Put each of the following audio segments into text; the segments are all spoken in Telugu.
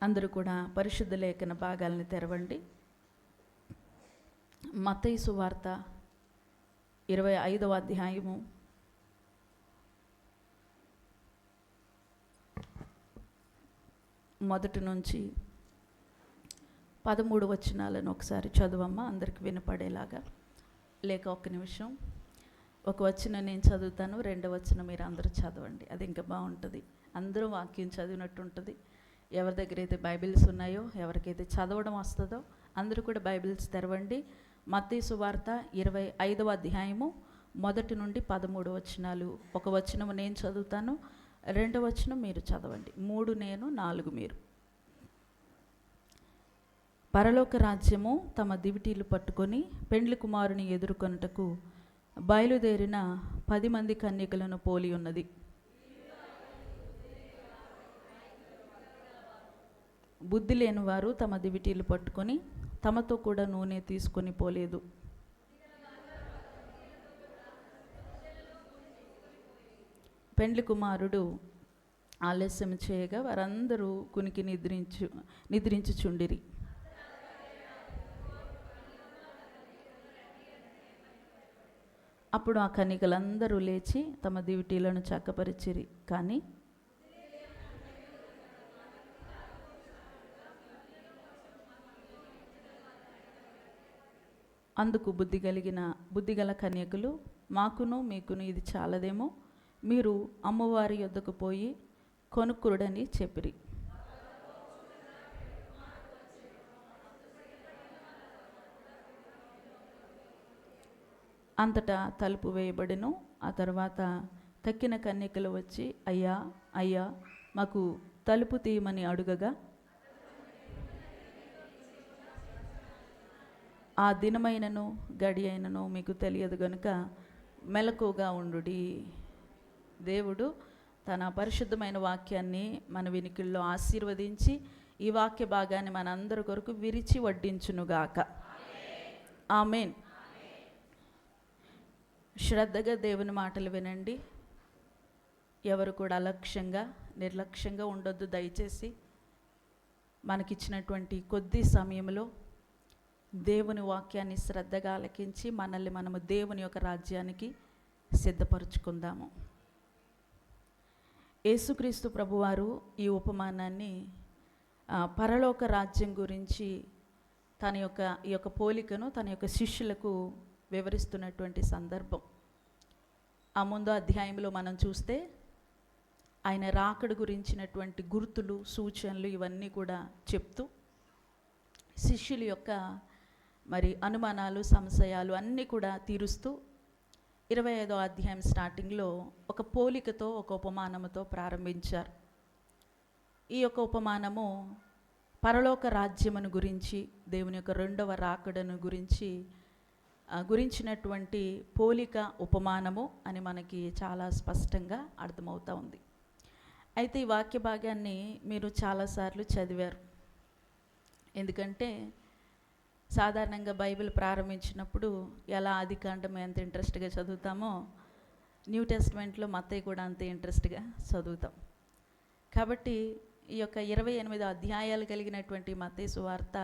అందరూ కూడా పరిశుద్ధ లేఖన భాగాలను తెరవండి. మత్తయి సువార్త 25వ అధ్యాయము మొదటి నుంచి 13 వచనాలను ఒకసారి చదువమ్మా, అందరికి వినపడేలాగా. లేక ఒక్క నిమిషం, ఒక వచనం నేను చదువుతాను, రెండవ వచనం మీరు అందరూ చదవండి. అది ఇంకా బాగుంటుంది. అందరూ వాక్యం చదివినట్టు ఉంటుంది. ఎవరి దగ్గర అయితే బైబిల్స్ ఉన్నాయో, ఎవరికైతే చదవడం వస్తుందో అందరూ కూడా బైబిల్స్ తెరవండి. మత్తయి సువార్త 25వ అధ్యాయము మొదటి నుండి 13 వచనాలు. ఒక వచనం నేను చదువుతాను, రెండవ వచనం మీరు చదవండి. 3 నేను, 4 మీరు. పరలోక రాజ్యము తమ దివిటీలు పట్టుకొని పెండ్లి కుమారుని ఎదుర్కొనుటకు బయలుదేరిన 10 మంది కన్యకలను పోలి ఉన్నది. బుద్ధి లేని వారు తమ దివిటీలు పట్టుకొని తమతో కూడా నూనె తీసుకొని పోలేదు. పెండ్లి కుమారుడు ఆలస్యం చేయగా వారందరూ కునికి నిద్రించుచుండిరి. అప్పుడు ఆ కన్యకలందరూ లేచి తమ దివిటీలను చక్కపరిచిరి. కానీ అందుకు బుద్ధిగల కన్యకులు, మాకును మీకును ఇది చాలదేమో, మీరు అమ్మవారి యొద్దకు పోయి కొనుక్కురుడని చెప్పిరి. అంతటా తలుపు వేయబడెను. ఆ తర్వాత తక్కిన కన్యకలు వచ్చి, అయ్యా అయ్యా మాకు తలుపు తీయమని అడుగగా, ఆ దినమైనను గడి అయినను మీకు తెలియదు గనుక మెలకుగా ఉండుడి. దేవుడు తన పరిశుద్ధమైన వాక్యాన్ని మన వినికిల్లో ఆశీర్వదించి ఈ వాక్య భాగాన్ని మనందరి కొరకు విరిచి వడ్డించునుగాక. ఆమేన్. శ్రద్ధగా దేవుని మాటలు వినండి. ఎవరు కూడా అలక్ష్యంగా నిర్లక్ష్యంగా ఉండొద్దు. దయచేసి మనకిచ్చినటువంటి కొద్ది సమయంలో దేవుని వాక్యాన్ని శ్రద్ధగా ఆలకించి మనల్ని మనము దేవుని యొక్క రాజ్యానికి సిద్ధపరుచుకుందాము. యేసుక్రీస్తు ప్రభువారు ఈ ఉపమానాన్ని పరలోక రాజ్యం గురించి ఈ యొక్క పోలికను తన యొక్క శిష్యులకు వివరిస్తున్నటువంటి సందర్భం. ఆ ముందు అధ్యాయంలో మనం చూస్తే ఆయన రాకడ గురించినటువంటి గుర్తులు, సూచనలు ఇవన్నీ కూడా చెప్తూ శిష్యుల యొక్క అనుమానాలు, సంశయాలు అన్నీ కూడా తీరుస్తూ 25వ అధ్యాయం స్టార్టింగ్లో ఒక పోలికతో, ఒక ఉపమానముతో ప్రారంభించారు. ఈ యొక్క ఉపమానము పరలోక రాజ్యమును గురించి, దేవుని యొక్క రెండవ రాకడను గురించినటువంటి పోలిక, ఉపమానము అని మనకి చాలా స్పష్టంగా అర్థమవుతూ ఉంది. అయితే ఈ వాక్య భాగాన్ని మీరు చాలాసార్లు చదివారు. ఎందుకంటే సాధారణంగా బైబిల్ ప్రారంభించినప్పుడు ఎలా ఆదికాండం ఎంత ఇంట్రెస్ట్గా చదువుతామో, న్యూ టెస్ట్మెంట్లో మత్తయి కూడా అంతే ఇంట్రెస్ట్గా చదువుతాం. కాబట్టి ఈ యొక్క 28 అధ్యాయాలు కలిగినటువంటి మత్తయి సువార్త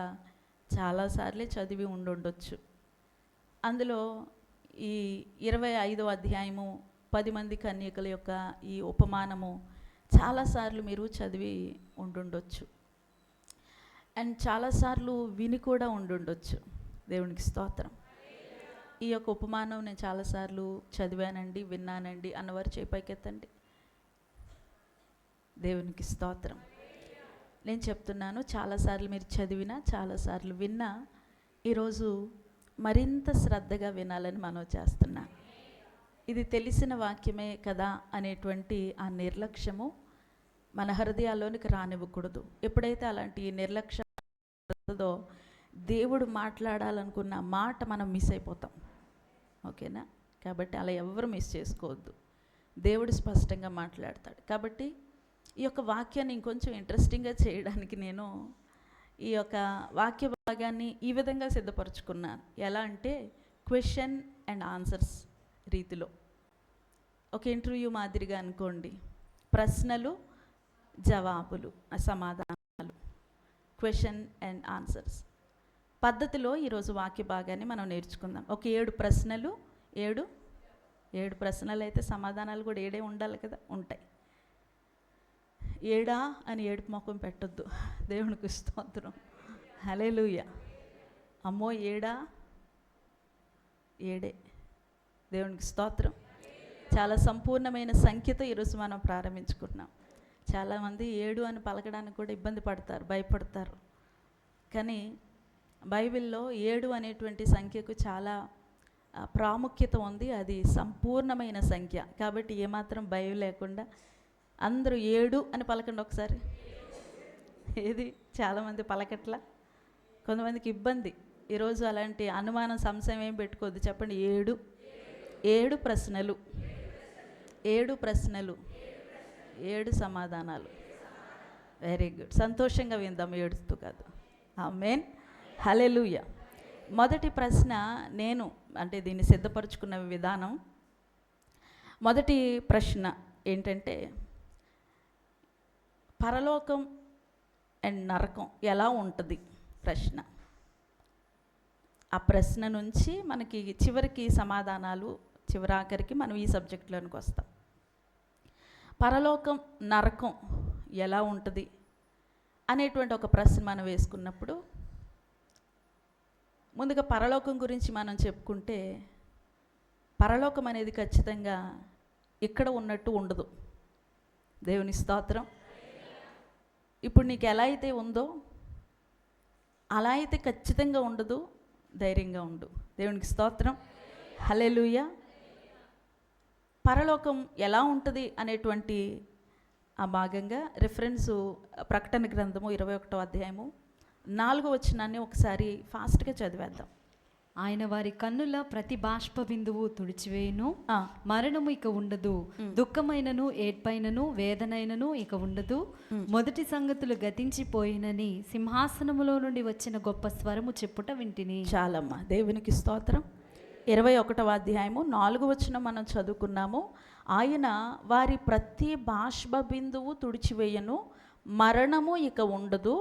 చాలాసార్లే చదివి ఉండొచ్చు. అందులో ఈ 25వ అధ్యాయము 10 మంది కన్యకల యొక్క ఈ ఉపమానము చాలాసార్లు మీరు చదివి ఉండుండొచ్చు. అండ్ చాలాసార్లు విని కూడా ఉండుండొచ్చు. దేవునికి స్తోత్రం. ఈ యొక్క ఉపమానం నేను చాలాసార్లు చదివానండి, విన్నానండి అన్నవారు చేపైకెత్తండి. దేవునికి స్తోత్రం. నేను చెప్తున్నాను, చాలాసార్లు మీరు చదివినా, చాలాసార్లు విన్నా, ఈరోజు మరింత శ్రద్ధగా వినాలని మనవి చేస్తున్నాను. ఇది తెలిసిన వాక్యమే కదా అనేటువంటి ఆ నిర్లక్ష్యము మన హృదయాల్లోనికి రానివ్వకూడదు. ఎప్పుడైతే అలాంటి నిర్లక్ష్యం ఉంటుందో దేవుడు మాట్లాడాలనుకున్న మాట మనం మిస్ అయిపోతాం. ఓకేనా? కాబట్టి అలా ఎవరు మిస్ చేసుకోవద్దు. దేవుడు స్పష్టంగా మాట్లాడతాడు. కాబట్టి ఈ యొక్క వాక్యాన్ని ఇంకొంచెం ఇంట్రెస్టింగ్గా చేయడానికి నేను ఈ యొక్క వాక్య భాగాన్ని ఈ విధంగా సిద్ధపరచుకున్నాను. ఎలా అంటే క్వశ్చన్ అండ్ ఆన్సర్స్ రీతిలో, ఒక ఇంటర్వ్యూ మాదిరిగా అనుకోండి. ప్రశ్నలు, జవాబులు, సమాధానాలు. క్వశ్చన్ అండ్ ఆన్సర్స్ పద్ధతిలో ఈరోజు వాక్య భాగాన్ని మనం నేర్చుకుందాం. ఒక 7 ప్రశ్నలు, 7 ప్రశ్నలు అయితే సమాధానాలు కూడా 7 ఉండాలి కదా, ఉంటాయి. ఏడా అని ఏడుపు ముఖం పెట్టొద్దు. దేవునికి స్తోత్రం, హల్లెలూయా. అమ్మో ఏడా, 7. దేవునికి స్తోత్రం. చాలా సంపూర్ణమైన సంఖ్యతో ఈరోజు మనం ప్రారంభించుకుంటున్నాం. చాలామంది 7 అని పలకడానికి కూడా ఇబ్బంది పడతారు, భయపడతారు. కానీ బైబిల్లో 7 అనేటువంటి సంఖ్యకు చాలా ప్రాముఖ్యత ఉంది. అది సంపూర్ణమైన సంఖ్య కాబట్టి ఏమాత్రం భయం లేకుండా అందరూ 7 అని పలకండి ఒకసారి. ఏది చాలామంది పలకట్లా, కొంతమందికి ఇబ్బంది. ఈరోజు అలాంటి అనుమానం, సంశయం ఏం పెట్టుకోవద్దు. చెప్పండి 7 ప్రశ్నలు, 7 ప్రశ్నలు, 7 సమాధానాలు. Very good. సంతోషంగా విందాం, ఏడుస్తూ కాదు. ఆమేన్, హల్లెలూయా. మొదటి ప్రశ్న నేను అంటే దీన్ని సిద్ధపరచుకున్న విధానం. మొదటి ప్రశ్న ఏంటంటే, పరలోకం అండ్ నరకం ఎలా ఉంటుంది ప్రశ్న. ఆ ప్రశ్న నుంచి మనకి చివరికి సమాధానాలు, చివరాఖరికి మనం ఈ సబ్జెక్టులోనికి వస్తాం. పరలోకం నరకం ఎలా ఉంటుంది అనేటువంటి ఒక ప్రశ్న మనం వేసుకున్నప్పుడు, ముందుగా పరలోకం గురించి మనం చెప్పుకుంటే, పరలోకం అనేది ఖచ్చితంగా ఇక్కడ ఉన్నట్టు ఉండదు. దేవుని స్తోత్రం. ఇప్పుడు నీకు ఎలా అయితే ఉందో అలా అయితే ఖచ్చితంగా ఉండదు. ధైర్యంగా ఉండు. దేవునికి స్తోత్రం, హల్లెలూయా. పరలోకం ఎలా ఉంటుంది అనేటువంటి ఆ భాగంగా రిఫరెన్సు ప్రకటన గ్రంథము 21వ అధ్యాయము 4వ వచనాన్ని ఒకసారి ఫాస్ట్గా చదివేద్దాం. ఆయన వారి కన్నుల ప్రతి బాష్ప బిందువు తుడిచివేయును, మరణము ఇక ఉండదు, దుఃఖమైనను ఏడ్పైనను వేదనైనను ఇక ఉండదు, మొదటి సంగతులు గతించిపోయినని సింహాసనములో నుండి వచ్చిన గొప్ప స్వరము చెప్పుట వింటిని. చాలమ్మా, దేవునికి స్తోత్రం. 21వ అధ్యాయము 4వ వచనం మనం చదువుకున్నాము. ఆయన వారి ప్రతి బాష్ప బిందువు తుడిచివేయను, మరణము ఇక ఉండదు,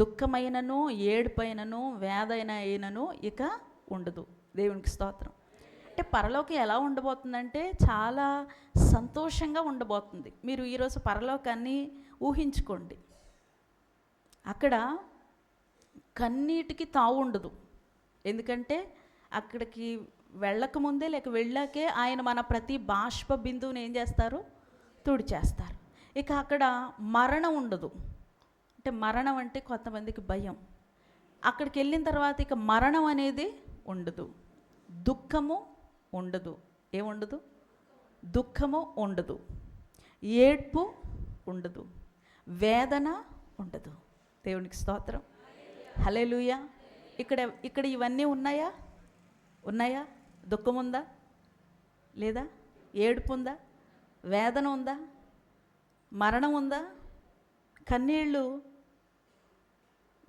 దుఃఖమైనను ఏడుపైనను వేదనైనను ఇక ఉండదు. దేవునికి స్తోత్రం. అంటే పరలోకం ఎలా ఉండబోతుందంటే చాలా సంతోషంగా ఉండబోతుంది. మీరు ఈరోజు పరలోకాన్ని ఊహించుకోండి. అక్కడ కన్నీటికి తావు ఉండదు. ఎందుకంటే అక్కడికి వెళ్ళకముందే లేక వెళ్ళాకే ఆయన మన ప్రతి బాష్ప బిందువుని ఏం చేస్తారు, తుడిచేస్తారు. ఇక అక్కడ మరణం ఉండదు. అంటే మరణం అంటే కొంతమందికి భయం. అక్కడికి వెళ్ళిన తర్వాత ఇక మరణం అనేది ఉండదు, దుఃఖము ఉండదు. ఏముండదు? దుఃఖము ఉండదు, ఏడ్పు ఉండదు, వేదన ఉండదు. దేవునికి స్తోత్రం, హల్లెలూయా. ఇక్కడ ఇవన్నీ ఉన్నాయా? దుఃఖం ఉందా? లేదా? ఏడుపు ఉందా? వేదన ఉందా? మరణం ఉందా? కన్నీళ్ళు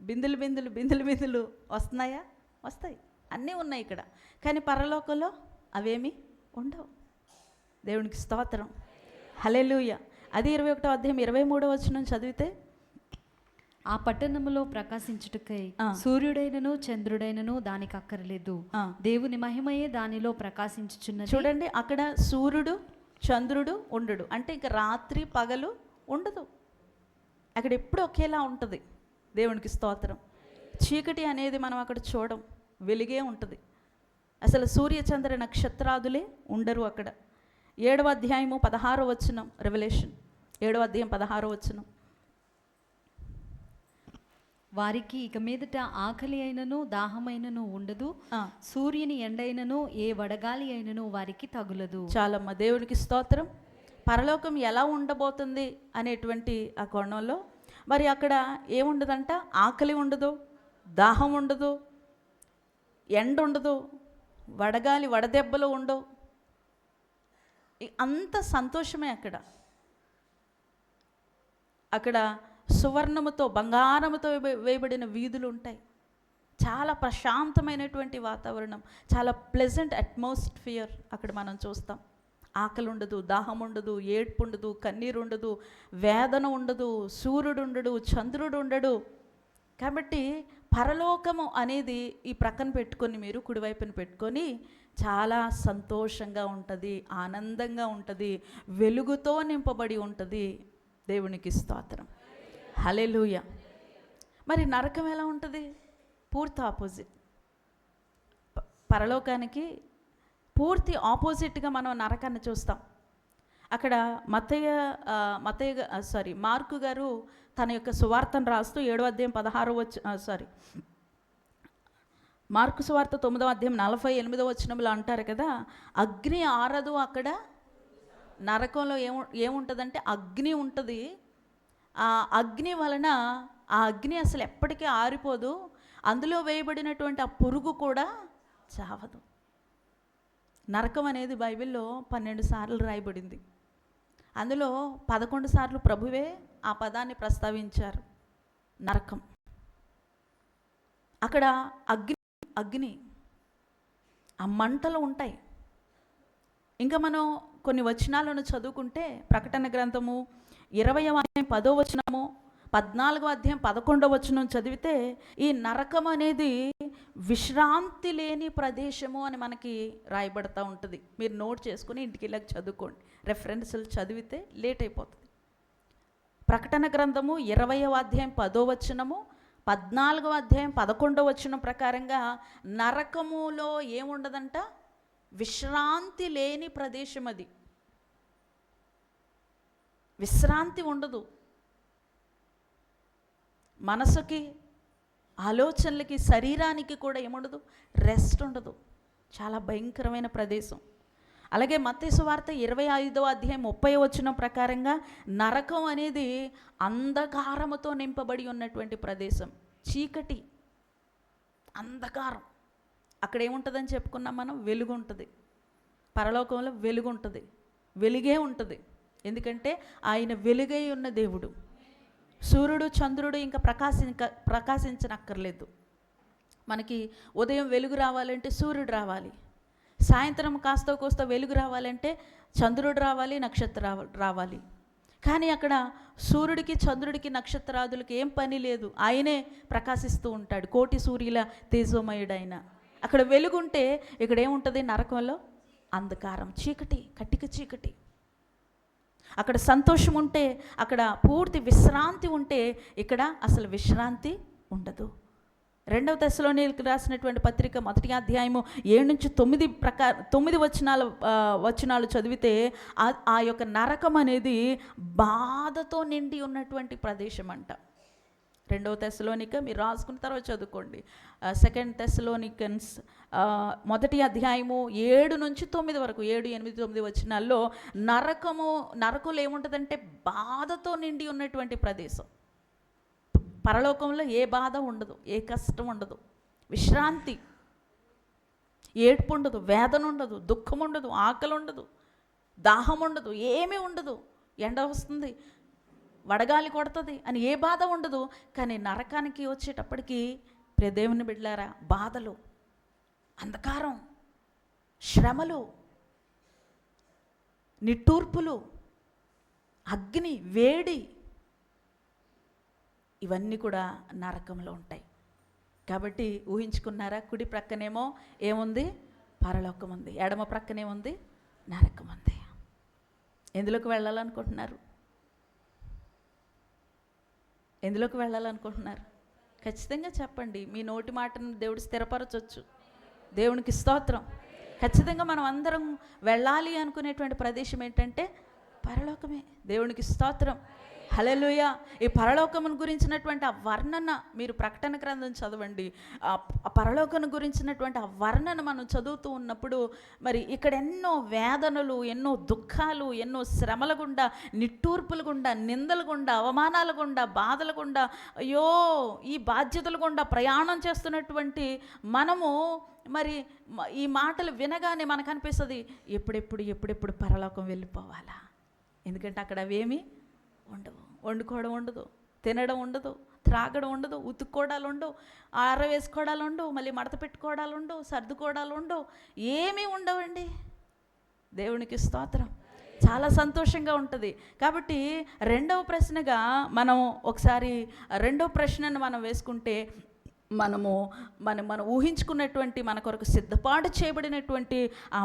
బిందులు బిందులు బిందులు బిందులు వస్తున్నాయా? వస్తాయి, అన్నీ ఉన్నాయి ఇక్కడ. కానీ పరలోకంలో అవేమీ ఉండవు. దేవునికి స్తోత్రం, హల్లెలూయా. అది 21వ అధ్యాయం 23వ వచనం చదివితే, ఆ పట్టణములో ప్రకాశించుటకై సూర్యుడైనను చంద్రుడైనను దానికి అక్కర్లేదు, దేవుని మహిమయే దానిలో ప్రకాశించుచున్నది. చూడండి, అక్కడ సూర్యుడు చంద్రుడు ఉండడు. అంటే ఇక రాత్రి పగలు ఉండదు. అక్కడ ఎప్పుడు ఒకేలా ఉంటుంది. దేవునికి స్తోత్రం. చీకటి అనేది మనం అక్కడ చూడం, వెలుగే ఉంటుంది. అసలు సూర్య చంద్ర నక్షత్రాదులే ఉండరు అక్కడ. 7వ అధ్యాయము 16వ వచనం, రెవల్యూషన్ 7వ అధ్యాయం 16వ వచనం. వారికి ఇక మీదట ఆకలి అయినను దాహమైనను ఉండదు, సూర్యుని ఎండైనను ఏ వడగాలి అయినను వారికి తగులదు. చాలమ్మ, దేవునికి స్తోత్రం. పరలోకం ఎలా ఉండబోతుంది అనేటువంటి ఆ కోణంలో మరి అక్కడ ఏముండదంట? ఆకలి ఉండదు, దాహం ఉండదు, ఎండ ఉండదు, వడగాలి వడదెబ్బలు ఉండవు. అంత సంతోషమే అక్కడ. అక్కడ సువర్ణముతో బంగారముతో వేయబడిన వీధులు ఉంటాయి. చాలా ప్రశాంతమైనటువంటి వాతావరణం, చాలా ప్లెజెంట్ అట్మాస్ఫియర్ అక్కడ మనం చూస్తాం. ఆకలి ఉండదు, దాహం ఉండదు, ఏడ్పు ఉండదు, కన్నీరు ఉండదు, వేదన ఉండదు, సూర్యుడు ఉండడు, చంద్రుడు ఉండడు. కాబట్టి పరలోకము అనేది ఈ ప్రక్కన పెట్టుకొని, మీరు కుడివైపున పెట్టుకొని, చాలా సంతోషంగా ఉంటుంది, ఆనందంగా ఉంటుంది, వెలుగుతో నింపబడి ఉంటుంది. దేవునికి స్తోత్రం, హల్లెలూయా. మరి నరకం ఎలా ఉంటుంది? పూర్తి ఆపోజిట్. పరలోకానికి పూర్తి ఆపోజిట్గా మనం నరకాన్ని చూస్తాం. అక్కడ మార్కు గారు తన యొక్క సువార్తను రాస్తూ 7వ అధ్యాయం 16వ మార్కు సువార్త 9వ అధ్యాయం 48వ వచనంలో అంటారు కదా, అగ్ని ఆరదు అక్కడ. నరకంలో ఏముంటుందంటే అగ్ని ఉంటుంది. ఆ అగ్ని వలన ఆ అగ్ని అసలు ఎప్పటికీ ఆరిపోదు, అందులో వేయబడినటువంటి ఆ పురుగు కూడా చావదు. నరకం అనేది బైబిల్లో 12 సార్లు రాయబడింది. అందులో 11 సార్లు ప్రభువే ఆ పదాన్ని ప్రస్తావించారు, నరకం. అక్కడ అగ్ని ఆ మంటలు ఉంటాయి. ఇంకా మనం కొన్ని వచనాలను చదువుకుంటే, ప్రకటన గ్రంథము 20వ అధ్యాయం 10వ వచనము, 14వ అధ్యాయం 11వ వచనం చదివితే, ఈ నరకం అనేది విశ్రాంతి లేని ప్రదేశము అని మనకి రాయబడతా ఉంటుంది. మీరు నోట్ చేసుకుని ఇంటికి వెళ్ళాక చదువుకోండి, రెఫరెన్సులు చదివితే లేట్ అయిపోతుంది. ప్రకటన గ్రంథము 20వ అధ్యాయం 10వ వచనము, 14వ అధ్యాయం 11వ వచనం ప్రకారంగా నరకములో ఏముండదంట? విశ్రాంతి లేని ప్రదేశం అది. విశ్రాంతి ఉండదు. మనసుకి, ఆలోచనలకి, శరీరానికి కూడా ఏముండదు? రెస్ట్ ఉండదు. చాలా భయంకరమైన ప్రదేశం. అలాగే మత్తయి సువార్త 25వ అధ్యాయం 30వ వచనం ప్రకారంగా నరకం అనేది అంధకారముతో నింపబడి ఉన్నటువంటి ప్రదేశం. చీకటి, అంధకారం. అక్కడ ఏముంటుందని చెప్పుకున్నాం మనం? వెలుగు ఉంటుంది. పరలోకంలో వెలుగు ఉంటుంది, వెలుగే ఉంటుంది. ఎందుకంటే ఆయన వెలుగై ఉన్న దేవుడు. సూర్యుడు, చంద్రుడు ఇంకా ప్రకాశించనక్కర్లేదు. మనకి ఉదయం వెలుగు రావాలంటే సూర్యుడు రావాలి, సాయంత్రం కాస్త కోస్త వెలుగు రావాలంటే చంద్రుడు రావాలి, నక్షత్రాలు రావాలి. కానీ అక్కడ సూర్యుడికి, చంద్రుడికి, నక్షత్రాదులకి ఏం పని లేదు, ఆయనే ప్రకాశిస్తూ ఉంటాడు. కోటి సూర్యుల తేజోమయుడైన. అక్కడ వెలుగుంటే ఇక్కడ ఏముంటుంది? నరకంలో అంధకారం, చీకటి, కట్టిక చీకటి. అక్కడ సంతోషం ఉంటే, అక్కడ పూర్తి విశ్రాంతి ఉంటే, ఇక్కడ అసలు విశ్రాంతి ఉండదు. 2వ తెస్సలోనికీయులకు రాసినటువంటి పత్రిక 1వ అధ్యాయము 7-9 వచనాలు చదివితే, ఆ యొక్క నరకం అనేది బాధతో నిండి ఉన్నటువంటి ప్రదేశం అంట. 2వ తెస్సలోనిక మీరు రాసుకున్న తర్వాత చదువుకోండి. 2 తెస్సలోనికన్స్ 1వ అధ్యాయము 7-9 వరకు, 7, 8, 9 వచనాల్లో నరకంలో ఏముంటుందంటే బాధతో నిండి ఉన్నటువంటి ప్రదేశం. పరలోకంలో ఏ బాధ ఉండదు, ఏ కష్టం ఉండదు, విశ్రాంతి, ఏడ్పు ఉండదు, వేదన ఉండదు, దుఃఖం ఉండదు, ఆకలి ఉండదు, దాహం ఉండదు, ఏమీ ఉండదు. ఎండ వస్తుంది, వడగాలి కొడుతుంది అని ఏ బాధ ఉండదు. కానీ నరకానికి వచ్చేటప్పటికి ప్రియ దేవుని బిడ్డలారా, బాధలు, అంధకారం, శ్రమలు, నిట్టూర్పులు, అగ్ని, వేడి, ఇవన్నీ కూడా నరకంలో ఉంటాయి. కాబట్టి ఊహించుకున్నారా? కుడి ప్రక్కనేమో ఏముంది? పరలోకం ఉంది, ఎడమ ప్రక్కనేముంది? నరకం ఉంది. ఎందులోకి వెళ్ళాలనుకుంటున్నారు? ఎందులోకి వెళ్ళాలనుకుంటున్నారు? ఖచ్చితంగా చెప్పండి. మీ నోటి మాటను దేవుడు స్థిరపరచవచ్చు. దేవునికి స్తోత్రం. ఖచ్చితంగా మనం అందరం వెళ్ళాలి అనుకునేటువంటి ప్రదేశం ఏంటంటే పరలోకమే. దేవునికి స్తోత్రం, హల్లెలూయా. ఈ పరలోకమును గురించినటువంటి ఆ వర్ణన మీరు ప్రకటన గ్రంథం చదవండి. ఆ పరలోకం గురించినటువంటి ఆ వర్ణన మనం చదువుతూ ఉన్నప్పుడు, మరి ఇక్కడ ఎన్నో వేదనలు, ఎన్నో దుఃఖాలు, ఎన్నో శ్రమల గుండా, నిట్టూర్పుల గుండా, నిందల గుండా, అవమానాల గుండా, బాధల గుండా, అయ్యో ఈ బాధ్యతల గుండా ప్రయాణం చేస్తున్నటువంటి మనము, మరి ఈ మాటలు వినగానే మనకు అనిపిస్తుంది, ఎప్పుడెప్పుడు పరలోకం వెళ్ళిపోవాలా. ఎందుకంటే అక్కడ అవేమీ ఉండవు. వండుకోవడం ఉండదు, తినడం ఉండదు, త్రాగడం ఉండదు, ఉతుక్కోవడాలు ఉండవు, ఆరవేసుకోవడాలు ఉండవు, మళ్ళీ మడత పెట్టుకోవడాలు ఉండవు, సర్దుకోవడాలు ఉండవు, ఏమీ ఉండవండి. దేవునికి స్తోత్రం. చాలా సంతోషంగా ఉంటుంది. కాబట్టి రెండవ ప్రశ్నగా మనం ఒకసారి రెండవ ప్రశ్నను మనం వేసుకుంటే, మనం ఊహించుకున్నటువంటి మన కొరకు సిద్ధపాటు చేయబడినటువంటి ఆ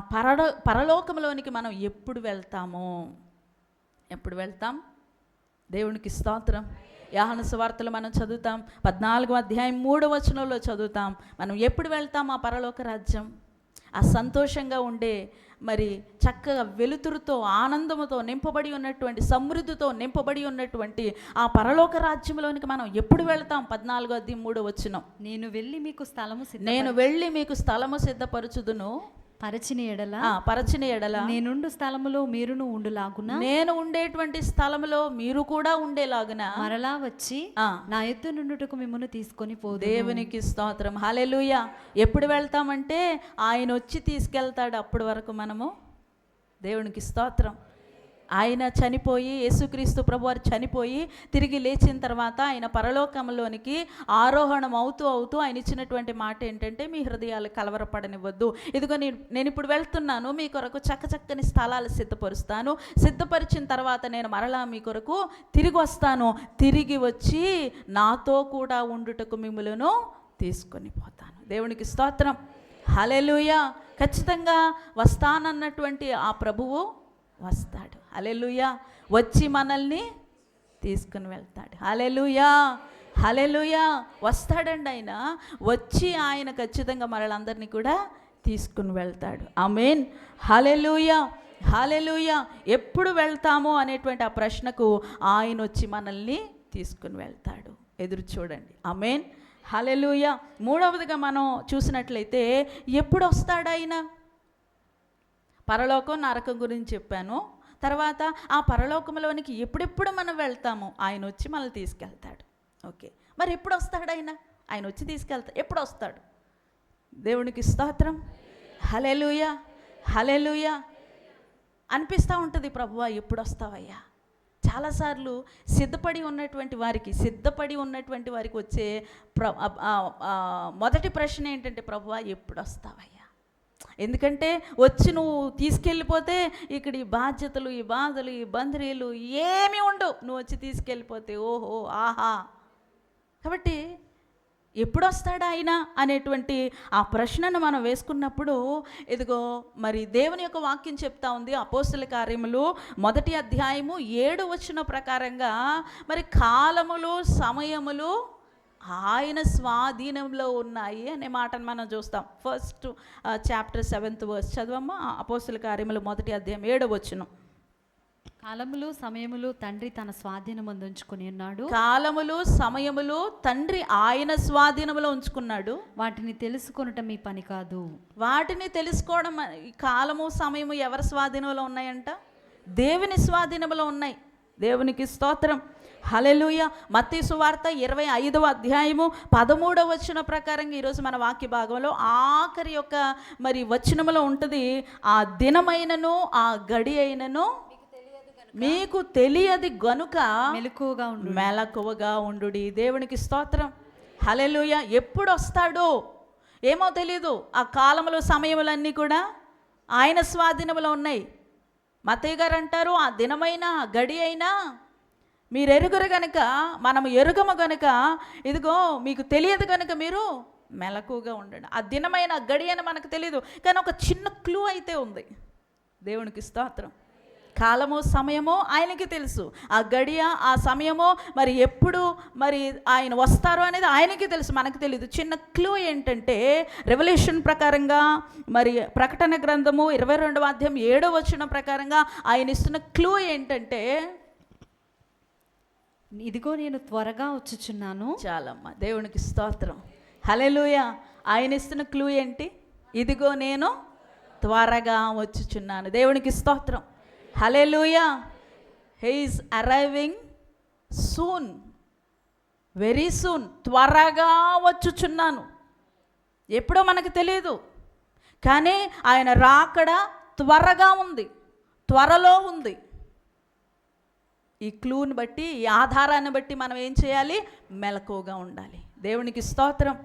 పరలోకంలోనికి మనం ఎప్పుడు వెళ్తాము? ఎప్పుడు వెళ్తాం? దేవునికి స్తోత్రం. యోహాను సువార్తలు మనం చదువుతాం, 14వ అధ్యాయం 3వ వచనంలో చదువుతాం. మనం ఎప్పుడు వెళ్తాం ఆ పరలోక రాజ్యం? ఆ సంతోషంగా ఉండే, మరి చక్కగా వెలుతురుతో ఆనందముతో నింపబడి ఉన్నటువంటి, సమృద్ధితో నింపబడి ఉన్నటువంటి ఆ పరలోక రాజ్యంలోనికి మనం ఎప్పుడు వెళ్తాం? 14వ అధ్యాయం 3వ వచనం, నేను వెళ్ళి మీకు స్థలము సిద్ధపరచుదును. పరచిన ఎడల నేనుండు స్థలములో మీరును ఉండులాగున, నేను ఉండేటువంటి స్థలములో మీరు కూడా ఉండేలాగున మరలా వచ్చి నా ఎద్దు నుండుటకు మిమ్మల్ని తీసుకొని పోదు. దేవునికి స్తోత్రం. హల్లెలూయా. ఎప్పుడు వెళ్తామంటే ఆయన వచ్చి తీసుకెళ్తాడు. అప్పటి వరకు మనము, దేవునికి స్తోత్రం, ఆయన చనిపోయి, యేసుక్రీస్తు ప్రభువారు చనిపోయి తిరిగి లేచిన తర్వాత ఆయన పరలోకంలోనికి ఆరోహణం అవుతూ ఆయన ఇచ్చినటువంటి మాట ఏంటంటే, మీ హృదయాలు కలవరపడనివ్వద్దు, ఇదిగో నేను ఇప్పుడు వెళ్తున్నాను, మీ కొరకు చక్కని స్థలాలు సిద్ధపరుస్తాను, సిద్ధపరిచిన తర్వాత నేను మరలా మీ కొరకు తిరిగి వస్తాను, తిరిగి వచ్చి నాతో కూడా ఉండుటకు మిమ్ములను తీసుకొని పోతాను. దేవునికి స్తోత్రం. హల్లెలూయా. ఖచ్చితంగా వస్తానన్నటువంటి ఆ ప్రభువు వస్తాడు. హల్లెలూయా. వచ్చి మనల్ని తీసుకుని వెళ్తాడు. హల్లెలూయా. హల్లెలూయా. వస్తాడండి ఆయన. వచ్చి ఆయన ఖచ్చితంగా మనలందరినీ కూడా తీసుకుని వెళ్తాడు. ఆమేన్. హల్లెలూయా. హల్లెలూయా. ఎప్పుడు వెళ్తాము అనేటువంటి ఆ ప్రశ్నకు ఆయన వచ్చి మనల్ని తీసుకుని వెళ్తాడు. ఎదురు చూడండి. ఆమేన్. హల్లెలూయా. మూడవదిగా మనం చూసినట్లయితే, ఎప్పుడు వస్తాడు ఆయన? పరలోకం నరకం గురించి చెప్పాను. తర్వాత ఆ పరలోకంలోనికి ఎప్పుడెప్పుడు మనం వెళ్తాము? ఆయన వచ్చి మనల్ని తీసుకెళ్తాడు. ఓకే, మరి ఎప్పుడు వస్తాడు ఆయన? ఆయన వచ్చి తీసుకెళ్తాడు. ఎప్పుడు వస్తాడు? దేవునికి స్తోత్రం. హల్లెలూయా. హల్లెలూయా. అనిపిస్తూ ఉంటుంది, ప్రభువా ఎప్పుడు వస్తావయ్యా? చాలాసార్లు సిద్ధపడి ఉన్నటువంటి వారికి వచ్చే మొదటి ప్రశ్న ఏంటంటే, ప్రభువా ఎప్పుడు వస్తావయ్యా? ఎందుకంటే వచ్చి నువ్వు తీసుకెళ్ళిపోతే ఇక్కడ ఈ బాధ్యతలు, ఈ బాధలు, ఈ బంధురీలు ఏమీ ఉండవు. నువ్వు వచ్చి తీసుకెళ్ళిపోతే ఓహో ఆహా. కాబట్టి ఎప్పుడు వస్తాడు ఆయన అనేటువంటి ఆ ప్రశ్నను మనం వేసుకున్నప్పుడు, ఇదిగో మరి దేవుని యొక్క వాక్యం చెప్తా ఉంది. అపోస్తల కార్యములు 1వ అధ్యాయము 7వ వచనం ప్రకారంగా, మరి కాలములు సమయములు ఆయన స్వాధీనంలో ఉన్నాయి అనే మాటను మనం చూస్తాం. First chapter 7th verse చదవమ్మా. అపోస్తల కార్యములు 1వ అధ్యాయం 7వ వచనం. కాలములు సమయములు తండ్రి తన స్వాధీనమందు ఉంచుకుని ఉన్నాడు. కాలములు సమయములు తండ్రి ఆయన స్వాధీనంలో ఉంచుకున్నాడు. వాటిని తెలుసుకొనటం మీ పని కాదు. వాటిని తెలుసుకోవడం, కాలము సమయము ఎవరి స్వాధీనంలో ఉన్నాయంట? దేవుని స్వాధీనంలో ఉన్నాయి. దేవునికి స్తోత్రం. హల్లెలూయా. మత్తయి సువార్త 25వ అధ్యాయము 13వ వచనం ప్రకారంగా ఈరోజు మన వాక్య భాగంలో ఆఖరి యొక్క మరి వచనములో ఉంటుంది, ఆ దినమైనను ఆ గడి అయినను మీకు తెలియదు గనుక మెలకువగా ఉండుడి. దేవునికి స్తోత్రం. హల్లెలూయా. ఎప్పుడు వస్తాడో ఏమో తెలియదు. ఆ కాలములు సమయములన్నీ కూడా ఆయన స్వాధీనంలో ఉన్నాయి. మత్తయి గారు అంటారు, ఆ దినమైనా ఆ గడి అయినా మీరు ఎరుగురు గనుక, మనము ఎరుగము గనుక, ఇదిగో మీకు తెలియదు కనుక మీరు మెలకుగా ఉండండి. ఆ దినమైన గడి అని మనకు తెలియదు, కానీ ఒక చిన్న క్లూ అయితే ఉంది. దేవునికి స్తోత్రం. కాలము సమయము ఆయనకి తెలుసు. ఆ గడియ ఆ సమయము మరి ఎప్పుడు మరి ఆయన వస్తారు అనేది ఆయనకి తెలుసు, మనకు తెలియదు. చిన్న క్లూ ఏంటంటే, రెవల్యూషన్ ప్రకారంగా మరి ప్రకటన గ్రంథము 22వ అధ్యాయం 7వ వచనం ప్రకారంగా ఆయన ఇస్తున్న క్లూ ఏంటంటే, ఇదిగో నేను త్వరగా వచ్చుచున్నాను. చాలమ్మా. దేవునికి స్తోత్రం. హల్లెలూయా. ఆయన ఇస్తున్న క్లూ ఏంటి? ఇదిగో నేను త్వరగా వచ్చుచున్నాను. దేవునికి స్తోత్రం. Hallelujah. He is arriving soon, very soon. త్వరగా వచ్చుచున్నాను. ఎప్పుడో మనకు తెలియదు, కానీ ఆయన రాకడ త్వరగా ఉంది, త్వరలో ఉంది. ఈ క్లూని బట్టి, ఈ ఆధారాన్ని బట్టి మనం ఏం చేయాలి? మెలకువగా ఉండాలి. దేవునికి స్తోత్రం.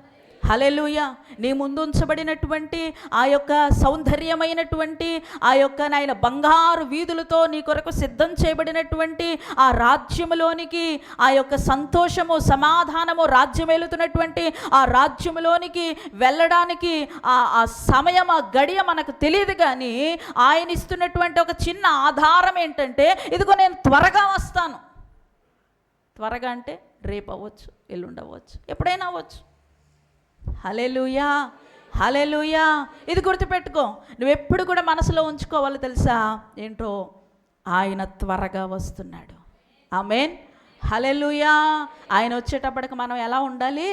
హల్లెలూయా. నీ ముందు ఉంచబడినటువంటి ఆ యొక్క సౌందర్యమైనటువంటి ఆ యొక్క నాయన బంగారు వీధులతో నీ కొరకు సిద్ధం చేయబడినటువంటి ఆ రాజ్యములోనికి, ఆ యొక్క సంతోషము, సమాధానము, రాజ్యం ఏలుతున్నటువంటి ఆ రాజ్యములోనికి వెళ్ళడానికి ఆ సమయం, ఆ గడియ మనకు తెలియదు. కానీ ఆయన ఇస్తున్నటువంటి ఒక చిన్న ఆధారం ఏంటంటే, ఇదిగో నేను త్వరగా వస్తాను. త్వరగా అంటే రేపు అవ్వచ్చు, ఎల్లుండి అవ్వచ్చు, ఎప్పుడైనా అవ్వచ్చు. హల్లెలూయా, హల్లెలూయా. ఇది గుర్తుపెట్టుకో. నువ్వెప్పుడు కూడా మనసులో ఉంచుకోవాలి తెలుసా ఏంటో, ఆయన త్వరగా వస్తున్నాడు. ఆమేన్, హల్లెలూయా. ఆయన వచ్చేటప్పటికి మనం ఎలా ఉండాలి?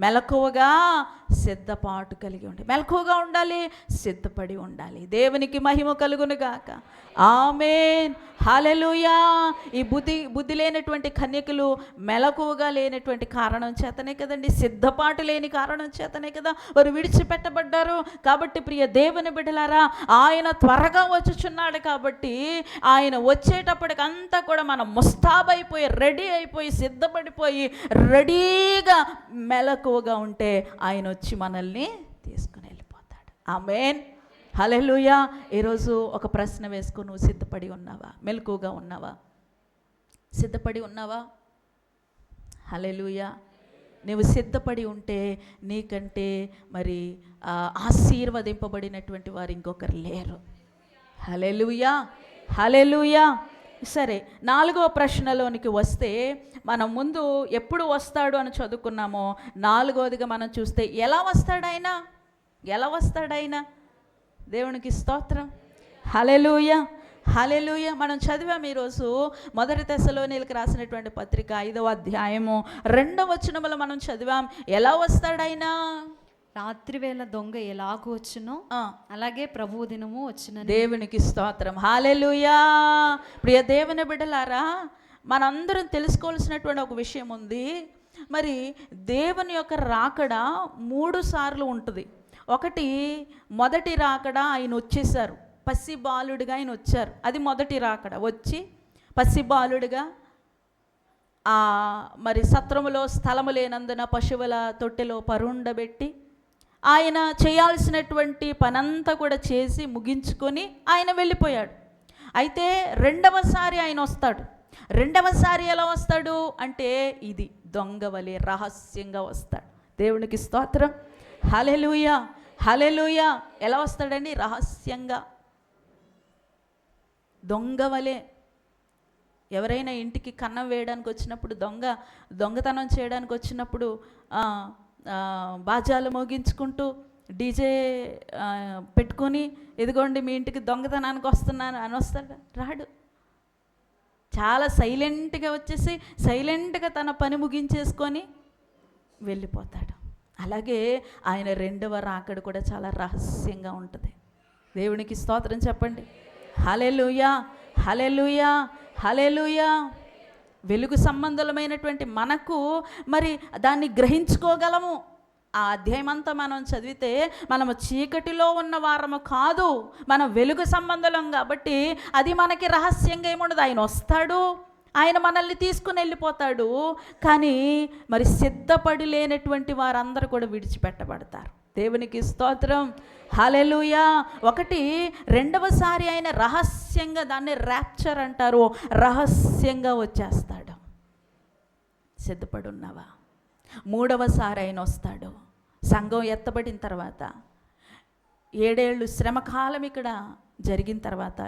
మెలకువగా సిద్ధపాటు కలిగి ఉండాలి. మెలకువగా ఉండాలి, సిద్ధపడి ఉండాలి. దేవునికి మహిమ కలుగును గాక. ఆమేన్, హల్లెలూయా. ఈ బుద్ధి లేనటువంటి కన్యకలు మెలకువగా లేనటువంటి కారణం చేతనే కదండి, సిద్ధపాటు లేని కారణం చేతనే కదా వారు విడిచిపెట్టబడ్డారు. కాబట్టి ప్రియ దేవుని బిడ్డలారా, ఆయన త్వరగా వచ్చుచున్నాడు. కాబట్టి ఆయన వచ్చేటప్పటికి అంతా కూడా మనం ముస్తాబైపోయి, రెడీ అయిపోయి, సిద్ధపడిపోయి, రెడీగా మెలకువగా ఉంటే ఆయన వచ్చి మనల్ని తీసుకుని వెళ్ళిపోతాడు. ఆమేన్, హల్లెలూయా. ఈరోజు ఒక ప్రశ్న వేసుకో. నువ్వు సిద్ధపడి ఉన్నావా? మెలకువగా ఉన్నావా? సిద్ధపడి ఉన్నావా? హల్లెలూయా. నువ్వు సిద్ధపడి ఉంటే నీకంటే మరి ఆశీర్వదింపబడినటువంటి వారు ఇంకొకరు లేరు. హల్లెలూయా, హల్లెలూయా. సరే, 4వ ప్రశ్నలోనికి వస్తే, మనం ముందు ఎప్పుడు వస్తాడు అని చదువుకున్నామో, 4వదిగా మనం చూస్తే ఎలా వస్తాడాయన? ఎలా వస్తాడాయన? దేవునికి స్తోత్రం. హల్లెలూయా, హల్లెలూయా. మనం చదివాము ఈరోజు 1 తెస్సలోనీయులకు రాసినటువంటి పత్రిక 5వ అధ్యాయము 2వ వచనములో మనం చదివాం. ఎలా వస్తాడాయన? రాత్రివేళ దొంగ ఎలాగూ వచ్చునో అలాగే ప్రభువు దినము వచ్చునని. దేవునికి స్తోత్రం. హల్లెలూయా. ప్రియ దేవుని బిడ్డలారా, మనందరం తెలుసుకోవాల్సినటువంటి ఒక విషయం ఉంది. మరి దేవుని యొక్క రాకడ 3 సార్లు ఉంటుంది. ఒకటి, మొదటి రాకడ ఆయన వచ్చేసారు, పసి బాలుడిగా ఆయన వచ్చారు. అది మొదటి రాకడ. వచ్చి పసి బాలుడిగా మరి సత్రములో స్థలము లేనందున పశువుల తొట్టెలో పరుండబెట్టి ఆయన చేయాల్సినటువంటి పనంతా కూడా చేసి ముగించుకొని ఆయన వెళ్ళిపోయాడు. అయితే రెండవసారి ఆయన వస్తాడు. రెండవసారి ఎలా వస్తాడు అంటే, ఇది దొంగ వలె రహస్యంగా వస్తాడు. దేవునికి స్తోత్రం. హల్లెలూయా, హల్లెలూయా. ఎలా వస్తాడండి? రహస్యంగా, దొంగ వలె. ఎవరైనా ఇంటికి కన్నం వేయడానికి వచ్చినప్పుడు, దొంగతనం చేయడానికి వచ్చినప్పుడు బాజాలు మోగించుకుంటూ డీజే పెట్టుకొని, ఇదిగోండి మీ ఇంటికి దొంగతనానికి వస్తున్నాను అని వస్తాడు? రాడు. చాలా సైలెంట్గా వచ్చేసి సైలెంట్గా తన పని ముగించేసుకొని వెళ్ళిపోతాడు. అలాగే ఆయన రెండవ రాకడ కూడా చాలా రహస్యంగా ఉంటుంది. దేవునికి స్తోత్రం చెప్పండి. హల్లెలూయా, హల్లెలూయా, హల్లెలూయా. వెలుగు సంబంధమైనటువంటి మనకు మరి దాన్ని గ్రహించుకోగలము. ఆ అధ్యాయం అంతా మనం చదివితే మనము చీకటిలో ఉన్న వారము కాదు, మనం వెలుగు సంబంధం. కాబట్టి అది మనకి రహస్యంగా ఏముండదు. ఆయన వస్తాడు, ఆయన మనల్ని తీసుకుని వెళ్ళిపోతాడు. కానీ మరి సిద్ధపడి లేనటువంటి వారందరూ కూడా విడిచిపెట్టబడతారు. దేవునికి స్తోత్రం. హల్లెలూయా. ఒకటి, రెండవసారి ఆయన రహస్యంగా, దాన్ని ర్యాప్చర్ అంటారు, రహస్యంగా వచ్చేస్తాడు. సిద్ధపడి ఉన్నావా? మూడవసారి ఆయన వస్తాడు. సంఘం ఎత్తబడిన తర్వాత 7 ఏళ్ళు శ్రమకాలం ఇక్కడ జరిగిన తర్వాత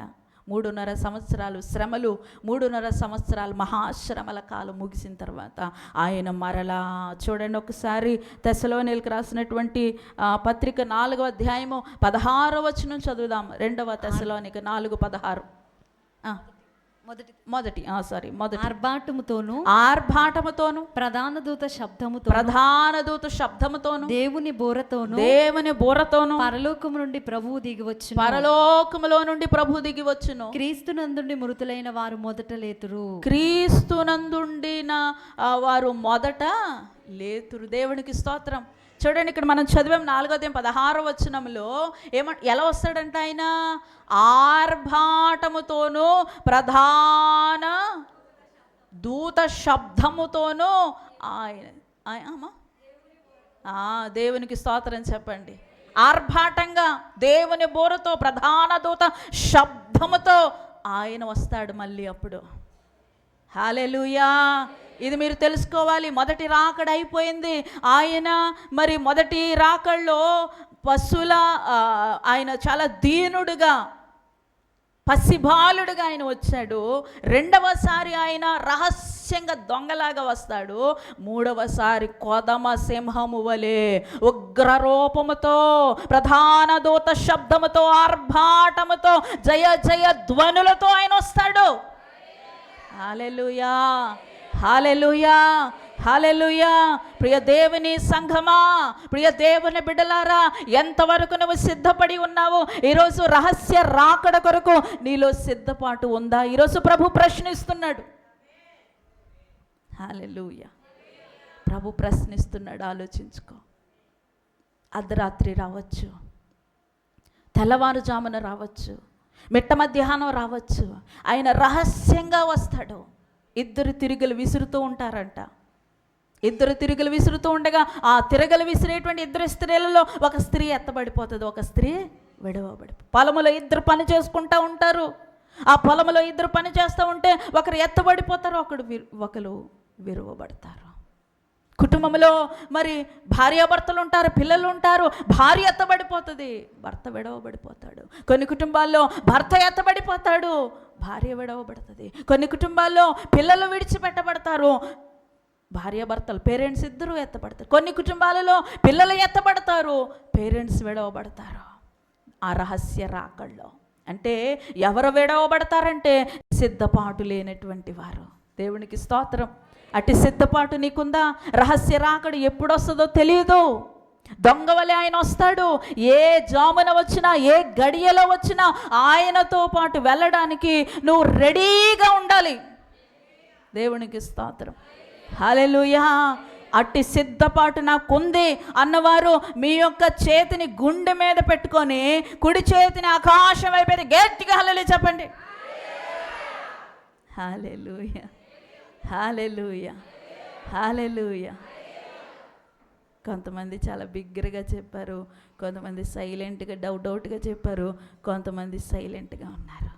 3.5 సంవత్సరాలు శ్రమలు, 3.5 సంవత్సరాలు మహాశ్రమల కాలం ముగిసిన తర్వాత ఆయన మరలా చూడండి. ఒకసారి తెస్సలోనీయులకు రాసినటువంటి పత్రిక 4వ అధ్యాయము 16వ వచనం చదువుదాం. 2వ తెస్సలోనిక 4:16. మొదటి ఆర్భాటముతోను ప్రధాన దూత శబ్దముతోను దేవుని బోరతోను పరలోకము నుండి ప్రభువు దిగి వచ్చును. పరలోకములో నుండి ప్రభువు దిగి వచ్చును. క్రీస్తునందుండి మృతులైన వారు మొదట లేతురు. క్రీస్తునందుండిన వారు మొదట లేతురు. దేవునికి స్తోత్రం. చూడండి, ఇక్కడ మనం చదివాం 4వ అధ్యాయం 16వ వచనంలో ఎలా వస్తాడంట ఆయన? ఆర్భాటముతోను ప్రధాన దూత శబ్దముతోను ఆయన దేవునికి స్తోత్రం చెప్పండి. ఆర్భాటంగా దేవుని బోరతో, ప్రధాన దూత శబ్దముతో ఆయన వస్తాడు మళ్ళీ అప్పుడు. హల్లెలూయా. ఇది మీరు తెలుసుకోవాలి. మొదటి రాకడ అయిపోయింది. ఆయన మరి మొదటి రాకడలో పశువుల ఆయన చాలా దీనుడుగా, పసిబాలుడుగా ఆయన వచ్చాడు. రెండవసారి ఆయన రహస్యంగా దొంగలాగా వస్తాడు. మూడవసారి కొదమ సింహము వలె ఉగ్రరూపముతో, ప్రధాన దూత శబ్దముతో, ఆర్భాటముతో, జయ జయ ధ్వనులతో ఆయన వస్తాడు. హల్లెలూయా, హల్లెలూయా, హల్లెలూయా. ప్రియ దేవుని సంఘమా, ప్రియ దేవుని బిడ్డలారా, ఎంతవరకు నువ్వు సిద్ధపడి ఉన్నావు? ఈరోజు రహస్య రాకడ కొరకు నీలో సిద్ధపాటు ఉందా? ఈరోజు ప్రభు ప్రశ్నిస్తున్నాడు. హల్లెలూయా. ప్రభు ప్రశ్నిస్తున్నాడు. ఆలోచించుకో. అర్ధరాత్రి రావచ్చు, తెల్లవారుజామున రావచ్చు, మిట్ట మధ్యాహ్నం రావచ్చు. ఆయన రహస్యంగా వస్తాడు. ఇద్దరు తిరుగులు విసురుతూ ఉంటారంట. ఇద్దరు తిరుగులు విసురుతూ ఉండగా ఆ తిరగలు విసిరేటువంటి ఇద్దరు స్త్రీలలో ఒక స్త్రీ ఎత్తబడిపోతుంది, ఒక స్త్రీ విడవబడిపోతుంది. పొలములో ఇద్దరు పని చేసుకుంటూ ఉంటారు. ఆ పొలములో ఇద్దరు పని చేస్తూ ఉంటే ఒకరు ఎత్తబడిపోతారు, ఒకరు విరువబడతారు. కుటుంబంలో మరి భార్యాభర్తలు ఉంటారు, పిల్లలు ఉంటారు. భార్య ఎత్తబడిపోతుంది, భర్త విడవబడిపోతాడు. కొన్ని కుటుంబాల్లో భర్త ఎత్తబడిపోతాడు, భార్య విడవబడుతుంది. కొన్ని కుటుంబాల్లో పిల్లలు విడిచిపెట్టబడతారు, భార్యాభర్తలు, పేరెంట్స్ ఇద్దరు ఎత్తబడతారు. కొన్ని కుటుంబాలలో పిల్లలు ఎత్తబడతారు, పేరెంట్స్ విడవబడతారు. ఆ రహస్య రాకల్లో అంటే ఎవరు విడవబడతారంటే సిద్ధపాటు లేనటువంటి వారు. దేవునికి స్తోత్రం. అట్టి సిద్ధపాటు నీకుందా? రహస్య రాకడ ఎప్పుడొస్తుందో తెలియదు. దొంగవలే ఆయన వస్తాడు. ఏ జామున వచ్చినా, ఏ గడియలో వచ్చినా ఆయనతో పాటు వెళ్ళడానికి నువ్వు రెడీగా ఉండాలి. దేవునికి స్తోత్రం. హల్లెలూయా. అట్టి సిద్ధపాటు నాకుంది అన్నవారు మీ యొక్క చేతిని గుండె మీద పెట్టుకొని కుడి చేతిని ఆకాశం వైపు గట్టిగా హల్లెలూయా చెప్పండి. హల్లెలూయా, హల్లెలూయా, హల్లెలూయా. కొంతమంది చాలా బిగ్గరగా చెప్పారు, కొంతమంది సైలెంట్గా డౌట్గా చెప్పారు, కొంతమంది సైలెంట్గా ఉన్నారు.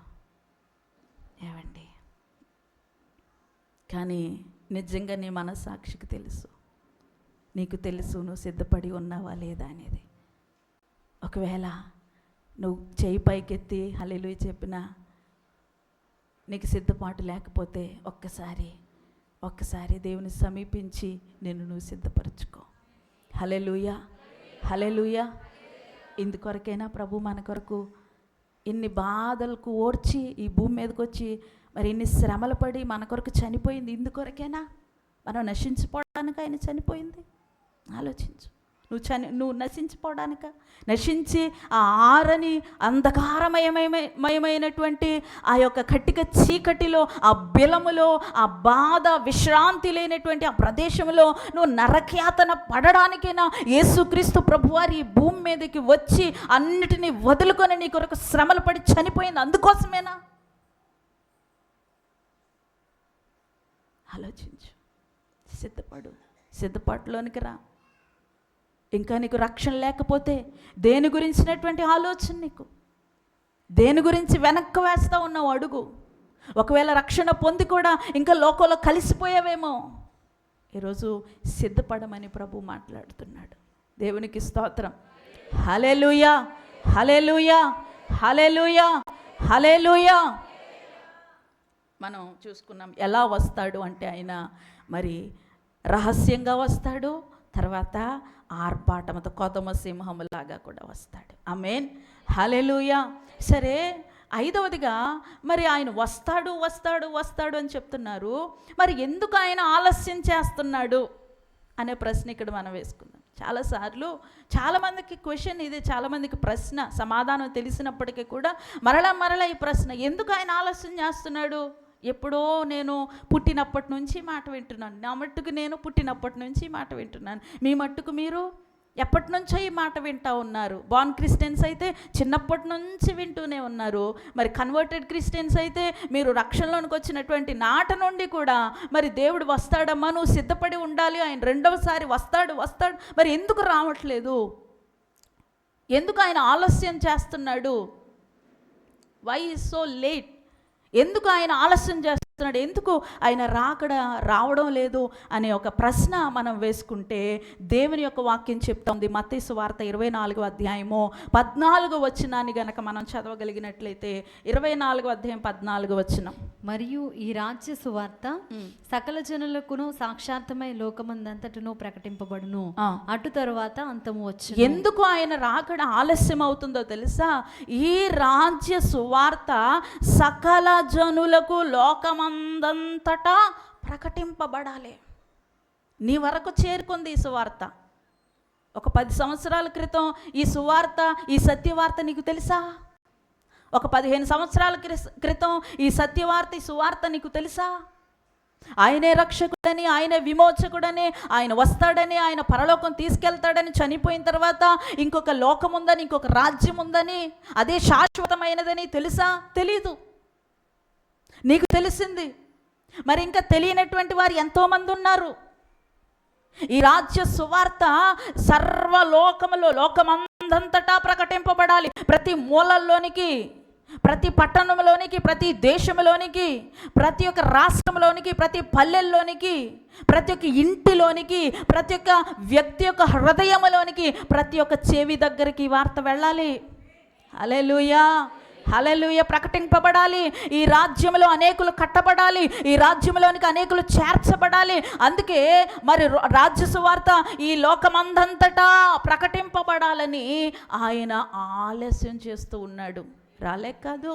ఏమండి, కానీ నిజంగా నీ మనస్సాక్షికి తెలుసు, నీకు తెలుసు నువ్వు సిద్ధపడి ఉన్నావా లేదా అనేది. ఒకవేళ నువ్వు చేయి పైకెత్తి హల్లెలూయా చెప్పినా నీకు సిద్ధపాటు లేకపోతే ఒక్కసారి దేవుని సమీపించి నువ్వు సిద్ధపరచుకో. హల్లెలూయా, హల్లెలూయా. ఇందుకొరకైనా ప్రభు మన కొరకు ఇన్ని బాధలకు ఓర్చి ఈ భూమి మీదకి వచ్చి మరి ఇన్ని శ్రమలు పడి మన కొరకు చనిపోయింది. ఇందుకొరకేనా? మనం నశించిపోవడానికి ఆయన చనిపోయింది. ఆలోచించు. నువ్వు నశించిపోవడానిక? నశించి ఆ ఆరని అంధకారమయమైనటువంటి ఆ యొక్క కట్టిక చీకటిలో, ఆ బిలములో, ఆ బాధ విశ్రాంతి లేనటువంటి ఆ ప్రదేశంలో నువ్వు నరకయాతన పడడానికైనా యేసుక్రీస్తు ప్రభువారి ఈ భూమి మీదకి వచ్చి అన్నిటినీ వదులుకొని నీ కొరకు శ్రమలు పడి చనిపోయింది. అందుకోసమేనా? ఆలోచించు. సిద్ధపాటులోనికి రా. ఇంకా నీకు రక్షణ లేకపోతే దేని గురించినటువంటి ఆలోచన, నీకు దేని గురించి వెనక్కి వేస్తూ ఉన్నావు అడుగు. ఒకవేళ రక్షణ పొంది కూడా ఇంకా లోకంలో కలిసిపోయావేమో. ఈరోజు సిద్ధపడమని ప్రభు మాట్లాడుతున్నాడు. దేవునికి స్తోత్రం. హల్లెలూయా, హల్లెలూయా, హల్లెలూయా, హల్లెలూయా. మనం చూసుకున్నాం ఎలా వస్తాడు అంటే ఆయన మరి రహస్యంగా వస్తాడు, తర్వాత ఆర్భాటంతో కొదమ సింహములాగా కూడా వస్తాడు. ఆమేన్, హల్లెలూయా. సరే, ఐదవదిగా మరి ఆయన వస్తాడు అని చెప్తున్నారు. మరి ఎందుకు ఆయన ఆలస్యం చేస్తున్నాడు అనే ప్రశ్న ఇక్కడ మనం వేసుకుందాం. చాలాసార్లు చాలామందికి క్వశ్చన్ ఇది, చాలామందికి ప్రశ్న, సమాధానం తెలిసినప్పటికీ కూడా మరలా ఈ ప్రశ్న, ఎందుకు ఆయన ఆలస్యం చేస్తున్నాడు? ఎప్పుడో నేను పుట్టినప్పటి నుంచి మాట వింటున్నాను. నా మట్టుకు నేను పుట్టినప్పటి నుంచి మాట వింటున్నాను. మీ మట్టుకు మీరు ఎప్పటి నుంచో ఈ మాట వింటూ ఉన్నారు. బార్న్ క్రిస్టియన్స్ అయితే చిన్నప్పటి నుంచి వింటూనే ఉన్నారు. మరి కన్వర్టెడ్ క్రిస్టియన్స్ అయితే మీరు రక్షణలోనికి వచ్చినటువంటి నాట నుండి కూడా మరి దేవుడు వస్తాడమ్మా, నువ్వు సిద్ధపడి ఉండాలి, ఆయన రెండవసారి వస్తాడు. మరి ఎందుకు రావట్లేదు? ఎందుకు ఆయన ఆలస్యం చేస్తున్నాడు? Why is so late? ఎందుకు ఆయన ఆలస్యం చేస్తున్నాడు? ఎందుకు ఆయన రావడం లేదు అనే ఒక ప్రశ్న మనం వేసుకుంటే దేవుని యొక్క వాక్యం చెప్తోంది. మత్తయి సువార్త 24వ అధ్యాయము 14వ వచనాన్ని గనక మనం చదవగలిగినట్లయితే 24వ అధ్యాయం 14వ వచనం. మరియు ఈ రాజ్య సువార్త సకల జనులకును సాక్షార్థమై లోకమందంతటను ప్రకటింపబడును, అటు తరువాత అంతము వచ్చు. ఎందుకు ఆయన రాకడ ఆలస్యం అవుతుందో తెలుసా? ఈ రాజ్య సువార్త సకల జనులకు లోకమందంతటా ప్రకటింపబడాలి. నీ వరకు చేరుకుంది ఈ సువార్త. ఒక 10 సంవత్సరాల క్రితం ఈ సువార్త, ఈ సత్యవార్త నీకు తెలుసా? ఒక 15 సంవత్సరాల క్రితం ఈ సత్యవార్త, ఈ సువార్త నీకు తెలుసా? ఆయనే రక్షకుడని, ఆయనే విమోచకుడని, ఆయన వస్తాడని, ఆయన పరలోకం తీసుకెళ్తాడని, చనిపోయిన తర్వాత ఇంకొక లోకం ఉందని, ఇంకొక రాజ్యం ఉందని, అదే శాశ్వతమైనదని తెలుసా? తెలీదు. నీకు తెలిసింది. మరి ఇంకా తెలియనటువంటి వారు ఎంతోమంది ఉన్నారు. ఈ రాజ్య సువార్త సర్వలోకములో, లోకమందంతటా ప్రకటింపబడాలి. ప్రతి మూలల్లోనికి, ప్రతి పట్టణంలోనికి, ప్రతి దేశంలోనికి, ప్రతి ఒక్క రాష్ట్రంలోనికి, ప్రతి పల్లెల్లోనికి, ప్రతి ఒక్క ఇంటిలోనికి, ప్రతి ఒక్క వ్యక్తి యొక్క హృదయంలోనికి, ప్రతి ఒక్క చెవి దగ్గరికి వార్త వెళ్ళాలి. హల్లెలూయా, హల్లెలూయా. ప్రకటింపబడాలి. ఈ రాజ్యంలో అనేకులు కట్టబడాలి. ఈ రాజ్యంలోనికి అనేకులు చేర్చబడాలి. అందుకే మరి రాజ్య సువార్త ఈ లోకమందంతటా ప్రకటింపబడాలని ఆయన ఆలస్యం చేస్తూ ఉన్నాడు. రాలే కాదు.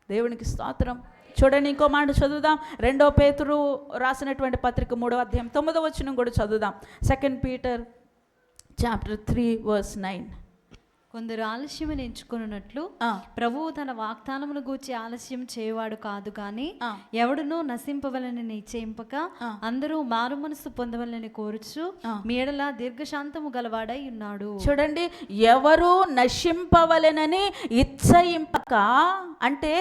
దేవునికి స్తోత్రం. చూడండి, ఇంకో మాట చదువుదాం. 2 పేతురు రాసినటువంటి పత్రిక 3వ అధ్యాయం 9వ వచనం కూడా చదువుదాం. 2 Peter chapter 3 verse 9. కొందరు ఆలస్యమని ఎంచుకున్నట్లు ప్రభువు తన వాగ్దానమును గూర్చి ఆలస్యం చేయవాడు కాదు, కానీ ఎవడునో నశింపవలని నిశ్చయింపక అందరూ మారు మనసు పొందవలని కోరుచు మీ ఎడల దీర్ఘశాంతము గలవాడై ఉన్నాడు. చూడండి, ఎవరు నశింపవలెనని ఇచ్చయింపక, అంటే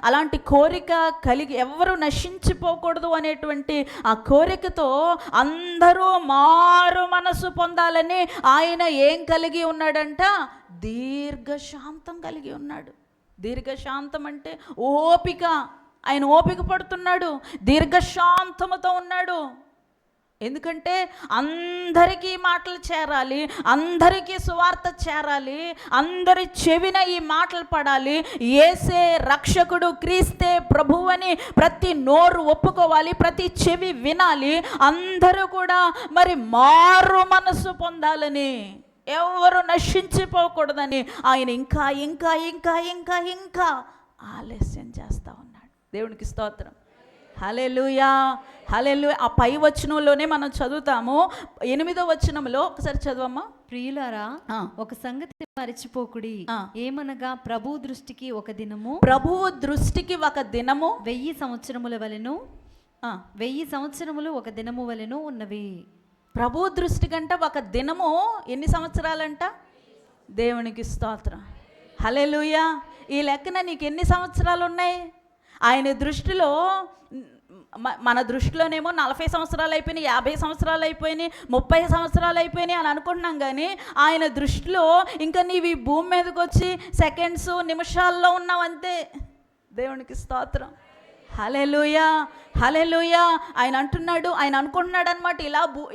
అలాంటి కోరిక కలిగి ఎవరు నశించిపోకూడదు అనేటువంటి ఆ కోరికతో అందరూ మారు మనసు పొందాలని ఆయన ఏం కలిగి ఉన్నాడంట? దీర్ఘశాంతం కలిగి ఉన్నాడు. దీర్ఘశాంతం అంటే ఓపిక. ఆయన ఓపిక పడుతున్నాడు, దీర్ఘశాంతముతో ఉన్నాడు. ఎందుకంటే అందరికీ మాటలు చేరాలి, అందరికీ సువార్త చేరాలి, అందరి చెవిన ఈ మాటలు పడాలి. యేసే రక్షకుడు, క్రీస్తే ప్రభువు అని ప్రతి నోరు ఒప్పుకోవాలి, ప్రతి చెవి వినాలి. అందరూ కూడా మరి మారు మనసు పొందాలని, ఎవరు నశించిపోకూడదని ఆయన ఇంకా ఇంకా ఇంకా ఇంకా ఇంకా ఆలస్యం చేస్తూ ఉన్నాడు. దేవునికి స్తోత్రం. హల్లెలూయా, హల్లెలూయా. ఆ పై వచనంలోనే మనం చదువుతాము. 8వ వచనంలో ఒకసారి చదవమ్మా. ప్రియులారా, ఒక సంగతి మరిచిపోకుడి. ఏమనగా ప్రభువు దృష్టికి ఒక దినము, ప్రభువు దృష్టికి ఒక దినము 1000 సంవత్సరముల వలెను, 1000 సంవత్సరములు ఒక దినము వలెను ఉన్నవి. ప్రభు దృష్టి కంట ఒక దినము ఎన్ని సంవత్సరాలంట? దేవునికి స్తోత్రం. హల్లెలూయా. ఈ లెక్కన నీకు ఎన్ని సంవత్సరాలు ఉన్నాయి? ఆయన దృష్టిలో, మన దృష్టిలోనేమో 40 సంవత్సరాలు అయిపోయినాయి, 50 సంవత్సరాలు అయిపోయినాయి, 30 సంవత్సరాలు అయిపోయినాయి అని అనుకుంటున్నాం. కానీ ఆయన దృష్టిలో ఇంకా నీవు ఈ భూమి మీదకి వచ్చి సెకండ్స్, నిమిషాల్లో ఉన్నావంతే. దేవునికి స్తోత్రం. హల్లెలూయా, హల్లెలూయా. ఆయన అంటున్నాడు, ఆయన అనుకుంటున్నాడు అనమాట,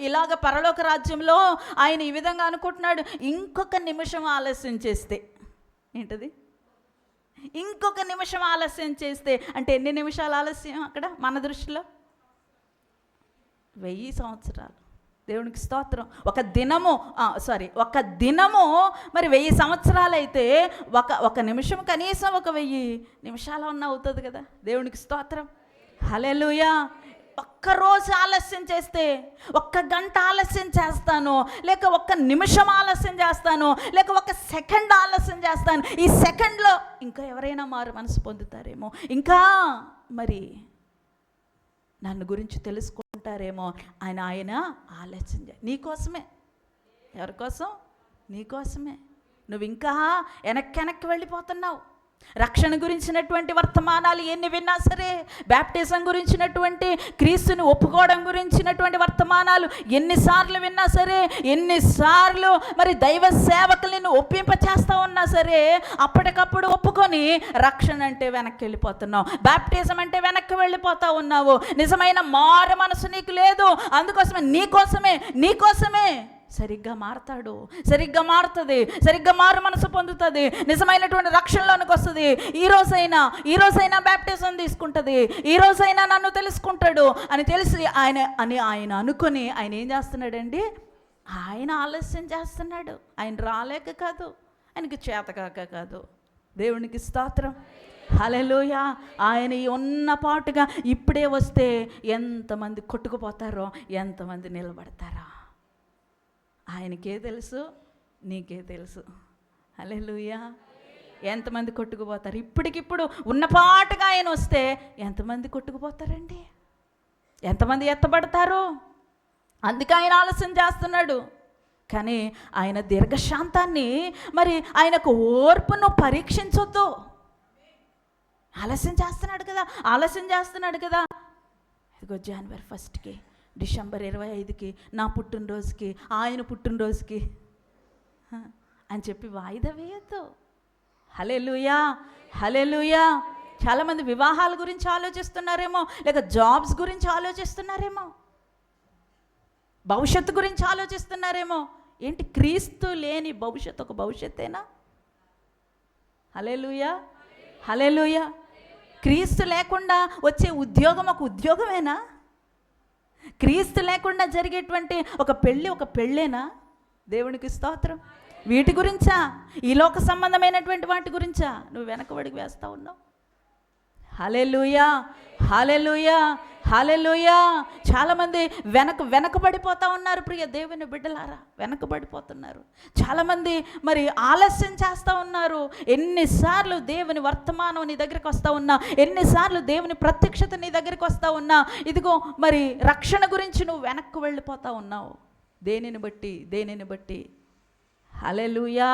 ఇలాగ పరలోక రాజ్యంలో ఆయన ఈ విధంగా అనుకుంటున్నాడు. ఇంకొక నిమిషం ఆలస్యం చేస్తే ఏంటది? ఇంకొక నిమిషం ఆలస్యం చేస్తే అంటే ఎన్ని నిమిషాలు ఆలస్యం అక్కడ మన దృష్టిలో? 1000 సంవత్సరాలు. దేవునికి స్తోత్రం. ఒక దినము మరి 1000 సంవత్సరాలు అయితే ఒక నిమిషం కనీసం ఒక 1000 నిమిషాలు ఉన్న అవుతుంది కదా. దేవునికి స్తోత్రం. హల్లెలూయా. ఒక్కరోజు ఆలస్యం చేస్తే, 1 గంట ఆలస్యం చేస్తాను, లేక 1 నిమిషం ఆలస్యం చేస్తాను, లేక 1 సెకండ్ ఆలస్యం చేస్తాను. ఈ సెకండ్లో ఇంకా ఎవరైనా మారు మనసు పొందుతారేమో, ఇంకా మరి నన్ను గురించి తెలుసుకుంటారేమో ఆయన ఆలస్యం నీకోసమే. ఎవరి కోసం? నీ కోసమే. నువ్వు ఇంకా వెనక్కి వెళ్ళిపోతున్నావు. రక్షణ గురించినటువంటి వర్తమానాలు ఎన్ని విన్నా సరే, బ్యాప్టిజం గురించినటువంటి, క్రీస్తుని ఒప్పుకోవడం గురించినటువంటి వర్తమానాలు ఎన్నిసార్లు విన్నా సరే, ఎన్నిసార్లు మరి దైవ సేవకులను ఒప్పింపచేస్తా ఉన్నా సరే, అప్పటికప్పుడు ఒప్పుకొని రక్షణ అంటే వెనక్కి వెళ్ళిపోతున్నావు, బ్యాప్టిజం అంటే వెనక్కి వెళ్ళిపోతా ఉన్నావు. నిజమైన మారు మనసు నీకు లేదు. అందుకోసమే నీకోసమే సరిగ్గా మారతాడు, సరిగ్గా మారుతుంది, సరిగ్గా మారు మనసు పొందుతుంది, నిజమైనటువంటి రక్షణలోనికి వస్తుంది. ఈ రోజైనా బ్యాప్టిజం తీసుకుంటుంది, ఈ రోజైనా నన్ను తెలుసుకుంటాడు అని తెలిసి ఆయన అనుకొని ఆయన ఏం చేస్తున్నాడండి? ఆయన ఆలస్యం చేస్తున్నాడు. ఆయన రాలేక కాదు, ఆయనకి చేతకాక కాదు. దేవునికి స్తోత్రం, హల్లెలూయా. ఆయన ఉన్న పాటుగా ఇప్పుడే వస్తే ఎంతమంది కొట్టుకుపోతారో, ఎంతమంది నిలబడతారో ఆయనకే తెలుసు, నీకే తెలుసు. హల్లెలూయా. ఎంతమంది కొట్టుకుపోతారు? ఇప్పటికిప్పుడు ఉన్నపాటుగా ఆయన వస్తే ఎంతమంది కొట్టుకుపోతారండి? ఎంతమంది ఎత్తబడతారు? అందుకే ఆయన ఆలస్యం చేస్తున్నాడు. కానీ ఆయన దీర్ఘశాంతాన్ని, మరి ఆయనకు ఓర్పును పరీక్షించొద్దు. ఆలస్యం చేస్తున్నాడు కదా. ఇదిగో జనవరి 1కి, డిసెంబర్ 25కి, నా పుట్టినరోజుకి, ఆయన పుట్టినరోజుకి అని చెప్పి వాయిదా వేయద్దు. హల్లెలూయా. చాలామంది వివాహాల గురించి ఆలోచిస్తున్నారేమో, లేక జాబ్స్ గురించి ఆలోచిస్తున్నారేమో, భవిష్యత్తు గురించి ఆలోచిస్తున్నారేమో. ఏంటి, క్రీస్తు లేని భవిష్యత్తు ఒక భవిష్యత్తేనా? హల్లెలూయా. క్రీస్తు లేకుండా వచ్చే ఉద్యోగం ఒక ఉద్యోగమేనా? క్రీస్తు లేకుండా జరిగేటువంటి ఒక పెళ్ళేనా? దేవునికి స్తోత్రం. వీటి గురించా, ఈ లోక సంబంధమైనటువంటి వాటి గురించా నువ్వు వెనకబడికి వేస్తా ఉన్నావు? హల్లెలూయా. చాలామంది వెనకబడిపోతూ ఉన్నారు. ప్రియ దేవుని బిడ్డలారా, వెనకబడిపోతున్నారు. చాలామంది మరి ఆలస్యం చేస్తూ ఉన్నారు. ఎన్నిసార్లు దేవుని వర్తమానం నీ దగ్గరికి వస్తూ ఉన్నా, ఎన్నిసార్లు దేవుని ప్రత్యక్షత నీ దగ్గరికి వస్తూ ఉన్నా, ఇదిగో మరి రక్షణ గురించి నువ్వు వెనక్కి వెళ్ళిపోతూ ఉన్నావు. దేనిని బట్టి? హల్లెలూయా.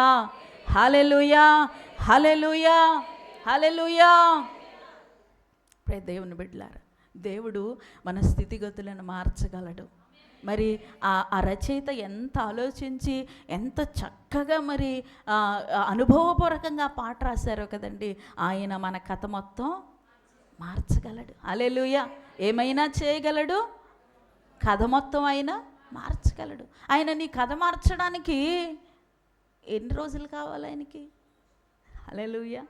ప్రియ దేవుని బిడ్డలారా, దేవుడు మన స్థితిగతులను మార్చగలడు. మరి ఆ రచయిత ఎంత ఆలోచించి, ఎంత చక్కగా మరి అనుభవపూర్వకంగా పాట రాశారో కదండి. ఆయన మన కథ మొత్తం మార్చగలడు. హల్లెలూయా. ఏమైనా చేయగలడు, కథ మొత్తం ఆయన మార్చగలడు. ఆయన నీ కథ మార్చడానికి ఎన్ని రోజులు కావాలి ఆయనకి? హల్లెలూయా.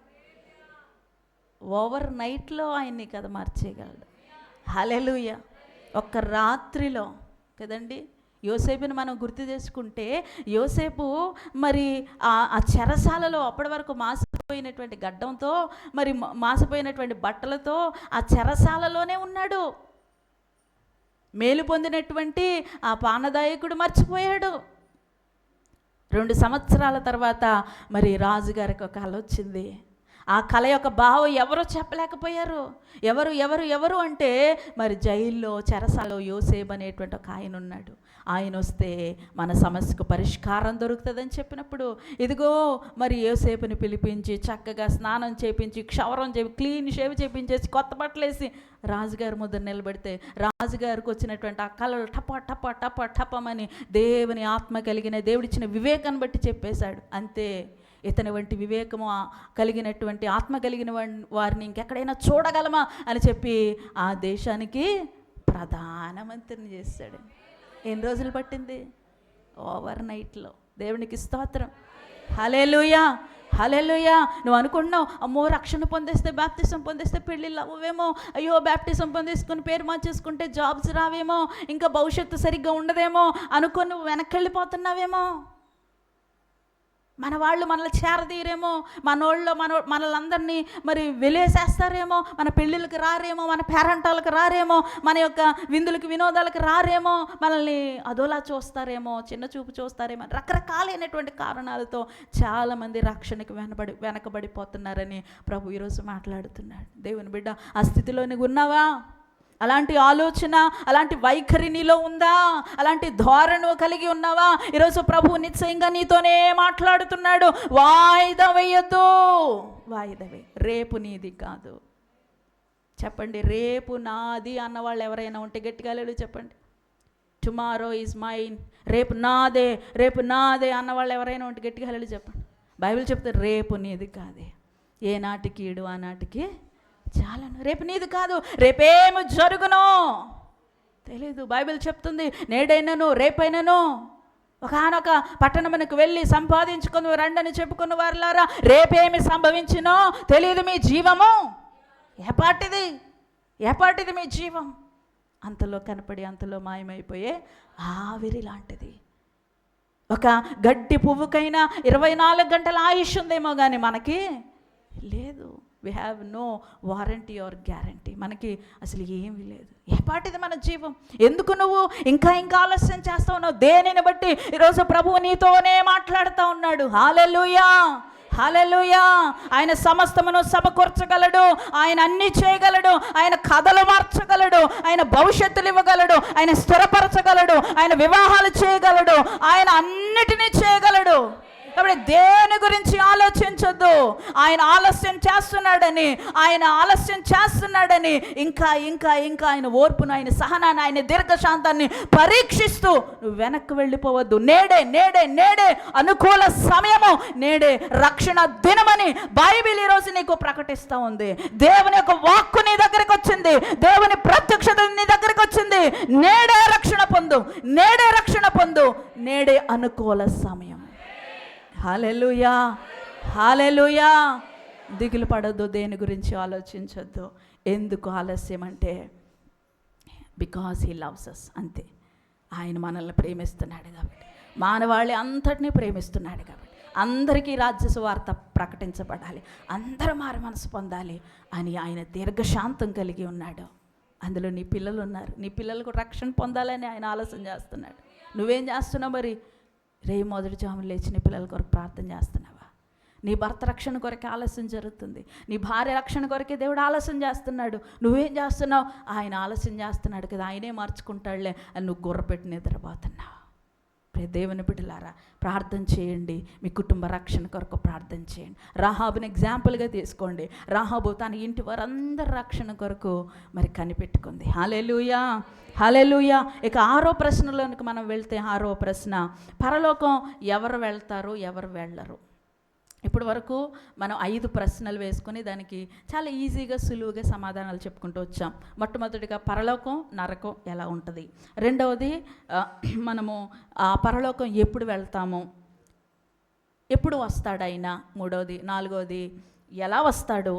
ఓవర్ నైట్లో ఆయన్ని కథ మార్చేయగలడు. హల్లెలూయా. ఒక్క రాత్రిలో కదండి. యోసేపుని మనం గుర్తు చేసుకుంటే, యోసేపు మరి ఆ చెరసాలలో అప్పటి వరకు మాసిపోయినటువంటి గడ్డంతో, మరి మాసిపోయినటువంటి బట్టలతో ఆ చెరసాలలోనే ఉన్నాడు. మేలు పొందినటువంటి ఆ పానదాయకుడు మర్చిపోయాడు. 2 సంవత్సరాల తర్వాత మరి రాజుగారికి ఒక కల వచ్చింది. ఆ కళ యొక్క భావం ఎవరో చెప్పలేకపోయారు. ఎవరు అంటే మరి జైల్లో, చెరసాలలో యోసేపు అనేటువంటి ఒక ఆయన ఉన్నాడు. ఆయన వస్తే మన సమస్యకు పరిష్కారం దొరుకుతుందని చెప్పినప్పుడు, ఇదిగో మరి యోసేపుని పిలిపించి చక్కగా స్నానం చేయించి, క్షవరం క్లీన్ షేవ్ చేయించేసి, కొత్త బట్టలు వేసి రాజుగారి ముద్ర నిలబెడితే, రాజుగారికి వచ్చినటువంటి ఆ కళలు టపమని దేవుని ఆత్మ కలిగిన, దేవుడిచ్చిన వివేకాన్ని బట్టి చెప్పేశాడు. అంతే. ఇతని వంటి వివేకము కలిగినటువంటి, ఆత్మ కలిగిన వారిని ఇంకెక్కడైనా చూడగలమా అని చెప్పి ఆ దేశానికి ప్రధానమంత్రిని చేశాడు. ఎన్ని రోజులు పట్టింది? ఓవర్ నైట్లో. దేవునికి స్తోత్రం. హల్లెలూయా. నువ్వు అనుకుంటున్నావు, అమ్మో రక్షణ పొందేస్తే, బ్యాప్టిజం పొందేస్తే పెళ్ళిళ్ళు అవ్వేమో, అయ్యో బ్యాప్టిజం పొందేసుకుని పేరు మార్చేసుకుంటే జాబ్స్ రావేమో, ఇంకా భవిష్యత్తు సరిగ్గా ఉండదేమో అనుకొని నువ్వు వెనక్కి వెళ్ళిపోతున్నావేమో. మన వాళ్ళు మనల్ని చేరదీరేమో, మనలందరినీ మరి వెలేసేస్తారేమో, మన పెళ్ళిళ్ళకి రారేమో, మన పేరంటాలకు రారేమో, మన యొక్క విందులకి వినోదాలకు రారేమో, మనల్ని అదోలా చూస్తారేమో, చిన్న చూపు చూస్తారేమో, రకరకాలైనటువంటి కారణాలతో చాలామంది రక్షణకి వెనకబడిపోతున్నారని ప్రభు ఈరోజు మాట్లాడుతున్నాడు. దేవుని బిడ్డ, ఆ స్థితిలో నువ్వు ఉన్నావా? అలాంటి ఆలోచన, అలాంటి వైఖరి నీలో ఉందా? అలాంటి ధోరణి కలిగి ఉన్నావా? ఈరోజు ప్రభువు నిశ్చయంగా నీతోనే మాట్లాడుతున్నాడు. వాయిదా వేయొద్దు, వాయిదా వేయ. రేపు నీది కాదు. చెప్పండి, రేపు నాది అన్నవాళ్ళు ఎవరైనా ఉంటే గట్టిగా లేదు చెప్పండి. టుమారో ఈజ్ మైన్, రేపు నాదే, రేపు నాదే అన్నవాళ్ళు ఎవరైనా ఉంటే గట్టిగా లేదు చెప్పండి. బైబిల్ చెప్తే రేపు నీది కాదే, ఏ నాటికి ఈడు ఆ నాటికి చాలను. రేపు నీది కాదు, రేపేమి జరుగునో తెలీదు. బైబిల్ చెప్తుంది, నేడైనను రేపైనను ఒకనొక పట్టణమునకు వెళ్ళి సంపాదించుకుని రండని చెప్పుకున్న వారులారా, రేపేమి సంభవించినో తెలియదు. మీ జీవము ఏపాటిది మీ జీవం? అంతలో కనపడి అంతలో మాయమైపోయే ఆవిరి లాంటిది. ఒక గడ్డి పువ్వుకైనా 24 గంటల ఆయుష్ ఉందేమో కానీ మనకి లేదు. We have no warranty or guarantee. మనకి అసలు ఏమీ లేదు. ఏపాటిది మన జీవం? ఎందుకు నువ్వు ఇంకా ఆలస్యం చేస్తా ఉన్నావు? దేనిని బట్టి ఈరోజు ప్రభువు నీతోనే మాట్లాడుతూ ఉన్నాడు. హల్లెలూయా, హల్లెలూయా. ఆయన సమస్తమును సమకూర్చగలడు, ఆయన అన్ని చేయగలడు, ఆయన కథలు మార్చగలడు, ఆయన భవిష్యత్తులు ఇవ్వగలడు, ఆయన స్థిరపరచగలడు, ఆయన వివాహాలు చేయగలడు, ఆయన అన్నిటినీ చేయగలడు. కాబట్టి దేని గురించి ఆలోచించొద్దు. ఆయన ఆలస్యం చేస్తున్నాడని ఇంకా ఆయన ఓర్పును, ఆయన సహనాన్ని, ఆయన దీర్ఘశాంతాన్ని పరీక్షిస్తూ నువ్వు వెనక్కి వెళ్ళిపోవద్దు. నేడే అనుకూల సమయము, నేడే రక్షణ దినమని బైబిల్ ఈరోజు నీకు ప్రకటిస్తూ ఉంది. దేవుని యొక్క వాక్కు నీ దగ్గరికి వచ్చింది, దేవుని ప్రత్యక్షత నీ దగ్గరికి వచ్చింది. నేడే రక్షణ పొందు, నేడే అనుకూల సమయం. హల్లెలూయా, హల్లెలూయా. దిగులు పడొద్దు, దేని గురించి ఆలోచించొద్దు. ఎందుకు ఆలస్యం అంటే బికాస్ హీ లవ్స్ అస్, అంతే. ఆయన మనల్ని ప్రేమిస్తున్నాడు కాబట్టి, మానవాళి అంతటినీ ప్రేమిస్తున్నాడు కాబట్టి, అందరికీ రాజ్య సువార్త ప్రకటించబడాలి, అందరూ మారు మనసు పొందాలి అని ఆయన దీర్ఘశాంతం కలిగి ఉన్నాడు. అందులో నీ పిల్లలు ఉన్నారు. నీ పిల్లలకు రక్షణ పొందాలని ఆయన ఆలస్యం చేస్తున్నాడు. నువ్వేం చేస్తున్నావు మరి? మొదటి జామున లేచి నీ పిల్లల కొరకు ప్రార్థన చేస్తున్నావా? నీ భర్త రక్షణ కొరకే ఆలస్యం జరుగుతుంది. నీ భార్య రక్షణ కొరకే దేవుడు ఆలస్యం చేస్తున్నాడు. నువ్వేం చేస్తున్నావు? ఆయన ఆలస్యం చేస్తున్నాడు కదా, ఆయనే మార్చుకుంటాడులే అని నువ్వు గుర్రపెట్టి నిద్రపోతున్నావు. దేవుని బిడ్డలారా, ప్రార్థన చేయండి. మీ కుటుంబ రక్షణ కొరకు ప్రార్థన చేయండి. రాహాబుని ఎగ్జాంపుల్గా తీసుకోండి. రాహాబు తన ఇంటి వారందరి రక్షణ కొరకు మరి కనిపెట్టుకుంది. హల్లెలూయా, హల్లెలూయా. ఇక 6వ ప్రశ్నలోనికి మనం వెళ్తే, 6వ ప్రశ్న, పరలోకం ఎవరు వెళ్తారు, ఎవరు వెళ్ళరు? ఇప్పటి వరకు మనం 5 ప్రశ్నలు వేసుకొని దానికి చాలా ఈజీగా సులువుగా సమాధానాలు చెప్పుకుంటూ వచ్చాం. మొట్టమొదటిగా పరలోకం, నరకం ఎలా ఉంటుంది. రెండవది మనము ఆ పరలోకం ఎప్పుడు వెళ్తాము, ఎప్పుడు వస్తాడు ఆయన. మూడవది, నాలుగవది ఎలా వస్తాడు.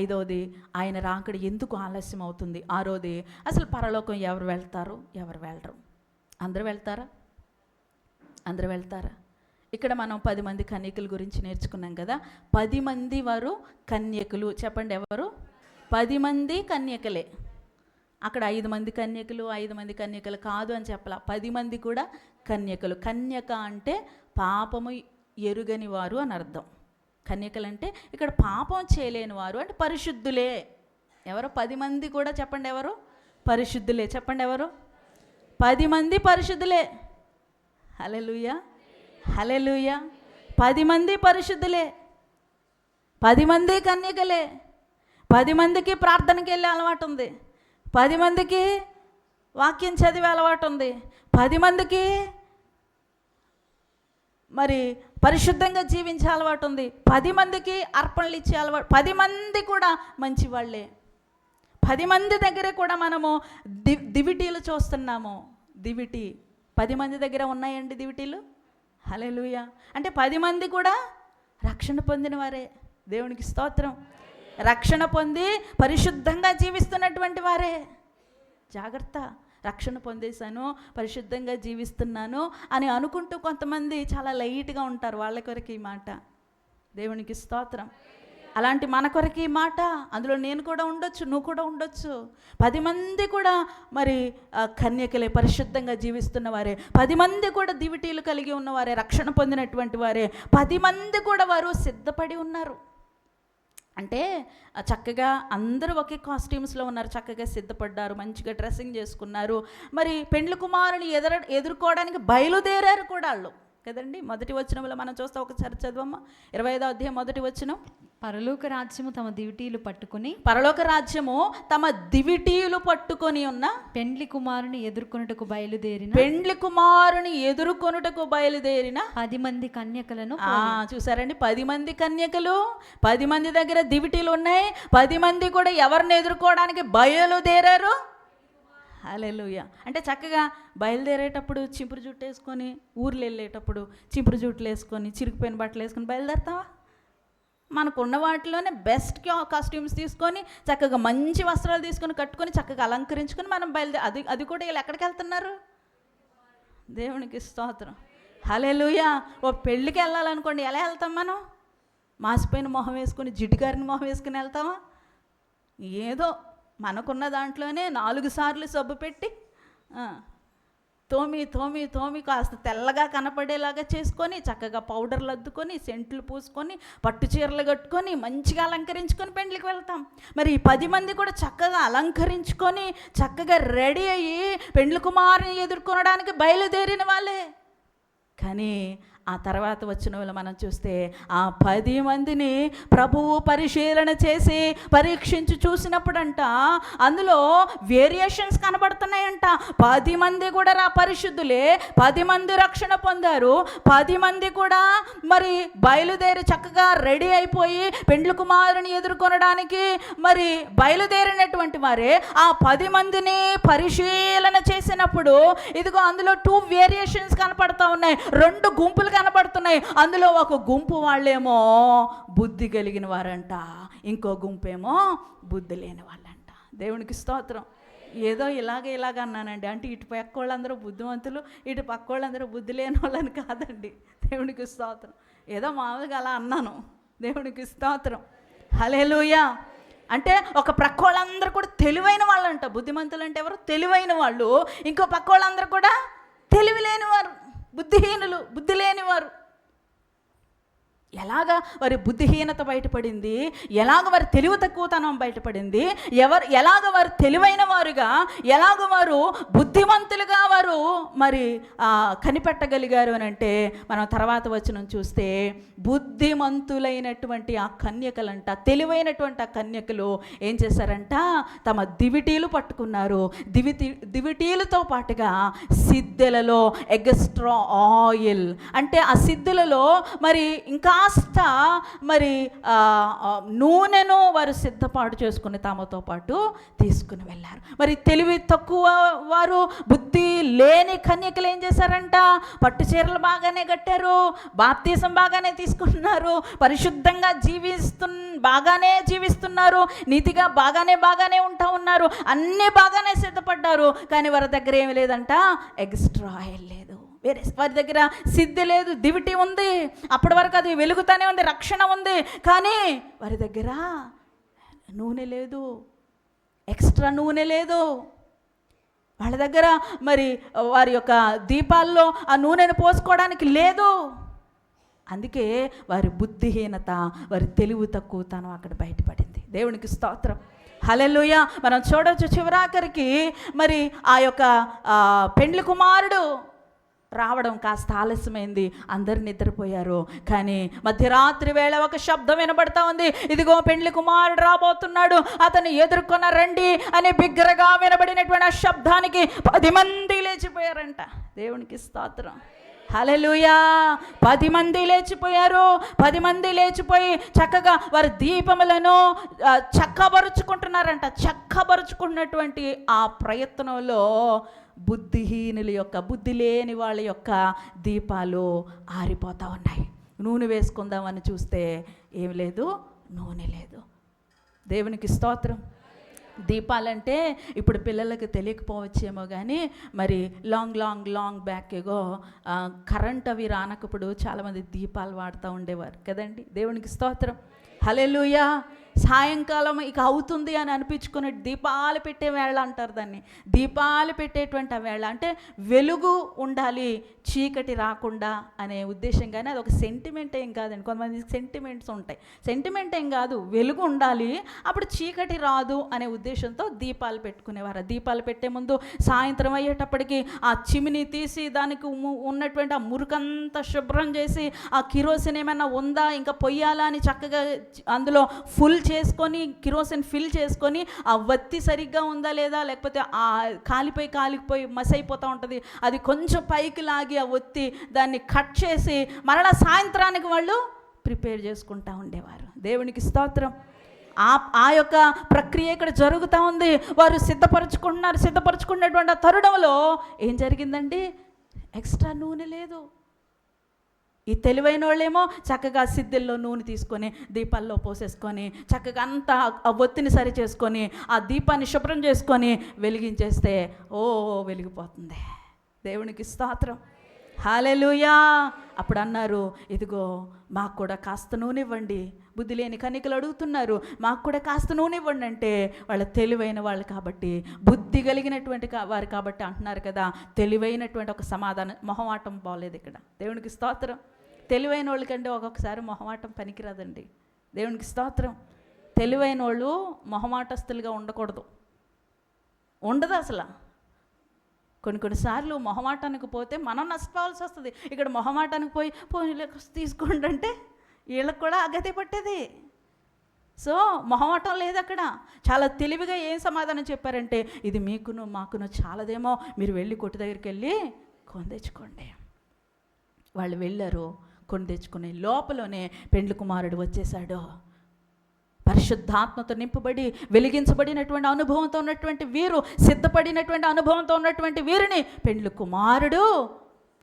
ఐదవది ఆయన రాకడ ఎందుకు ఆలస్యం అవుతుంది. ఆరోది అసలు పరలోకం ఎవరు వెళ్తారు, ఎవరు వెళ్ళరు. అందరూ వెళ్తారా? ఇక్కడ మనం 10 మంది కన్యకుల గురించి నేర్చుకున్నాం కదా. 10 మంది వారు కన్యకులు. చెప్పండి ఎవరు? 10 మంది కన్యకలే. అక్కడ 5 మంది కన్యకులు, 5 మంది కన్యకలు కాదు అని చెప్పాల. 10 మంది కూడా కన్యకలు. కన్యక అంటే పాపము ఎరుగని వారు అని అర్థం. కన్యకలు అంటే ఇక్కడ పాపం చేయలేని వారు అంటే పరిశుద్ధులే. ఎవరు? 10 మంది కూడా చెప్పండి ఎవరు? పరిశుద్ధులే. చెప్పండి ఎవరు? 10 మంది పరిశుద్ధులే. హల్లెలూయా, హల్లెలూయా. 10 మంది పరిశుద్ధులే, 10 మంది కన్యకలే. 10 మందికి ప్రార్థనకి వెళ్ళే అలవాటు ఉంది, 10 మందికి వాక్యం చదివే అలవాటు ఉంది, 10 మందికి మరి పరిశుద్ధంగా జీవించే అలవాటు ఉంది, 10 మందికి అర్పణలు ఇచ్చే అలవాటు. 10 మంది కూడా మంచి వాళ్ళే. 10 మంది దగ్గర కూడా మనము దివిటీలు చూస్తున్నాము. దివిటి 10 మంది దగ్గర ఉన్నాయండి దివిటీలు. హల్లెలూయా. అంటే 10 మంది కూడా రక్షణ పొందిన వారే. దేవునికి స్తోత్రం. రక్షణ పొంది పరిశుద్ధంగా జీవిస్తున్నటువంటి వారే. జాగ్రత్త. రక్షణ పొందేశాను, పరిశుద్ధంగా జీవిస్తున్నాను అని అనుకుంటూ కొంతమంది చాలా లైట్గా ఉంటారు. వాళ్ళ కొరకు ఈ మాట. దేవునికి స్తోత్రం. అలాంటి మన కొరకు ఈ మాట. అందులో నేను కూడా ఉండొచ్చు, నువ్వు కూడా ఉండొచ్చు. 10 మంది కూడా మరి కన్యకలే, పరిశుద్ధంగా జీవిస్తున్న వారే. 10 మంది కూడా దివిటీలు కలిగి ఉన్నవారే, రక్షణ పొందినటువంటి వారే. 10 మంది కూడా వారు సిద్ధపడి ఉన్నారు. అంటే చక్కగా అందరూ ఒకే కాస్ట్యూమ్స్లో ఉన్నారు, చక్కగా సిద్ధపడ్డారు, మంచిగా డ్రెస్సింగ్ చేసుకున్నారు. మరి పెండ్లి కుమారుని ఎదుర్కోవడానికి బయలుదేరారు కూడా వాళ్ళు కదండి. మొదటి వచనంలో మనం చూస్తే ఒకసారి చదవమ్మా, 25వ అధ్యాయం మొదటి వచనం. పరలోక రాజ్యము తమ దివిటీలు పట్టుకుని, పరలోక రాజ్యము తమ దివిటీలు పట్టుకొని ఉన్న పెండ్లి కుమారుని ఎదుర్కొనుటకు బయలుదేరిన, పెండ్లి కుమారుని ఎదుర్కొనుటకు బయలుదేరిన 10 మంది కన్యకలను చూసారండి. 10 మంది కన్యకలు, 10 మంది దగ్గర దివిటీలు ఉన్నాయి. 10 మంది కూడా ఎవరిని ఎదుర్కోవడానికి బయలుదేరారు. హల్లెలూయా. అంటే చక్కగా బయలుదేరేటప్పుడు చింపురు జుట్టు వేసుకొని, ఊర్లు వెళ్ళేటప్పుడు చింపురు జుట్లు వేసుకొని, చిరిగిపోయిన బట్టలు వేసుకొని బయలుదేరుతావా? మనకున్న వాటిలోనే బెస్ట్ కాస్ట్యూమ్స్ తీసుకొని, చక్కగా మంచి వస్త్రాలు తీసుకొని కట్టుకొని, చక్కగా అలంకరించుకొని మనం అది కూడా వీళ్ళు ఎక్కడికి వెళ్తున్నారు? దేవునికి స్తోత్రం. హల్లెలూయా. ఓ పెళ్ళికి వెళ్ళాలనుకోండి, ఎలా వెళ్తాం మనం? మాసిపోయిన మొహం వేసుకొని, జిడ్డుగారిన మొహం వేసుకుని వెళ్తామా? ఏదో మనకున్న దాంట్లోనే 4 సార్లు సబ్బు పెట్టి తోమి కాస్త తెల్లగా కనపడేలాగా చేసుకొని, చక్కగా పౌడర్లు అద్దుకొని, సెంట్లు పూసుకొని, పట్టు చీరలు కట్టుకొని, మంచిగా అలంకరించుకొని పెండ్లికి వెళ్తాం. మరి ఈ 10 మంది కూడా చక్కగా అలంకరించుకొని, చక్కగా రెడీ అయ్యి పెండ్లి కుమారుని ఎదుర్కొనడానికి బయలుదేరిన వాళ్ళే. కానీ ఆ తర్వాత వచ్చిన వాళ్ళు మనం చూస్తే ఆ 10 మందిని ప్రభువు పరిశీలన చేసి పరీక్షించి చూసినప్పుడంట అందులో వేరియేషన్స్ కనబడుతున్నాయంట. 10 మంది కూడా పరిశుద్ధులే, 10 మంది రక్షణ పొందారు, 10 మంది కూడా మరి బయలుదేరి చక్కగా రెడీ అయిపోయి పెండ్లి కుమారుని ఎదుర్కొనడానికి మరి బయలుదేరినటువంటి వారే. ఆ 10 మందిని పరిశీలన చేసినప్పుడు ఇదిగో అందులో 2 వేరియేషన్స్ కనపడతా ఉన్నాయి, 2 గుంపులు కనబడుతున్నాయి. అందులో ఒక గుంపు వాళ్ళేమో బుద్ధి కలిగిన వారంట, ఇంకో గుంపేమో బుద్ధి లేని వాళ్ళంట. దేవునికి స్తోత్రం. ఏదో ఇలాగ అన్నానండి, అంటే ఇటు పక్క వాళ్ళందరూ బుద్ధిమంతులు, ఇటు పక్క వాళ్ళందరూ బుద్ధి లేని వాళ్ళని కాదండి. దేవునికి స్తోత్రం. ఏదో మామూలుగా అలా అన్నాను. దేవునికి స్తోత్రం. హల్లెలూయా. అంటే ఒక ప్రక్క వాళ్ళందరూ కూడా తెలివైన వాళ్ళంట. బుద్ధిమంతులు అంటే ఎవరు? తెలివైన వాళ్ళు. ఇంకో పక్క వాళ్ళందరూ కూడా తెలివి లేనివారు, బుద్ధిహీనులు, బుద్ధి లేనివారు. ఎలాగా వారి బుద్ధిహీనత బయటపడింది, ఎలాగ వారి తెలివి తక్కువతనం బయటపడింది, ఎలాగ వారు తెలివైన వారుగా, ఎలాగ వారు బుద్ధిమంతులుగా వారు మరి కనిపెట్టగలిగారు అని అంటే మనం తర్వాత వచనం చూస్తే బుద్ధిమంతులైనటువంటి ఆ కన్యకలంట, తెలివైనటువంటి ఆ కన్యకలు ఏం చేశారంట? తమ దివిటీలు పట్టుకున్నారు. దివిటీలతో పాటుగా సిద్దెలలో ఎగస్ట్రా ఆయిల్, అంటే ఆ సిద్ధులలో మరి ఇంకా మరి నూనెను వారు సిద్ధపాటు చేసుకుని తమతో పాటు తీసుకుని వెళ్ళారు. మరి తెలివి తక్కువ వారు, బుద్ధి లేని కన్యకలు ఏం చేశారంట? పట్టు చీరలు బాగానే కట్టారు, బాప్తీసం బాగానే తీసుకున్నారు, పరిశుద్ధంగా బాగానే జీవిస్తున్నారు, నీతిగా బాగానే ఉంటా ఉన్నారు, అన్నీ బాగానే సిద్ధపడ్డారు. కానీ వారి దగ్గర ఏమి లేదంట? ఎక్స్ట్రా ఆయిల్ లేదు. వేరే వారి దగ్గర సిద్ధి లేదు, దివిటి ఉంది, అప్పటి వరకు అది వెలుగుతానే ఉంది, రక్షణ ఉంది, కానీ వారి దగ్గర నూనె లేదు, ఎక్స్ట్రా నూనె లేదు. వాళ్ళ దగ్గర మరి వారి యొక్క దీపాల్లో ఆ నూనెను పోసుకోవడానికి లేదు. అందుకే వారి బుద్ధిహీనత, వారి తెలివి తక్కువతనం అక్కడ బయటపడింది. దేవునికి స్తోత్రం. హల్లెలూయా. మనం చూడవచ్చు చివరాఖరికి మరి ఆ యొక్క పెండ్లి కుమారుడు రావడం కాస్త ఆలస్యమైంది, అందరు నిద్రపోయారు. కానీ మధ్యరాత్రి వేళ ఒక శబ్దం వినబడతా ఉంది, ఇదిగో పెండ్లి కుమారుడు రాబోతున్నాడు, అతను ఎదుర్కొన్న రండి అని బిగ్గరగా వినబడినటువంటి ఆ శబ్దానికి 10 మంది లేచిపోయారంట. దేవునికి స్తోత్రం. హల్లెలూయా. 10 మంది లేచిపోయారు. 10 మంది లేచిపోయి చక్కగా వారి దీపములను చక్కబరుచుకుంటున్నారంట. చక్కబరుచుకున్నటువంటి ఆ ప్రయత్నంలో బుద్ధిహీనుల యొక్క, బుద్ధి లేని వాళ్ళ యొక్క దీపాలు ఆరిపోతూ ఉన్నాయి. నూనె వేసుకుందామని చూస్తే ఏం లేదు, నూనె లేదు. దేవునికి స్తోత్రం. దీపాలంటే ఇప్పుడు పిల్లలకి తెలియకపోవచ్చేమో కానీ మరి లాంగ్ బ్యాక్ ఏగో కరెంట్ అవి రానప్పుడు చాలామంది దీపాలు వాడుతూ ఉండేవారు కదండి. దేవునికి స్తోత్రం. హల్లెలూయా. సాయంకాలం ఇక అవుతుంది అని అనిపించుకునే దీపాలు పెట్టే వేళ అంటారు దాన్ని. దీపాలు పెట్టేటువంటి ఆ వేళ అంటే వెలుగు ఉండాలి, చీకటి రాకుండా అనే ఉద్దేశం. కానీ అది ఒక సెంటిమెంట్ ఏం కాదండి. కొంతమంది సెంటిమెంట్స్ ఉంటాయి. సెంటిమెంట్ ఏం కాదు, వెలుగు ఉండాలి, అప్పుడు చీకటి రాదు అనే ఉద్దేశంతో దీపాలు పెట్టుకునేవారు. దీపాలు పెట్టే ముందు సాయంత్రం అయ్యేటప్పటికి ఆ చిమిని తీసి దానికి ఉన్నటువంటి ఆ మురుకంతా శుభ్రం చేసి ఆ కిరోసిన్ ఏమైనా ఉందా ఇంకా పొయ్యాలా అని చక్కగా అందులో ఫుల్ చేసుకొని కిరోసిన్ ఫిల్ చేసుకొని ఆ వత్తి సరిగ్గా ఉందా లేదా, లేకపోతే ఆ కాలిపోయి మసైపోతూ ఉంటుంది, అది కొంచెం పైకి లాగి ఆ ఒత్తి దాన్ని కట్ చేసి మరలా సాయంత్రానికి వాళ్ళు ప్రిపేర్ చేసుకుంటూ ఉండేవారు. దేవునికి స్తోత్రం. ఆ యొక్క ప్రక్రియ ఇక్కడ జరుగుతూ ఉంది. వారు సిద్ధపరచుకున్నటువంటి ఆ తరుణంలో ఏం జరిగిందండి? ఎక్స్ట్రా నూనె లేదు. ఈ తెలివైన వాళ్ళేమో చక్కగా సిద్ధెల్లో నూనె తీసుకొని దీపాల్లో పోసేసుకొని చక్కగా అంతా ఆ ఒత్తిని సరి చేసుకొని ఆ దీపాన్ని శుభ్రం చేసుకొని వెలిగించేస్తే వెలిగిపోతుంది. దేవునికి స్తోత్రం. హల్లెలూయా. అప్పుడు అన్నారు, ఇదిగో మాకు కూడా కాస్త నూనె ఇవ్వండి. బుద్ధి లేని కన్యకలు అడుగుతున్నారు, మాకు కూడా కాస్త నూనె ఇవ్వండి అంటే వాళ్ళ తెలివైన వాళ్ళు కాబట్టి, బుద్ధి కలిగినటువంటి వారు కాబట్టి అంటున్నారు కదా. తెలివైనటువంటి ఒక సమాధానం. మొహమాటం బాగలేదు ఇక్కడ. దేవునికి స్తోత్రం. తెలివైన వాళ్ళకంటే ఒక్కొక్కసారి మొహమాటం పనికిరాదండి. దేవునికి స్తోత్రం. తెలివైన వాళ్ళు మొహమాటస్తులుగా ఉండకూడదు. ఉండదు అసలు. కొన్నిసార్లు మొహమాటానికి పోతే మనం నష్టపోవాల్సి వస్తుంది. ఇక్కడ మొహమాటానికి పోయి తీసుకోండి అంటే వీళ్ళకి కూడా అగతి పట్టేది. సో మొహమాటం లేదు అక్కడ. చాలా తెలివిగా ఏం సమాధానం చెప్పారంటే, ఇది మీకును మాకును చాలదేమో, మీరు వెళ్ళి కొట్టు దగ్గరికి వెళ్ళి కొని తెచ్చుకోండి. వాళ్ళు వెళ్ళారు, కొని తెచ్చుకునే లోపలనే పెండ్లి కుమారుడు వచ్చేసాడు. పరిశుద్ధాత్మతో నింపబడి వెలిగించబడినటువంటి అనుభవంతో ఉన్నటువంటి వీరు, సిద్ధపడినటువంటి అనుభవంతో ఉన్నటువంటి వీరిని పెండ్లి కుమారుడు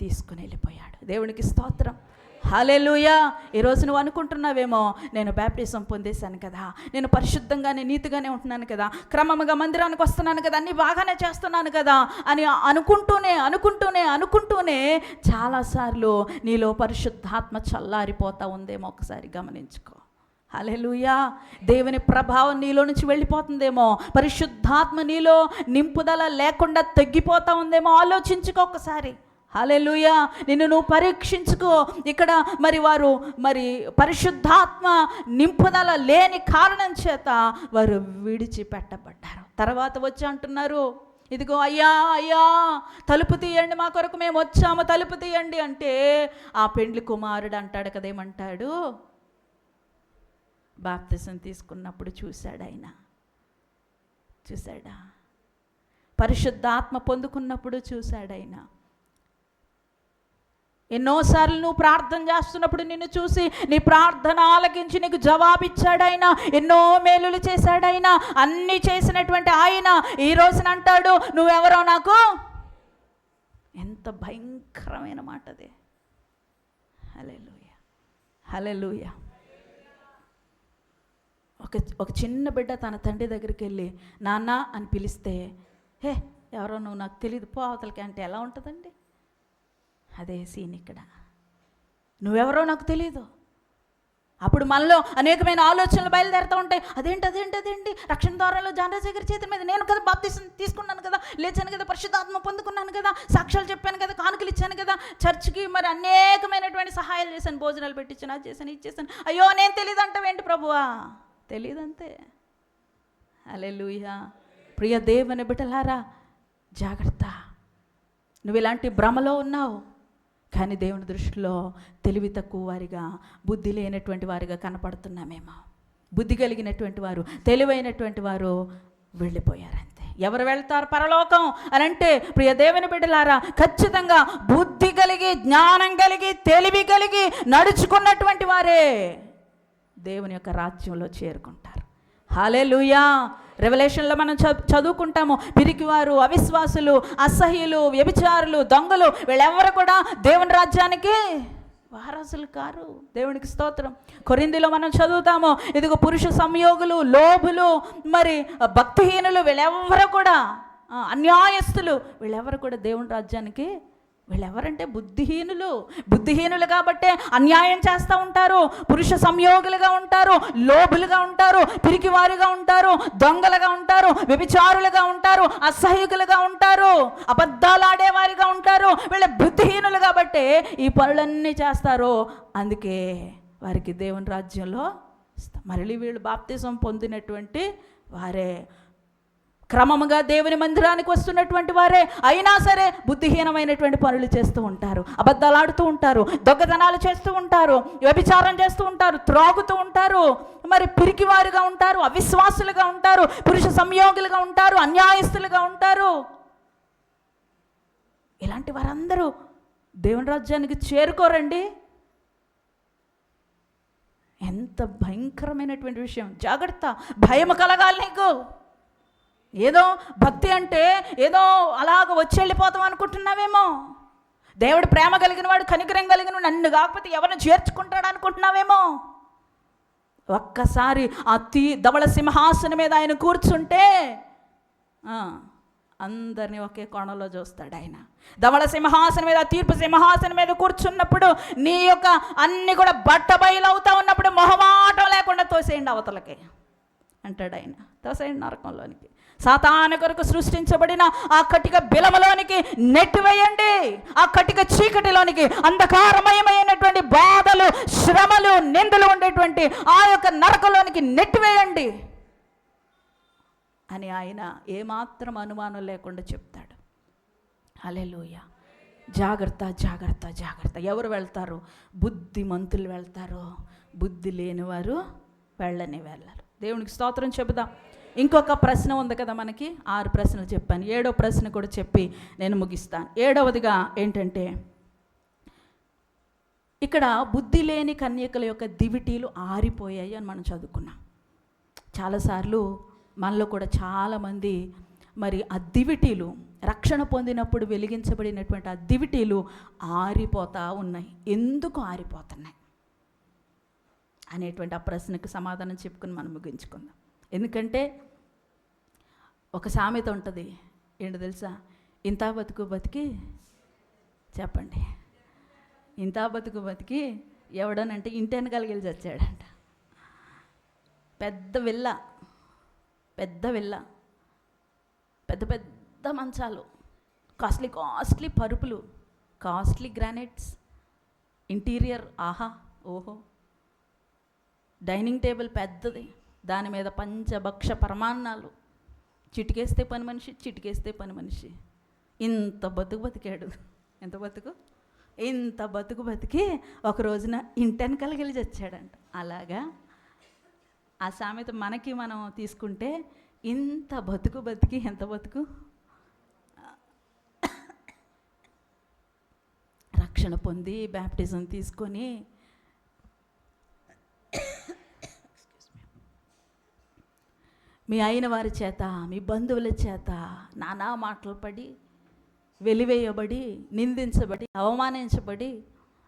తీసుకుని వెళ్ళిపోయాడు. దేవునికి స్తోత్రం. హల్లెలూయా. ఈరోజు నువ్వు అనుకుంటున్నావేమో, నేను బ్యాప్టిజం పొందేశాను కదా, నేను పరిశుద్ధంగానే నీతిగానే ఉంటున్నాను కదా, క్రమంగా మందిరానికి వస్తున్నాను కదా, అన్నీ బాగానే చేస్తున్నాను కదా అని అనుకుంటూనే చాలాసార్లు నీలో పరిశుద్ధాత్మ చల్లారిపోతూ ఉందేమో ఒకసారి గమనించుకో. హల్లెలూయా. దేవుని ప్రభావం నీలో నుంచి వెళ్ళిపోతుందేమో, పరిశుద్ధాత్మ నీలో నింపుదల లేకుండా తగ్గిపోతూ ఉందేమో, ఆలోచించుకో ఒకసారి. హల్లెలూయా. నిన్ను నువ్వు పరీక్షించుకో. ఇక్కడ వారు పరిశుద్ధాత్మ నింపుదల లేని కారణం చేత వారు విడిచిపెట్టబడ్డారు. తర్వాత వచ్చి అంటున్నారు, ఇదిగో అయ్యా తలుపు తీయండి, మా కొరకు మేము వచ్చాము, తలుపు తీయండి అంటే ఆ పెండ్లి కుమారుడు అంటాడు కదా, ఏమంటాడు? బాప్తిసం తీసుకున్నప్పుడు చూశాడా? పరిశుద్ధాత్మ పొందుకున్నప్పుడు చూశాడైనా. ఎన్నోసార్లు నువ్వు ప్రార్థన చేస్తున్నప్పుడు నిన్ను చూసి నీ ప్రార్థన ఆలకించి నీకు జవాబిచ్చాడైనా, ఎన్నో మేలులు చేశాడైనా. అన్నీ చేసినటువంటి ఆయన ఈ రోజున అంటాడు, నువ్వెవరో నాకు. ఎంత భయంకరమైన మాట అది. హల్లెలూయా. హల్లెలూయా. ఒక చిన్న బిడ్డ తన తండ్రి దగ్గరికి వెళ్ళి నాన్న అని పిలిస్తే, ఎవరో నువ్వు నాకు తెలియదు పో అవతలకి అంటే ఎలా ఉంటుందండి? అదే సీన్ ఇక్కడ. నువ్వెవరో నాకు తెలియదు. అప్పుడు మనలో అనేకమైన ఆలోచనలు బయలుదేరుతూ ఉంటాయి. అదేంటి రక్షణ ద్వారంలో జానరాజు గారి చేతుల మీద నేను కదా బాప్తిసం తీసుకున్నాను కదా, లేచాను కదా, పరిశుద్ధాత్మ పొందుకున్నాను కదా, సాక్ష్యాలు చెప్పాను కదా, కానుకలు ఇచ్చాను కదా, చర్చికి అనేకమైనటువంటి సహాయాలు చేశాను, భోజనాలు పెట్టించాను, అది చేశాను, ఇది చేశాను. అయ్యో నేను తెలియదు అంటావేంటి ప్రభువా? తెలియదంతే. హల్లెలూయా. ప్రియ దేవుని బిడ్డలారా, జాగ్రత్త. నువ్వు ఇలాంటి భ్రమలో ఉన్నావు, కానీ దేవుని దృష్టిలో తెలివి తక్కువ వారిగా, బుద్ధి లేనటువంటి వారిగా కనపడుతున్నామేమో. బుద్ధి కలిగినటువంటి వారు, తెలివైనటువంటి వారు వెళ్ళిపోయారంతే. ఎవరు వెళ్తారు పరలోకం అని అంటే, ప్రియ దేవుని బిడ్డలారా, ఖచ్చితంగా బుద్ధి కలిగి, జ్ఞానం కలిగి, తెలివి కలిగి నడుచుకున్నటువంటి వారే దేవుని యొక్క రాజ్యంలో చేరుకుంటారు. హల్లెలూయా. రెవల్యూషన్లో మనం చదువుకుంటాము, పిరికివారు, అవిశ్వాసులు, అసహ్యులు, వ్యభిచారులు, దొంగలు వీళ్ళెవరు కూడా దేవుని రాజ్యానికి వారసులు కారు. దేవునికి స్తోత్రం. కొరింథీలో మనం చదువుతాము, ఇదిగో పురుష సంయోగులు, లోభులు, భక్తిహీనులు వీళ్ళెవరు కూడా, అన్యాయస్తులు వీళ్ళెవరు కూడా దేవుని రాజ్యానికి వీళ్ళెవరంటే బుద్ధిహీనులు కాబట్టే అన్యాయం చేస్తూ ఉంటారు, పురుష సంయోగులుగా ఉంటారు, లోబులుగా ఉంటారు, పిరికివారుగా ఉంటారు, దొంగలుగా ఉంటారు, వ్యభిచారులుగా ఉంటారు, అసహ్యకులుగా ఉంటారు, అబద్ధాలు ఆడేవారిగా ఉంటారు. వీళ్ళ బుద్ధిహీనులు కాబట్టే ఈ పనులన్నీ చేస్తారు. అందుకే వారికి దేవుని రాజ్యంలో మరలి వీళ్ళు బాప్తిజం పొందినటువంటి వారే, క్రమముగా దేవుని మందిరానికి వస్తున్నటువంటి వారే, అయినా సరే బుద్ధిహీనమైనటువంటి పనులు చేస్తూ ఉంటారు, అబద్ధాలు ఆడుతూ ఉంటారు, దొంగతనాలు చేస్తూ ఉంటారు, వ్యభిచారం చేస్తూ ఉంటారు, త్రాగుతూ ఉంటారు, మరి పిరికివారుగా ఉంటారు, అవిశ్వాసులుగా ఉంటారు, పురుష సంయోగులుగా ఉంటారు, అన్యాయస్తులుగా ఉంటారు. ఇలాంటి వారందరూ దేవుని రాజ్యానికి చేరుకోరండి. ఎంత భయంకరమైనటువంటి విషయం! జాగ్రత్త, భయం కలగాలి నీకు. ఏదో భక్తి అంటే ఏదో అలాగ వచ్చి వెళ్ళిపోతాం అనుకుంటున్నావేమో. దేవుడు ప్రేమ కలిగిన వాడు, కనికరం కలిగిన వాడు, నన్ను కాకపోతే ఎవరిని చేర్చుకుంటాడు అనుకుంటున్నావేమో. ఒక్కసారి ఆ ధవళ సింహాసనం మీద ఆయన కూర్చుంటే అందరినీ ఒకే కోణంలో చూస్తాడు ఆయన. ధవళ సింహాసనం మీద, తీర్పు సింహాసనం మీద కూర్చున్నప్పుడు నీ యొక్క అన్ని కూడా బట్టబయలవుతా ఉన్నప్పుడు మొహమాటం లేకుండా తోసేయండి అవతలకి అంటాడు ఆయన. తోసేయండి నరకంలోనికి, సాతాను కొరకు సృష్టించబడిన ఆ కటిక బిలములోనికి నెట్టివేయండి, ఆ కటిక చీకటిలోనికి, అంధకారమయమైనటువంటి బాధలు, శ్రమలు, నిందలు ఉండేటువంటి ఆ యొక్క నరకంలోనికి నెట్టివేయండి అని ఆయన ఏమాత్రం అనుమానం లేకుండా చెప్తాడు. హల్లెలూయా. జాగ్రత్త, జాగ్రత్త, జాగ్రత్త. ఎవరు వెళ్తారు? బుద్ధిమంతులు వెళ్తారు, బుద్ధి లేనివారు వెళ్ళరు. దేవునికి స్తోత్రం చెబుదాం. ఇంకొక ప్రశ్న ఉంది కదా మనకి, 6 ప్రశ్నలు చెప్పాను. 7వ ప్రశ్న కూడా చెప్పి నేను ముగిస్తాను. 7వదిగా ఏంటంటే, ఇక్కడ బుద్ధి లేని కన్యకల యొక్క దివిటీలు ఆరిపోయాయి అని మనం చదువుకున్నాం. చాలాసార్లు మనలో కూడా చాలామంది మరి ఆ దివిటీలు, రక్షణ పొందినప్పుడు వెలిగించబడినటువంటి ఆ దివిటీలు ఆరిపోతూ ఉన్నాయి. ఎందుకు ఆరిపోతున్నాయి అనేటువంటి ఆ ప్రశ్నకు సమాధానం చెప్పుకుని మనం ముగించుకుందాం. ఎందుకంటే ఒక సామెత ఉంటుంది, ఏంటో తెలుసా? ఇంత బతుకు బతికి, చెప్పండి, ఇంత బతుకు బతికి ఎవడనంటే ఇంటెన్ కలిగి చచ్చాడంట. పెద్ద విల్ల, పెద్ద పెద్ద మంచాలు, కాస్ట్లీ పరుపులు, కాస్ట్లీ గ్రానైట్స్, ఇంటీరియర్ ఆహా ఓహో, డైనింగ్ టేబుల్ పెద్దది, దాని మీద పంచభక్ష పరమాన్నాలు, చిటికేస్తే పని మనిషి. ఇంత బతుకు బతికాడు. ఎంత బతుకు? ఇంత బతుకు బతికి ఒక రోజున ఇంటెన్ కలిగి చచ్చాడంట. అలాగా ఆ సామెత మనకి మనం తీసుకుంటే, ఇంత బతుకు బతికి ఎంత బతుకు? రక్షణ పొంది బ్యాప్టిజం తీసుకొని మీ అయిన వారి చేత, మీ బంధువుల చేత నానా మాటలు పడి, వెలివేయబడి, నిందించబడి, అవమానించబడి,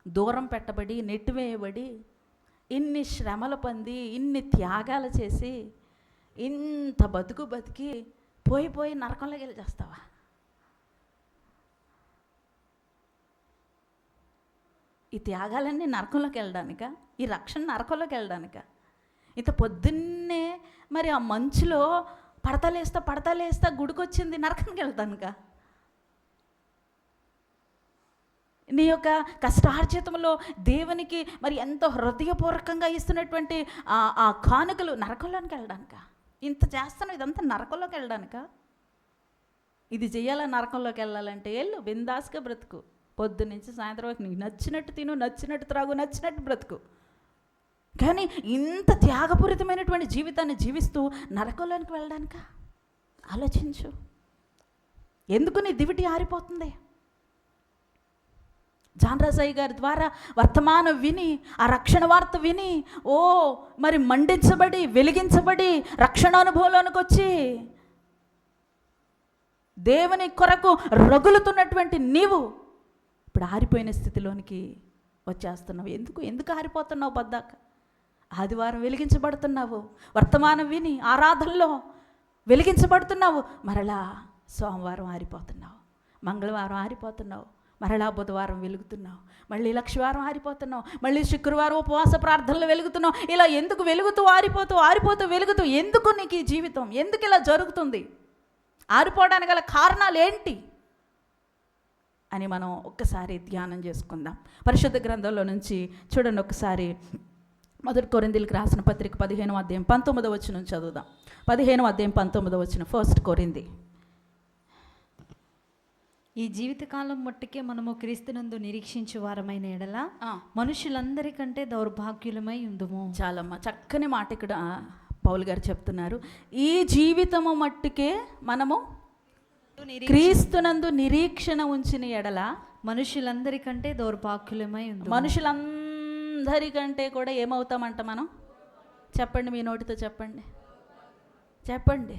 దూరం పెట్టబడి, నెట్టివేయబడి, ఇన్ని శ్రమలు పొంది, ఇన్ని త్యాగాలు చేసి, ఇంత బతుకు బతికి పోయి నరకంలోకి వెళ్ళి చేస్తావా? ఈ త్యాగాలన్నీ నరకంలోకి వెళ్ళడానిక? ఈ రక్షణ నరకంలోకి వెళ్ళడానిక? ఇంత పొద్దున్నే మరి ఆ మంచులో పడతలేస్తా గుడికొచ్చింది నరకానికి వెళ్తానుక? నీ యొక్క కష్టార్జితంలో దేవునికి మరి ఎంతో హృదయపూర్వకంగా ఇస్తున్నటువంటి ఆ కానుకలు నరకంలోకి వెళ్ళడానిక? ఇంత చేస్తాను, ఇదంతా నరకంలోకి వెళ్ళడానిక? ఇది చేయాలా? నరకంలోకి వెళ్ళాలంటే వెళ్ళు, బిందాస్గా బ్రతుకు, పొద్దు నుంచి సాయంత్రం వరకు నీకు నచ్చినట్టు తిను, నచ్చినట్టు త్రాగు, నచ్చినట్టు బ్రతుకు. కానీ ఇంత త్యాగపూరితమైనటువంటి జీవితాన్ని జీవిస్తూ నరకంలోనికి వెళ్ళడానిక? ఆలోచించు. ఎందుకు నీ దివిటి ఆరిపోతుంది? జాన్ రాజయ్య గారి ద్వారా వర్తమానం విని, ఆ రక్షణ వార్త విని, మరి మండించబడి, వెలిగించబడి, రక్షణ అనుభవంలోనికి వచ్చి దేవుని కొరకు రగులుతున్నటువంటి నీవు ఇప్పుడు ఆరిపోయిన స్థితిలోనికి వచ్చేస్తున్నావు. ఎందుకు ఆరిపోతున్నావు? బద్దాక ఆదివారం వెలిగించబడుతున్నావు, వర్తమానం విని ఆరాధనలో వెలిగించబడుతున్నావు, మరలా సోమవారం ఆరిపోతున్నావు, మంగళవారం ఆరిపోతున్నావు, మరలా బుధవారం వెలుగుతున్నావు, మళ్ళీ లక్షవారం ఆరిపోతున్నావు, మళ్ళీ శుక్రవారం ఉపవాస ప్రార్థనలు వెలుగుతున్నావు. ఇలా ఎందుకు వెలుగుతూ ఆరిపోతూ వెలుగుతూ ఎందుకు నీకు ఈ జీవితం? ఎందుకు ఇలా జరుగుతుంది? ఆరిపోవడానికి గల కారణాలు ఏంటి అని మనం ఒక్కసారి ధ్యానం చేసుకుందాం. పరిశుద్ధ గ్రంథంలో నుంచి చూడండి ఒకసారి. 1 కొరింథీయులకు రాసిన పత్రిక 15వ అధ్యాయం 19వ వచనం చదువుదాం. 15వ అధ్యాయం 19వ వచనం. 1 కొరింథీ. ఈ జీవితకాలం మట్టుకే మనము క్రీస్తునందు నిరీక్షించు వారమైన ఎడల మనుషులందరికంటే దౌర్భాగ్యులమై ఉందుము. చాలమ్మా, చక్కని మాట ఇక్కడ పౌలు గారు చెప్తున్నారు. ఈ జీవితము మట్టుకే మనము క్రీస్తునందు నిరీక్షణ ఉంచిన ఎడల మనుషులందరికంటే దౌర్భాగ్యులమై ఉందుము. మనుషులందరికంటే కూడా ఏమవుతామంట మనం? చెప్పండి, మీ నోటితో చెప్పండి, చెప్పండి.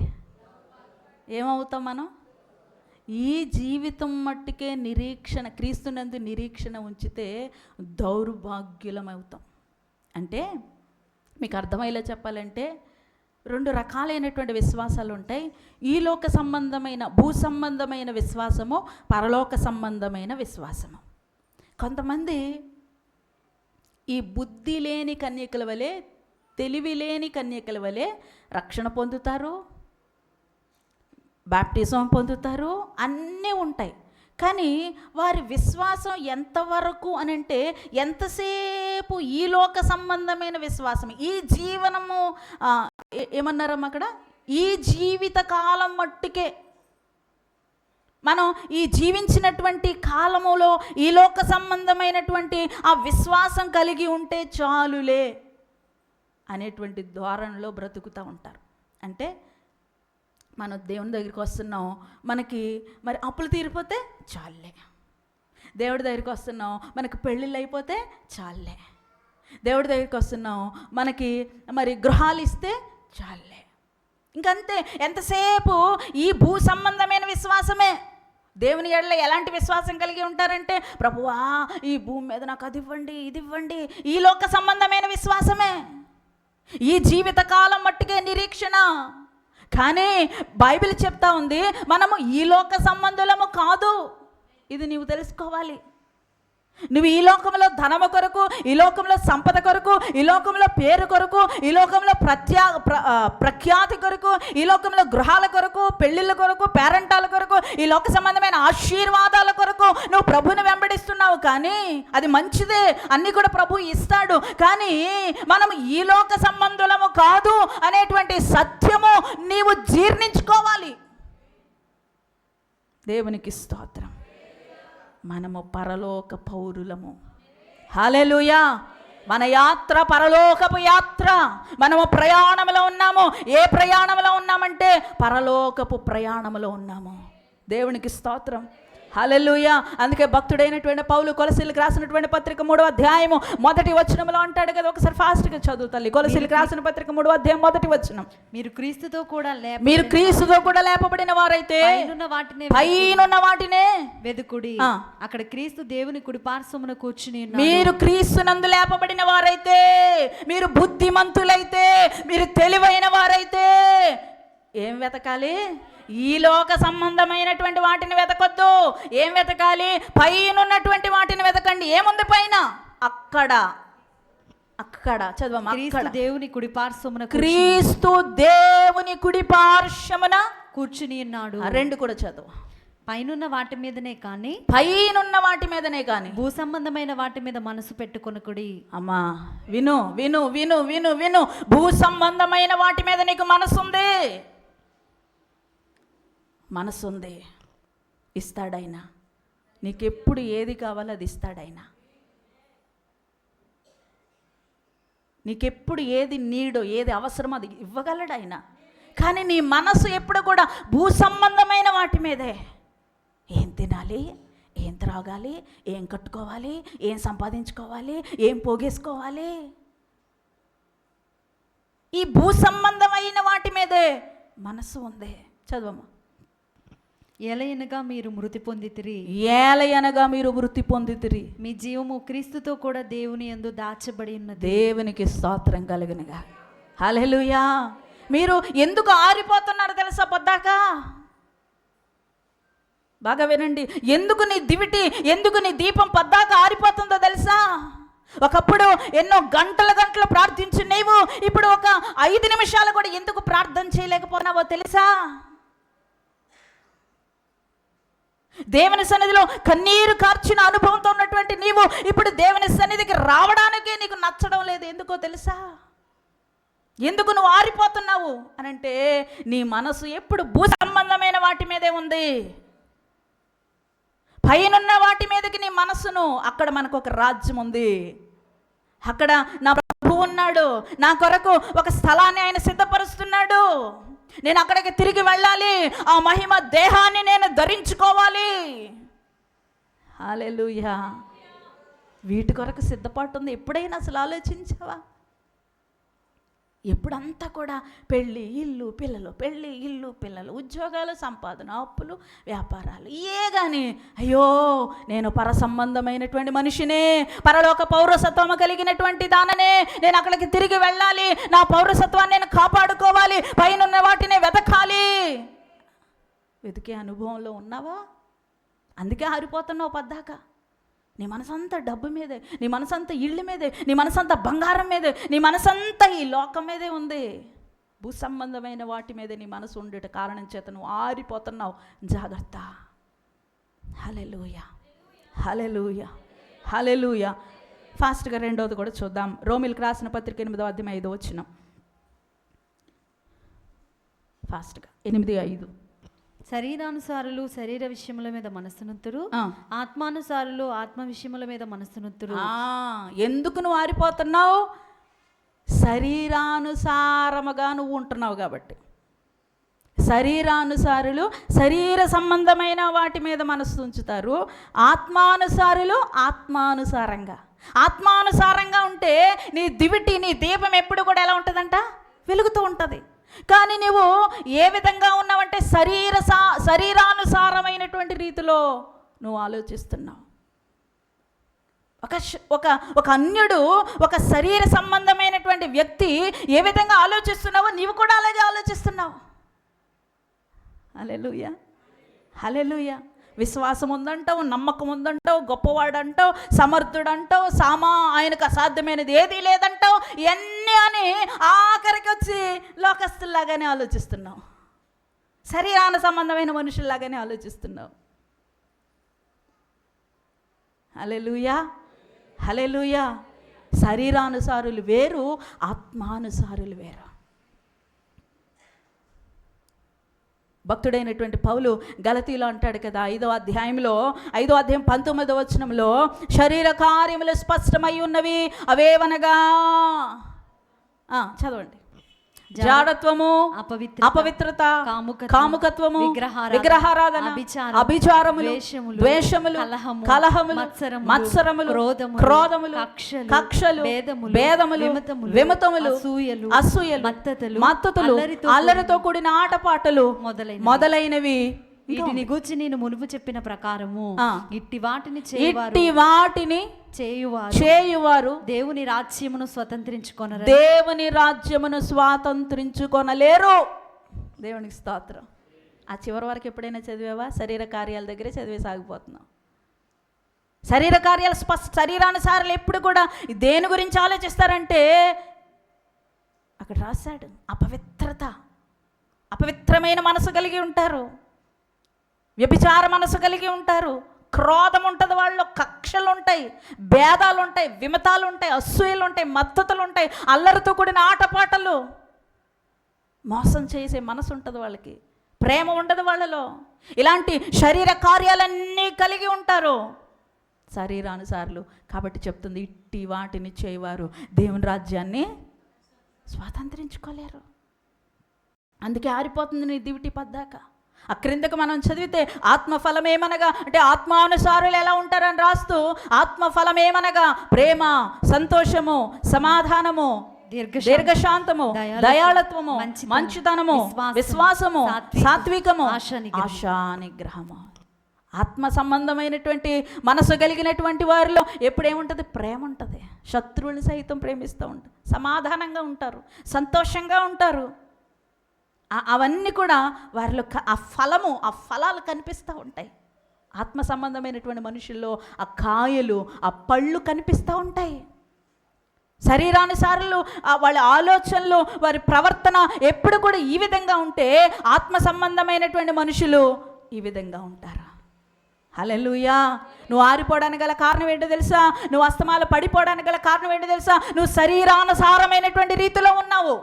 ఏమవుతాం మనం? ఈ జీవితం మట్టుకే నిరీక్షణ, క్రీస్తునందు నిరీక్షణ ఉంచితే దౌర్భాగ్యులమవుతాం. అంటే మీకు అర్థమయ్యేలా చెప్పాలంటే 2 రకాలైనటువంటి విశ్వాసాలు ఉంటాయి. ఈ లోక సంబంధమైన భూ సంబంధమైన విశ్వాసము, పరలోక సంబంధమైన విశ్వాసము. కొంతమంది ఈ బుద్ధి లేని కన్యకల వలె, తెలివి లేని కన్యకల వలె రక్షణ పొందుతారు, బాప్టిజం పొందుతారు, అన్నీ ఉంటాయి. కానీ వారి విశ్వాసం ఎంతవరకు అని అంటే ఎంతసేపు ఈ లోక సంబంధమైన విశ్వాసం, ఈ జీవనము ఏమన్నారమ్మా అక్కడ, ఈ జీవిత కాలం మట్టుకే మనం ఈ జీవించినటువంటి కాలములో ఈ లోక సంబంధమైనటువంటి ఆ విశ్వాసం కలిగి ఉంటే చాలులే అనేటువంటి ధోరణిలో బ్రతుకుతూ ఉంటారు. అంటే మనం దేవుని దగ్గరికి వస్తున్నాం, మనకి మరి అప్పులు తీరిపోతే చాలే. దేవుడి దగ్గరికి వస్తున్నాం, మనకి పెళ్ళిళ్ళు అయిపోతే చాలే. దేవుడి దగ్గరికి వస్తున్నాం, మనకి మరి గృహాలు ఇస్తే చాలే. ఇంకంతే, ఎంతసేపు ఈ భూ సంబంధమైన విశ్వాసమే. దేవుని ఎడల ఎలాంటి విశ్వాసం కలిగి ఉంటారంటే, ప్రభువా ఈ భూమి మీద నాకు అది ఇవ్వండి, ఇది ఇవ్వండి. ఈ లోక సంబంధమైన విశ్వాసమే, ఈ జీవితకాలం మట్టుకే నిరీక్షణ. కానీ బైబిల్ చెప్తా ఉంది, మనము ఈ లోక సంబంధులము కాదు. ఇది నీవు తెలుసుకోవాలి. నువ్వు ఈ లోకంలో ధనము కొరకు, ఈ లోకంలో సంపద కొరకు, ఈ లోకంలో పేరు కొరకు, ఈ లోకంలో ప్రఖ్యాతి కొరకు, ఈ లోకంలో గృహాల కొరకు, పెళ్ళిళ్ళ కొరకు, పేరెంటాల కొరకు, ఈ లోక సంబంధమైన ఆశీర్వాదాల కొరకు నువ్వు ప్రభుని వెంబడిస్తున్నావు. కానీ అది మంచిదే, అన్నీ కూడా ప్రభు ఇస్తాడు. కానీ మనం ఈ లోక సంబంధులము కాదు అనేటువంటి సత్యము నీవు జీర్ణించుకోవాలి. దేవునికి స్తోత్రం. మనము పరలోక పౌరులము. హల్లెలూయా. మన యాత్ర పరలోకపు యాత్ర. మనము ప్రయాణంలో ఉన్నాము. ఏ ప్రయాణంలో ఉన్నామంటే పరలోకపు ప్రయాణంలో ఉన్నాము. దేవునికి స్తోత్రం. హల్లెలూయా. అందుకే భక్తుడైనటువంటి పౌలు కొలసీలకు రాసినటువంటి పత్రిక 3వ అధ్యాయము 1వ వచనంలో అంటాడు కదా, ఒకసారి ఫాస్ట్గా చదువు తల్లి. కొలసీలకు రాసిన పత్రిక 3వ అధ్యాయం 1వ వచనం. మీరు క్రీస్తుతో కూడా లేపబడిన వారైతే పైనున్న వాటినే వెదుకుడి. అక్కడ క్రీస్తు దేవుని కుడి పార్శ్వమున కూర్చుని. మీరు క్రీస్తునందు లేపబడిన వారైతే, మీరు బుద్ధిమంతులైతే, మీరు తెలివైన వారైతే ఏం వెతకాలి? ఈ లోక సంబంధమైనటువంటి వాటిని వెతకొద్దు. ఏం వెతకాలి? పైన ఉన్నటువంటి వాటిని వెతకండి. ఏముంది పైన? అక్కడ చదవమ్మా. దేవుని కుడి పార్శ్వమున, క్రీస్తు దేవుని కుడి పార్శ్వమున కూర్చుని ఉన్నాడు. 2 కూడా చదువు. పైనున్న వాటి మీదనే కానీ, పైనున్న వాటి మీదనే కానీ భూ సంబంధమైన వాటి మీద మనసు పెట్టుకొనకుడి. అమ్మా విను విను విను విను విను భూ సంబంధమైన వాటి మీద నీకు మనసుంది, మనసుంది. ఇస్తాడైనా నీకెప్పుడు ఏది కావాలో అది ఇస్తాడైనా. నీకెప్పుడు ఏది నీడో, ఏది అవసరమో అది ఇవ్వగలడు ఆయన. కానీ నీ మనసు ఎప్పుడు కూడా భూ సంబంధమైన వాటి మీదే. ఏం తినాలి, ఏం త్రాగాలి, ఏం కట్టుకోవాలి, ఏం సంపాదించుకోవాలి, ఏం పోగేసుకోవాలి, ఈ భూ సంబంధమైన వాటి మీదే మనసు ఉంది. చదవమ్మా. ఏలయనగా మీరు మృతి పొందితిరి, ఏలయనగా మీరు మృతి పొందితిరి, మీ జీవము క్రీస్తుతో కూడా దేవుని యందు దాచబడి ఉన్నది. దేవునికి స్తోత్రం కలుగునుగా. హల్లెలూయా. మీరు ఎందుకు ఆరిపోతున్నారు తెలుసా? పొద్దాక బాగా వినండి. ఎందుకు నీ దీపం పద్దాక ఆరిపోతుందో తెలుసా? ఒకప్పుడు ఎన్నో గంటలు ప్రార్థించు నీవు ఇప్పుడు ఒక 5 నిమిషాలు కూడా ఎందుకు ప్రార్థన చేయలేకపోయినావో తెలుసా? దేవుని సన్నిధిలో కన్నీరు కార్చిన అనుభవంతో ఉన్నటువంటి నీవు ఇప్పుడు దేవుని సన్నిధికి రావడానికే నీకు నచ్చడం లేదు. ఎందుకో తెలుసా? ఎందుకు నువ్వు ఆరిపోతున్నావు అనంటే నీ మనసు ఎప్పుడు భూ సంబంధమైన వాటి మీదే ఉంది. పైనున్న వాటి మీదకి నీ మనసును, అక్కడ మనకు ఒక రాజ్యం ఉంది, అక్కడ నా ప్రభు ఉన్నాడు, నా కొరకు ఒక స్థలాన్ని ఆయన సిద్ధపరుస్తున్నాడు, నేను అక్కడికి తిరిగి వెళ్ళాలి, ఆ మహిమ దేహాన్ని నేను ధరించుకోవాలి. హల్లెలూయా. వీటి కొరకు సిద్ధపాటు ఉంది. ఎప్పుడైనా అసలు ఆలోచించావా? ఎప్పుడంతా కూడా పెళ్ళి ఇల్లు పిల్లలు ఉద్యోగాలు సంపాదన అప్పులు వ్యాపారాలు కానీ అయ్యో నేను పర సంబంధమైనటువంటి మనిషినే, పరలోక పౌరసత్వం కలిగినటువంటి దాననే, నేను అక్కడికి తిరిగి వెళ్ళాలి, నా పౌరసత్వాన్ని నేను కాపాడుకోవాలి, పైన వాటిని వెతకాలి. వెతికే అనుభవంలో ఉన్నావా? అందుకే ఆరిపోతున్నావు పద్దాక. నీ మనసంతా డబ్బు మీదే, నీ మనసంతా ఇళ్ళు మీదే, నీ మనసంతా బంగారం మీదే, నీ మనసంతా ఈ లోకం మీదే ఉంది. భూ సంబంధమైన వాటి మీదే నీ మనసు ఉండేట కారణం చేత నువ్వు ఆరిపోతున్నావు. జాగ్రత్త. హల్లెలూయా, హల్లెలూయా, హల్లెలూయా. ఫాస్ట్గా రెండోది కూడా చూద్దాం. రోమిలకు రాసిన పత్రిక 8వ అధ్యాయం 5వ వచనం. ఫాస్ట్గా 8:5. శరీరానుసారులు శరీర విషయముల మీద మనస్సునుతురు, ఆత్మానుసారులు ఆత్మ విషయముల మీద మనస్సునుతురు. ఎందుకు నువ్వు ఆరిపోతున్నావు? శరీరానుసారముగా నువ్వు ఉంటున్నావు కాబట్టి. శరీరానుసారులు శరీర సంబంధమైన వాటి మీద మనస్సు ఉంచుతారు, ఆత్మానుసారులు ఆత్మానుసారంగా ఉంటే నీ దీపం ఎప్పుడు కూడా ఎలా ఉంటుందంట? వెలుగుతూ ఉంటుంది. కానీ నువ్వు ఏ విధంగా ఉన్నావంటే శరీరానుసారమైనటువంటి రీతిలో నువ్వు ఆలోచిస్తున్నావు. ఒక అన్యుడు, ఒక శరీర సంబంధమైనటువంటి వ్యక్తి ఏ విధంగా ఆలోచిస్తున్నావో నీవు కూడా అలాగే ఆలోచిస్తున్నావు. హల్లెలూయా, హల్లెలూయా. విశ్వాసం ఉందంటావు, నమ్మకం ఉందంటావు, గొప్పవాడంటావు, సమర్థుడంటావు, ఆయనకు అసాధ్యమైనది ఏదీ లేదంటావు. ఇవన్నీ అని ఆఖరికి వచ్చి లోకస్తుల్లాగానే ఆలోచిస్తున్నావు, శరీరాన సంబంధమైన మనుషుల్లాగానే ఆలోచిస్తున్నావు. హల్లెలూయా, హల్లెలూయా. శరీరానుసారులు వేరు, ఆత్మానుసారులు వేరు. భక్తుడైనటువంటి పౌలు గలతీలో అంటాడు కదా, 5వ అధ్యాయం 19వ వచనంలో, శరీర కార్యములు స్పష్టమై ఉన్నవి, అవేవనగా చదవండి. జాడత్వము, అపవిత్రత, కాముకత్వము, విగ్రహారాధన, అభిచారములు, ద్వేషములు, కలహములు, మత్సరములు, క్రోధములు, కక్షలు, భేదములు, విమతములు, అసూయలు, మత్తతులు, అల్లరితో కూడిన ఆటపాటలు మొదలైనవి. వీటిని గూర్చి నేను మునుపు చెప్పిన ప్రకారము ఇట్టి వాటిని చేయువారు దేవుని రాజ్యమును స్వాతంత్రించుకొనలేరు. దేవునికి స్తోత్రం. ఆ చివరి వరకు ఎప్పుడైనా చదివావా? శరీర కార్యాల దగ్గరే చదివే సాగిపోతున్నావు. శరీర కార్యాలు శరీరానుసారాలు ఎప్పుడు కూడా దేని గురించి ఆలోచిస్తారంటే, అక్కడ రాశాడు, అపవిత్రమైన మనసు కలిగి ఉంటారు, వ్యభిచార మనసు కలిగి ఉంటారు, క్రోధం ఉంటుంది, వాళ్ళు కక్షలు ఉంటాయి, భేదాలు ఉంటాయి, విమతాలు ఉంటాయి, అసూయలు ఉంటాయి, మద్దతులు ఉంటాయి, అల్లరితో కూడిన ఆటపాటలు, మోసం చేసే మనసు ఉంటుంది వాళ్ళకి, ప్రేమ ఉండదు వాళ్ళలో. ఇలాంటి శరీర కార్యాలన్నీ కలిగి ఉంటారు శరీరానుసారులు. కాబట్టి చెప్తుంది, ఇట్టి వాటిని చేయవారు దేవుని రాజ్యాన్ని స్వాతంత్రించుకోలేరు. అందుకే ఆరిపోతుంది నీ దివిటి పద్దాక. ఆ క్రిందకు మనం చదివితే ఆత్మఫలం ఏమనగా అంటే ఆత్మానుసారులు ఎలా ఉంటారని రాస్తూ, ఆత్మఫలం ఏమనగా ప్రేమ, సంతోషము, సమాధానము, దీర్ఘశాంతము, దయాళత్వము, మంచితనము, విశ్వాసము, సాత్వికము, ఆశానిగ్రహము. ఆత్మ సంబంధమైనటువంటి మనసు కలిగినటువంటి వారిలో ఎప్పుడేముంటుంది? ప్రేమ ఉంటుంది. శత్రువుని సైతం ప్రేమిస్తూ ఉంటారు, సమాధానంగా ఉంటారు, సంతోషంగా ఉంటారు. అవన్నీ కూడా వారిలో ఆ ఫలాలు కనిపిస్తూ ఉంటాయి. ఆత్మ సంబంధమైనటువంటి మనుషుల్లో ఆ కాయలు, ఆ పళ్ళు కనిపిస్తూ ఉంటాయి. శరీరానుసారులు వాళ్ళ ఆలోచనలు, వారి ప్రవర్తన ఎప్పుడు కూడా ఈ విధంగా ఉంటే ఆత్మ సంబంధమైనటువంటి మనుషులు ఈ విధంగా ఉంటారు. హల్లెలూయా. నువ్వు ఆరిపోవడానికి గల కారణం ఏంటో తెలుసా? నువ్వు అస్తమాలు పడిపోవడానికి గల కారణం ఏంటో తెలుసా? నువ్వు శరీరానుసారమైనటువంటి రీతిలో ఉన్నావు.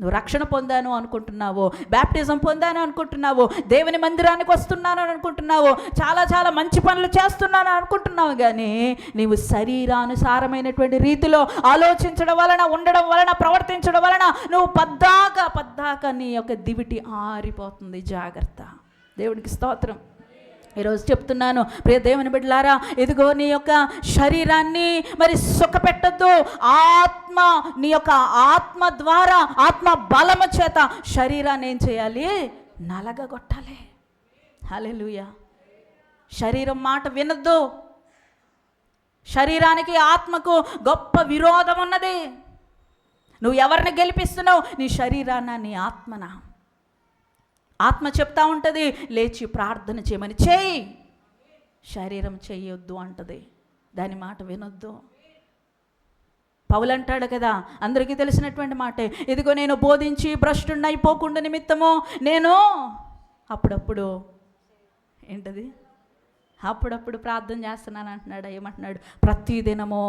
నువ్వు రక్షణ పొందాను అనుకుంటున్నావు, బ్యాప్టిజం పొందాను అనుకుంటున్నావు, దేవుని మందిరానికి వస్తున్నాను అని అనుకుంటున్నావు, చాలా చాలా మంచి పనులు చేస్తున్నాను అనుకుంటున్నావు, కానీ నీవు శరీరానుసారమైనటువంటి రీతిలో ఆలోచించడం వలన, ఉండడం వలన, ప్రవర్తించడం వలన నువ్వు పద్దాక నీ యొక్క దివిటి ఆరిపోతుంది. జాగ్రత్త. దేవునికి స్తోత్రం. ఈరోజు చెప్తున్నాను ప్రియ దేవుని బిడ్డలారా, ఇదిగో నీ యొక్క శరీరాన్ని మరి సుఖపెట్టద్దు. నీ యొక్క ఆత్మ ద్వారా, ఆత్మ బలము చేత శరీరాన్ని ఏం చేయాలి? నలగగొట్టాలి. హల్లెలూయా. శరీరం మాట వినద్దు. శరీరానికి ఆత్మకు గొప్ప విరోధం ఉన్నది. నువ్వు ఎవరిని గెలిపిస్తున్నావు? నీ శరీరాన్న, నీ ఆత్మనా? ఆత్మ చెప్తా ఉంటుంది లేచి ప్రార్థన చేయమని. చేయి. శరీరం చేయొద్దు అంటది, దాని మాట వినొద్దు. పౌలు అంటాడు కదా, అందరికీ తెలిసినటువంటి మాటే, ఇదిగో నేను బోధించి భ్రష్టుడిని అయిపోకుండా నిమిత్తము నేను అప్పుడప్పుడు ఏంటది అప్పుడప్పుడు ప్రార్థన చేస్తున్నాను అంటున్నాడు. ఏమంటున్నాడు? ప్రతిదినము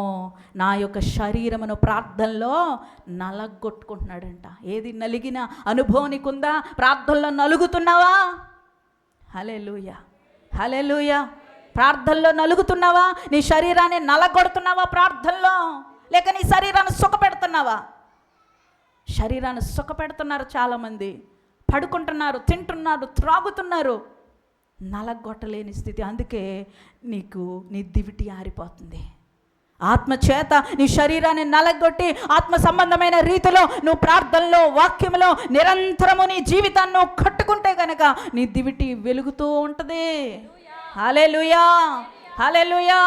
నా యొక్క శరీరమును ప్రార్థనలో నలగొట్టుకుంటున్నాడంట. ఏది నలిగిన అనుభవం నీకుందా? ప్రార్థనలో నలుగుతున్నావా? హల్లెలూయా, హల్లెలూయా. ప్రార్థనలో నలుగుతున్నావా? నీ శరీరాన్ని నలగొడుతున్నావా ప్రార్థనలో? లేక నీ శరీరాన్ని సుఖపెడుతున్నావా? శరీరాన్ని సుఖపెడుతున్నారు చాలామంది. పడుకుంటున్నారు, తింటున్నారు, త్రాగుతున్నారు, నలగొట్టలేని స్థితి. అందుకే నీకు నీ దివిటి ఆరిపోతుంది. ఆత్మ చేత నీ శరీరాన్ని నలగొట్టి ఆత్మ సంబంధమైన రీతిలో నువ్వు ప్రార్థనలో, వాక్యంలో నిరంతరము నీ జీవితాన్ని నువ్వు కట్టుకుంటే కనుక నీ దివిటి వెలుగుతూ ఉంటుంది. హల్లెలూయా, హల్లెలూయా.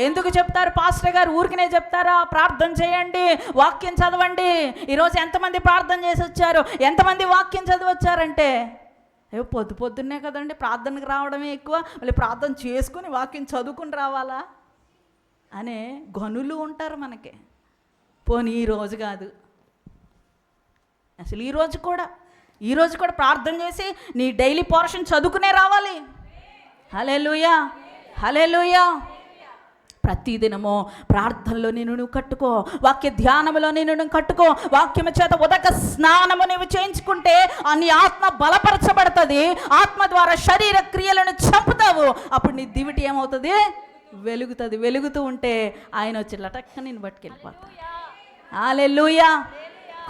ఎందుకు చెప్తారు పాస్టర్ గారు? ఊరికనే చెప్తారా? ప్రార్థన చేయండి, వాక్యం చదవండి. ఈరోజు ఎంతమంది ప్రార్థన చేసి వచ్చారు? ఎంతమంది వాక్యం చదివి వచ్చారంటే, పొద్దున్నే కదండి ప్రార్థనకు రావడమే ఎక్కువ, మళ్ళీ ప్రార్థన చేసుకుని వాక్యం చదువుకుని రావాలా అనే గనులు ఉంటారు మనకి. పోనీ ఈరోజు కాదు, అసలు ఈరోజు కూడా ప్రార్థన చేసి నీ డైలీ పోర్షన్ చదువుకునే రావాలి. హల్లెలూయా, హల్లెలూయా. ప్రతిదినము ప్రార్థనలో నువ్వు కట్టుకో, వాక్య ధ్యానంలో నువ్వు కట్టుకో. వాక్యము చేత ఉదక స్నానము నువ్వు చేయించుకుంటే నీ ఆత్మ బలపరచబడుతుంది. ఆత్మ ద్వారా శరీర క్రియలను చంపుతావు. అప్పుడు నీ దివిటి ఏమవుతుంది? వెలుగుతుంది. వెలుగుతూ ఉంటే ఆయన వచ్చి లటక్క నేను పట్టుకెళ్ళిపోతా. హల్లెలూయా.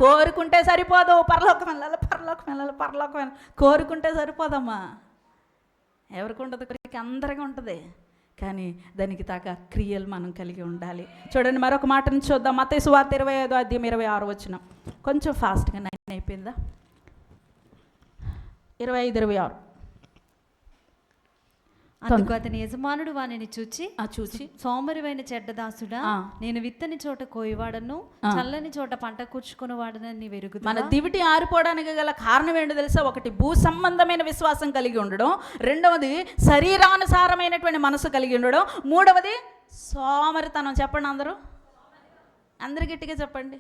కోరుకుంటే సరిపోదు. పరలోకం వెళ్ళాలి, పరలోకం వెళ్ళాలి, పరలోకం వెళ్ళాలి. కోరుకుంటే సరిపోదమ్మా. ఎవరికి ఉంటుంది? అందరికీ ఉంటుంది. కానీ దానికి తగ్గ క్రియలు మనం కలిగి ఉండాలి. చూడండి, మరొక మాటను చూద్దాం. మత్తయి సువార్త 25:26. కొంచెం ఫాస్ట్గా 9 అయిపోయిందా? 25:26. అందుకు అతని యజమానుడు వానిని చూచి సోమరివైన చెడ్డదాసుడా, నేను విత్తని చోట కోయివాడను, చల్లని చోట పంట కూర్చుకుని వాడనని వెరుగు. మన దివిటి ఆరిపోవడానికి గల కారణం ఏంటో తెలుసా? ఒకటి భూ సంబంధమైన విశ్వాసం కలిగి ఉండడం, రెండవది శరీరానుసారమైనటువంటి మనసు కలిగి ఉండడం, మూడవది సోమరితనం. చెప్పండి అందరూ గట్టిగా చెప్పండి.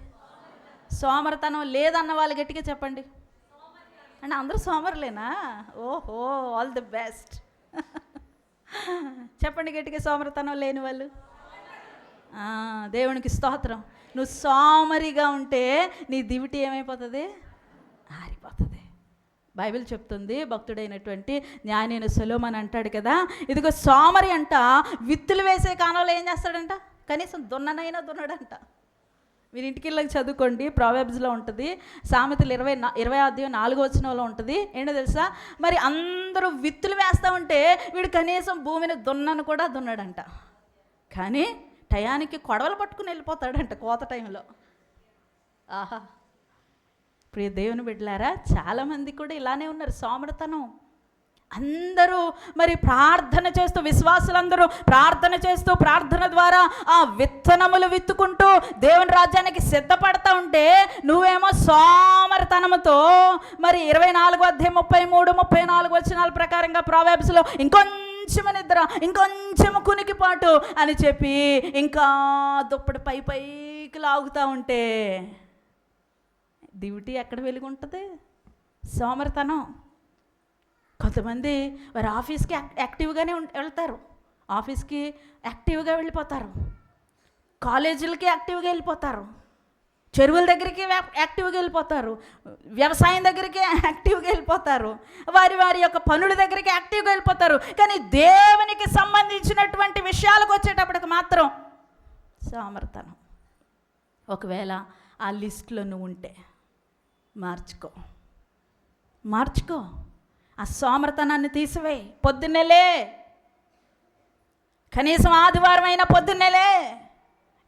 సోమరితనం లేదన్న వాళ్ళు గట్టిగా చెప్పండి. అంటే అందరూ సోమరులేనా? ఓహో, ఆల్ ది బెస్ట్. చెప్పండి గట్టిగా, సోమరితనం లేని వాళ్ళు. దేవునికి స్తోత్రం. నువ్వు సోమరిగా ఉంటే నీ దివిటి ఏమైపోతుంది? ఆరిపోతుంది. బైబిల్ చెప్తుంది, భక్తుడైనటువంటి జ్ఞానైన సొలొమోను అంటాడు కదా, ఇదిగో సోమరి అంట విత్తులు వేసే కాలంలో ఏం చేస్తాడంట? కనీసం దున్ననైనా దున్నడంట. మీరు ఇంటికి వెళ్ళి చదువుకోండి, ప్రావెర్బ్స్లో ఉంటుంది. సామెతలు 20:4 ఉంటుంది. ఏంటో తెలుసా? మరి అందరూ విత్తులు వేస్తూ ఉంటే వీడు కనీసం భూమిని దున్నను కూడా దున్నాడంట. కానీ టయానికి కొడవలు పట్టుకుని వెళ్ళిపోతాడంట కోత టైంలో. ఆహా, ప్రియ దేవుని బిడ్డలారా, చాలామంది కూడా ఇలానే ఉన్నారు. సోమరితనం. అందరూ మరి ప్రార్థన చేస్తూ, విశ్వాసులందరూ ప్రార్థన చేస్తూ, ప్రార్థన ద్వారా ఆ విత్తనములు విత్తుకుంటూ దేవుని రాజ్యానికి సిద్ధపడతా ఉంటే నువ్వేమో సోమరితనముతో మరి 24:33-34 ప్రకారంగా ప్రావెర్బ్స్లో ఇంకొంచెం ఇంకొంచెం నిద్ర, ఇంకొంచెం కునికిపాటు అని చెప్పి ఇంకా దుప్పటి పైకి లాగుతూ ఉంటే డ్యూటీ ఎక్కడ వెలుగుంటుంది? సోమరితనం. కొంతమంది వారి ఆఫీస్కి యాక్టివ్గానే వెళ్తారు, ఆఫీస్కి యాక్టివ్గా వెళ్ళిపోతారు, కాలేజీలకి యాక్టివ్గా వెళ్ళిపోతారు, చెరువుల దగ్గరికి యాక్టివ్గా వెళ్ళిపోతారు, వ్యవసాయం దగ్గరికి యాక్టివ్గా వెళ్ళిపోతారు, వారి వారి యొక్క పనుల దగ్గరికి యాక్టివ్గా వెళ్ళిపోతారు. కానీ దేవునికి సంబంధించినటువంటి విషయాలకు వచ్చేటప్పటికి మాత్రం సోమరితనం. ఒకవేళ ఆ లిస్టులో నువ్వు ఉంటే మార్చుకో, ఆ సోమరితనాన్ని తీసివేయి. పొద్దున్నేలే, కనీసం ఆదివారం అయినా పొద్దున్నేలే.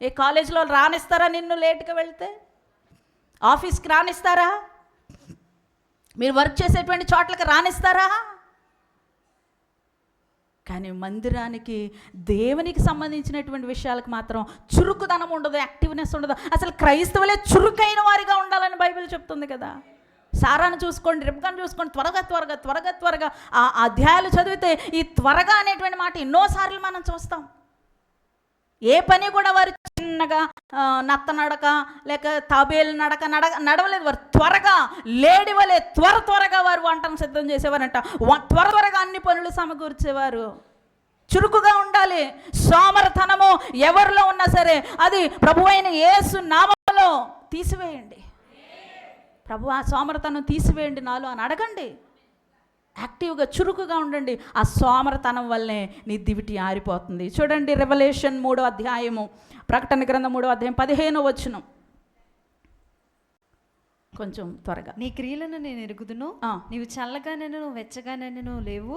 ఏ కాలేజీలో రానిస్తారా నిన్ను లేట్గా వెళ్తే? ఆఫీస్కి రానిస్తారా? మీరు వర్క్ చేసేటువంటి చోట్లకి రానిస్తారా? కానీ మందిరానికి, దేవునికి సంబంధించినటువంటి విషయాలకు మాత్రం చురుకుదనం ఉండదు, యాక్టివ్నెస్ ఉండదు. అసలు క్రైస్తవులే చురుకైన వారిగా ఉండాలని బైబిల్ చెప్తుంది కదా. సారాను చూసుకోండి, రిబ్కాను చూసుకోండి, త్వరగా ఆ అధ్యాయాలు చదివితే ఈ త్వరగా అనేటువంటి మాట ఎన్నోసార్లు మనం చూస్తాం. ఏ పని కూడా వారు చిన్నగా నత్త నడక లేక తాబేలు నడవలేదు. వారు త్వరగా లేడివలే త్వరగా వారు వంటను సిద్ధం చేసేవారంట. త్వరగా అన్ని పనులు సమకూర్చేవారు. చురుకుగా ఉండాలి. సోమరితనము ఎవరిలో ఉన్నా సరే అది ప్రభువైన యేసు నామములో తీసివేయండి. ప్రభు, ఆ సోమరితనం తీసివేయండి నాలో అని అడగండి. యాక్టివ్గా చురుకుగా ఉండండి. ఆ సోమరితనం వల్లనే నీ దివిటి ఆరిపోతుంది. చూడండి, రెవల్యూషన్ 3వ అధ్యాయము, ప్రకటన గ్రంథం 3వ అధ్యాయం 15వ వచనం. కొంచెం త్వరగా. నీ క్రియలను నేను ఎరుగుదును, నీవు చల్లగానైనను వెచ్చగానైనను లేవు,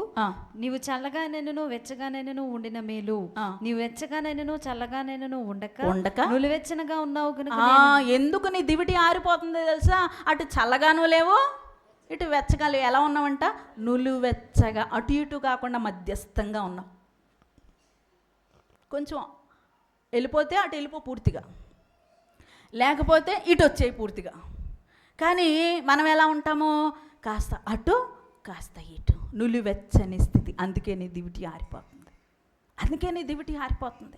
నీవు చల్లగానైనను వెచ్చగానైనను ఉండిన మేలు, నీవు వెచ్చగానైనను చల్లగానైనను ఉండక నులివెచ్చనగా ఉన్నావు కనుక. ఎందుకు నీ దివిటి ఆరిపోతుంది తెలుసా? అటు చల్లగాను లేవు, ఇటు వెచ్చగా లేవు. ఎలా ఉన్నావంట? నులివెచ్చగా, అటు ఇటు కాకుండా మధ్యస్థంగా ఉన్నావు. కొంచెం వెళ్ళిపోతే అటు వెళ్ళిపో పూర్తిగా, లేకపోతే ఇటు వచ్చేయి పూర్తిగా. కానీ మనం ఎలా ఉంటామో? కాస్త అటు కాస్త ఇటు, నులివెచ్చని స్థితి. అందుకే నీ దివిటి ఆరిపోతుంది.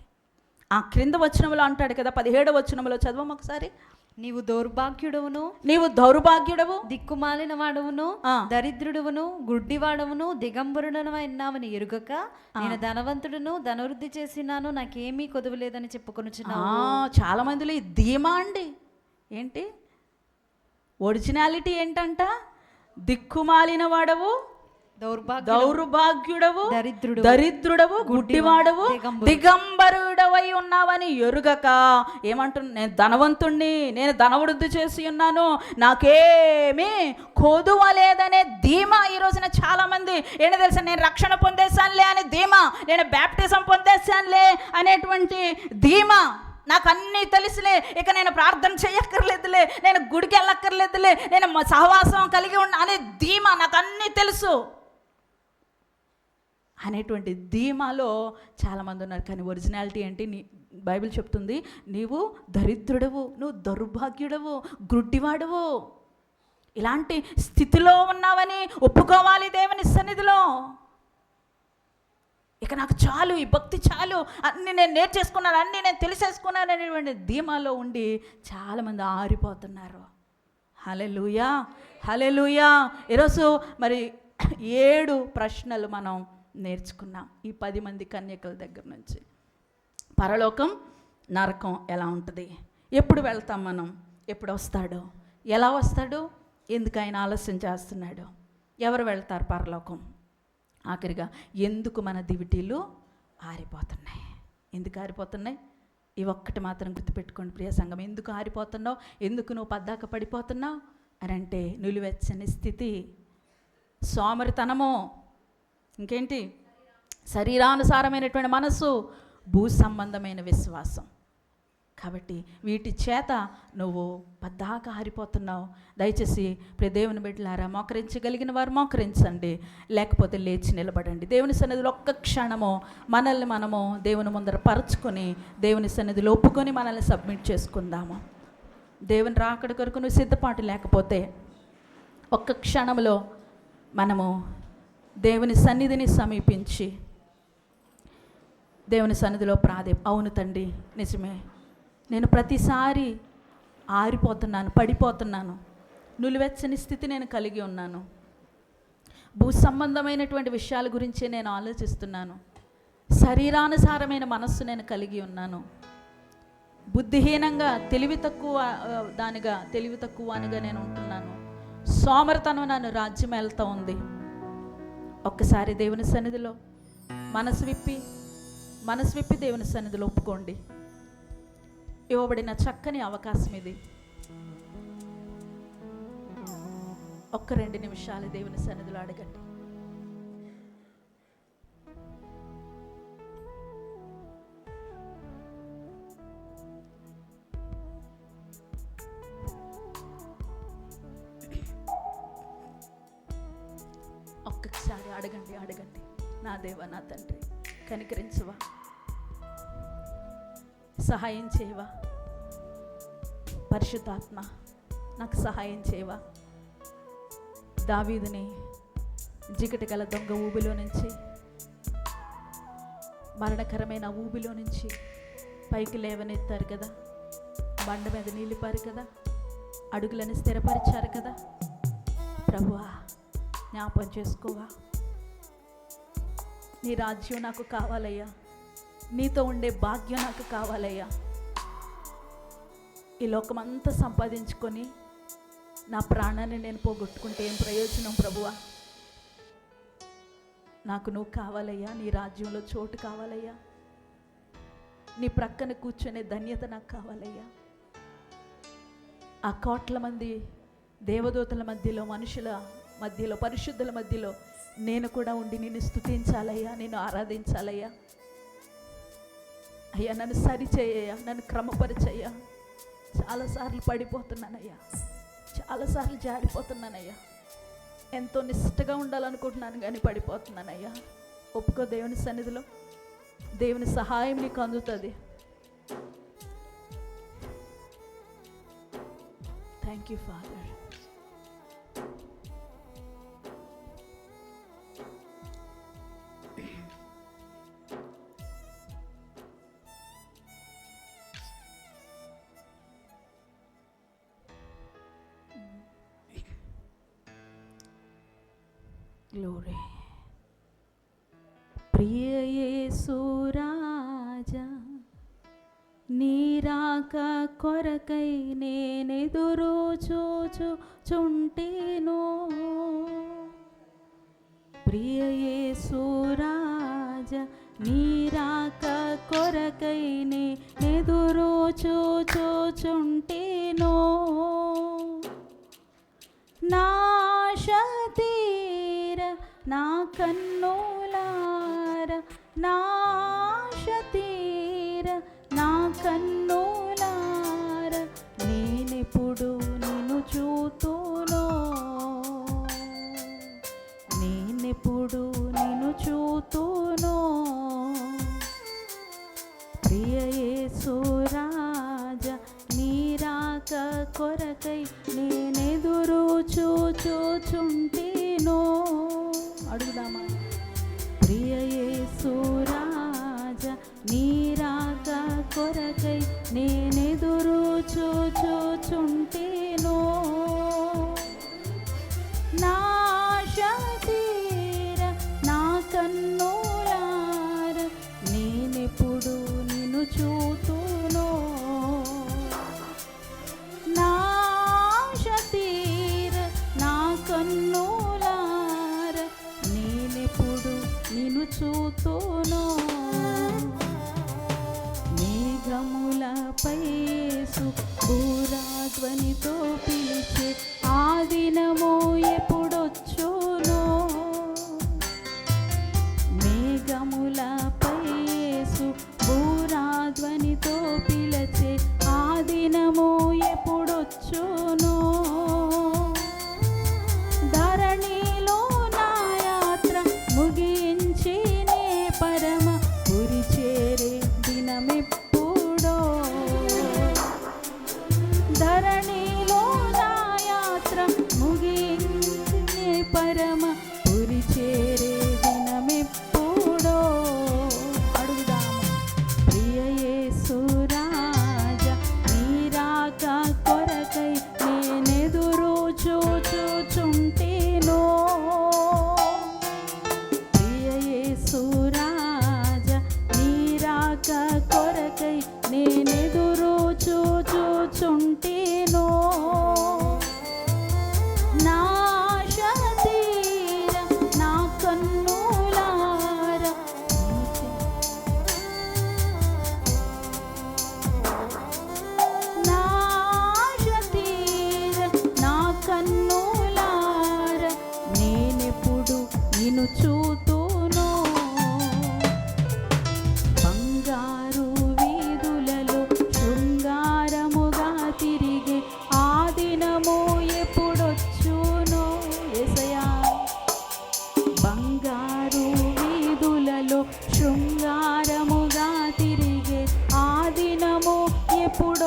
ఆ క్రింద వచనంలో అంటాడు కదా, 17వ వచనంలో చదవం ఒకసారి. నీవు దౌర్భాగ్యుడవును, దిక్కుమాలిన వాడవును, దరిద్రుడువును, గుడ్డివాడవును, దిగంబరుడనైనావని ఎరుగక నేను ధనవంతుడును, ధనవృద్ధి చేసినాను, నాకేమీ కొదువలేదని చెప్పుకొనుచున్నావు. చాలా మందిలో ఈ ధీమా అండి. ఏంటి ఒరిజినాలిటీ ఏంటంట? దిక్కుమాలిన వాడవు, దౌర్భాగ్యుడవు, దరిద్రుడవు, గుడ్డివాడవు, దిగంబరుడవై ఉన్నావని ఎరుగక ఏమంటున్నా? నేను ధనవంతుణ్ణి, నేను ధనవృద్ధి చేసి ఉన్నాను, నాకేమీ కొదువలేదనే ధీమా ఈ రోజున చాలా మంది. ఏంటో తెలుసా? నేను రక్షణ పొందేశానులే అనే ధీమా, నేను బ్యాప్టిజం పొందేశానులే అనేటువంటి ధీమా, నాకు అన్నీ తెలుసులే, ఇక నేను ప్రార్థన చేయక్కర్లేదులే, నేను గుడికి వెళ్ళక్కర్లేదులే, నేను సహవాసం కలిగి ఉన్న అనే ధీమా, నాకు అన్నీ తెలుసు అనేటువంటి ధీమాలో చాలామంది ఉన్నారు. కానీ ఒరిజినాలిటీ ఏంటి? బైబిల్ చెప్తుంది, నీవు దరిద్రుడవు, నువ్వు దౌర్భాగ్యుడవు, గుడ్డివాడవు, ఇలాంటి స్థితిలో ఉన్నావని ఒప్పుకోవాలి దేవుని సన్నిధిలో. ఇక నాకు చాలు, ఈ భక్తి చాలు, అన్నీ నేను నేర్చేసుకున్నాను, అన్నీ నేను తెలిసేసుకున్నాను అనేటువంటి ధీమాలో ఉండి చాలామంది ఆరిపోతున్నారు. హల్లెలూయా. ఈరోజు మరి 7 ప్రశ్నలు మనం నేర్చుకున్నాం ఈ 10 మంది కన్యకల దగ్గర నుంచి. పరలోకం, నరకం ఎలా ఉంటుంది, ఎప్పుడు వెళ్తాం మనం, ఎప్పుడు వస్తాడు, ఎలా వస్తాడు, ఎందుకు ఆయన ఆలస్యం చేస్తున్నాడు, ఎవరు వెళ్తారు పరలోకం, ఆఖరిగా ఎందుకు మన దివిటీలు ఆరిపోతున్నాయి. ఎందుకు ఆరిపోతున్నాయి? ఈ ఒక్కటి మాత్రం గుర్తుపెట్టుకోండి ప్రియ సంఘం. ఎందుకు ఆరిపోతున్నావు, ఎందుకు నువ్వు పద్దాక పడిపోతున్నావు అని అంటే, నిలువెచ్చని స్థితి, సోమరితనము, ఇంకేంటి, శరీరానుసారమైనటువంటి మనసు, భూ సంబంధమైన విశ్వాసం. కాబట్టి వీటి చేత నువ్వు పద్దాక ఆరిపోతున్నావు. దయచేసి ప్రియ దేవుని బిడ్డలారా, మోకరించగలిగిన వారు మోకరించండి, లేకపోతే లేచి నిలబడండి. దేవుని సన్నిధిలో ఒక్క క్షణము మనల్ని మనము దేవుని ముందర పరుచుకొని, దేవుని సన్నిధిలో ఒప్పుకొని మనల్ని సబ్మిట్ చేసుకుందాము. దేవుని రాకడ కొరకు నువ్వు సిద్ధపాటు లేకపోతే ఒక్క క్షణంలో మనము దేవుని సన్నిధిని సమీపించి దేవుని సన్నిధిలో అవును తండ్రి, నిజమే, నేను ప్రతిసారి ఆరిపోతున్నాను, పడిపోతున్నాను, నులివెచ్చని స్థితి నేను కలిగి ఉన్నాను. భూ సంబంధమైనటువంటి విషయాల గురించే నేను ఆలోచిస్తున్నాను. శరీరానుసారమైన మనస్సు నేను కలిగి ఉన్నాను. బుద్ధిహీనంగా తెలివి తక్కువనిగా నేను ఉంటున్నాను. సోమరితనం నన్ను రాజ్యం వెళ్తూ ఉంది. ఒక్కసారి దేవుని సన్నిధిలో మనసు విప్పి దేవుని సన్నిధిలో ఒప్పుకోండి. ఇవ్వబడిన చక్కని అవకాశం ఇది. ఒక్క 2 నిమిషాలు దేవుని సన్నిధిలో అడగండి. ఒక్కసారి అడగండి. నా దేవా, నా తండ్రి, కనికరించవా, సహాయం చేయవా, పరిశుద్ధాత్మ నాకు సహాయం చేయవా. దావీదుని జిగట గల దొంగ ఊబిలో నుంచి, మరణకరమైన ఊబిలో నుంచి పైకి లేవనెత్తారు కదా, బండ మీద నిలిపారు కదా, అడుగులను స్థిరపరిచారు కదా. ప్రభువా, జ్ఞాపకం చేసుకోవా. నీ రాజ్యం నాకు కావాలయ్యా, నీతో ఉండే భాగ్యం నాకు కావాలయ్యా. ఈ లోకమంతా సంపాదించుకొని నా ప్రాణాన్ని నేను పోగొట్టుకుంటే ఏం ప్రయోజనం ప్రభువా? నాకు నువ్వు కావాలయ్యా, నీ రాజ్యంలో చోటు కావాలయ్యా, నీ ప్రక్కన కూర్చునే ధన్యత నాకు కావాలయ్యా. ఆ కోట్ల మంది దేవదూతల మధ్యలో, మనుషుల మధ్యలో, పరిశుద్ధుల మధ్యలో నేను కూడా ఉండి నిన్ను స్తుతించాలయ్యా, నిన్ను ఆరాధించాలయ్యా. అయ్యా, నన్ను సరిచేయ్యా, నన్ను క్రమపరిచయ్యా. చాలాసార్లు పడిపోతున్నానయ్యా, చాలాసార్లు జారిపోతున్నానయ్యా. ఎంతో నిష్టగా ఉండాలనుకుంటున్నాను కానీ పడిపోతున్నానయ్యా. ఒప్పుకో దేవుని సన్నిధిలో, దేవుని సహాయం నీకు అందుతుంది. Thank you father. గ్లోరీ. ప్రియ యేసు రాజా, నీ రాక కొరకై నేనెదురు చూచుచుంటేను. ప్రియ యేసు రాజా, నీ రాక కొరకై నేనెదురు చూచుచుంటేను. నా ఆశ తీర నా కన్నులార, నా ఆశ తీర నా కన్నులార, నేనెప్పుడు నిన్ను చూతునో, నేనెప్పుడు నిన్ను చూతునో. ప్రియ యేసు రాజా, నీ రాక కొరకై నేనెదురు చూచుచుంటేనో. అడుగుదామా? ప్రియ యేసు రాజా, నీ రాక కొరకై నేనెదురు చూచుచుంటేనో. నా ఆశ తీర నా కన్నులార, నేనెప్పుడు నిన్ను చూతునో. నా ఆశ తీర నా కన్నులార, నేనెప్పుడు నిన్ను చూతునో. మేఘములపై బూరాధ్వనితో పిలిచే ఆ దినము ఎప్పుడొచ్చునో. మేఘములపై బూరాధ్వనితో పిలిచే ఆ దినము ఎప్పుడొచ్చునో. ధరణిలో నా యాత్ర ముగించి నే పరమ పురి చేరే దినమెప్పుడో. ధరణిలో నా యాత్ర ముగించి నే పరమ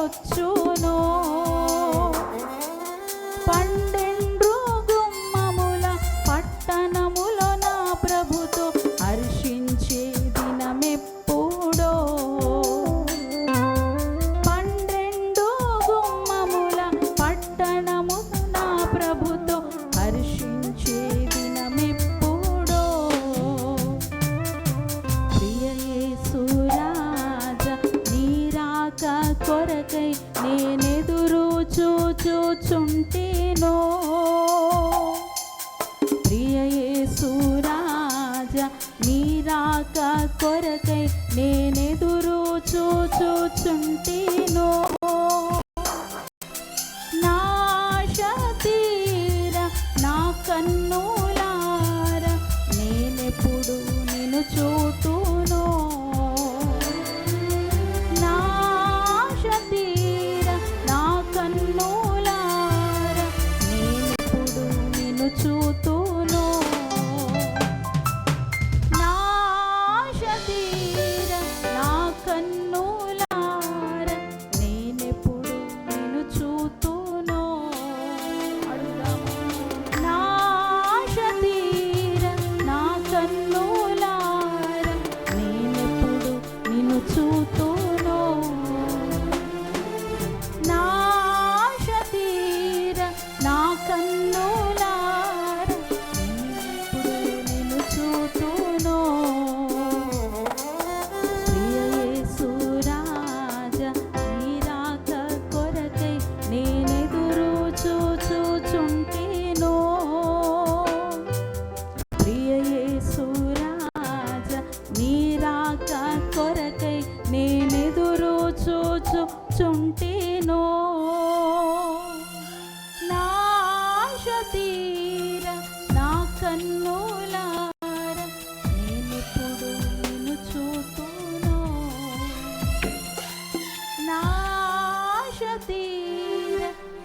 వచ్చును. పండెండ్రు గుమ్మముల పట్టణములో నా ప్రభుతో హర్షించే దినమెప్పుడో. పండెండు గుమ్మముల పట్టణము నా ప్రభుతో హర్షించే దినమెప్పుడో. ప్రియ యేసు రాజా నీ రాక కొరకై నేనెదురు చూచుచుంటేనో. ప్రియ యేసు రాజా నీ రాక కొరకై నేనెదురు చూచుచుంటేనో. నా ఆశ తీర నా కన్నులార నేనెప్పుడు నిన్ను చూతునో. నా ఆశ తీర నా కన్నులార నేనెప్పుడు నిన్ను చూతునో. నా ఆశ తీర నా కన్నులార నేనెప్పుడు నిన్ను చూతునో. అడుగుదామా? నా ఆశ తీర నా కన్నులార నేనెప్పుడు నిన్ను చూతునో. నా ఆశ తీర నా కన్నులార నేనెప్పుడు నిన్ను చూతునో. ప్రియ యేసు రాజా నీ రాక కొరకై నేనెదురు చూచుచుంటేనో. ప్రియ యేసు రాజా నీ రాక కొరకై నేనెదురు చూచుచుంటేనో. నా ఆశ తీర నా కన్నులార నేనెప్పుడు నిన్ను చూతునో. నా ఆశ తీర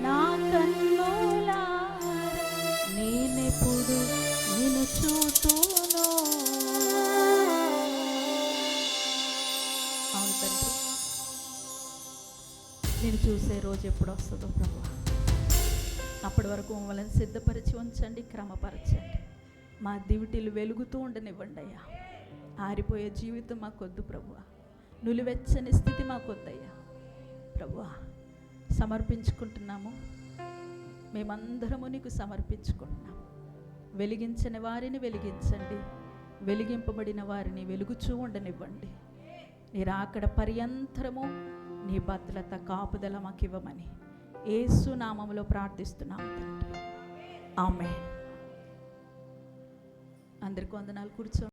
నా కన్నులార నేనెప్పుడు నిన్ను చూతునో. అవును తండ్రి, నేను చూసే రోజు ఎప్పుడు వస్తుందో ప్రభు. అప్పటి వరకు మమ్మల్ని సిద్ధపరిచి ఉంచండి, క్రమపరచండి. మా దివిటీలు వెలుగుతూ ఉండనివ్వండి అయ్యా. ఆరిపోయే జీవితం మాకొద్దు ప్రభు. నులివెచ్చని స్థితి మాకొద్దయ్యా ప్రభు. సమర్పించుకుంటున్నాము, మేమందరము నీకు సమర్పించుకుంటున్నాము. వెలిగించని వారిని వెలిగించండి, వెలిగింపబడిన వారిని వెలుగుచూ ఉండనివ్వండి. నీ రాకడ పర్యంతరము నీ భద్రత కాపుదల మాకు ఇవ్వమని యేసు నామములో ప్రార్థిస్తున్నాము తండ్రి. ఆమేన్. అందరికీ వందనాలు. కూర్చో.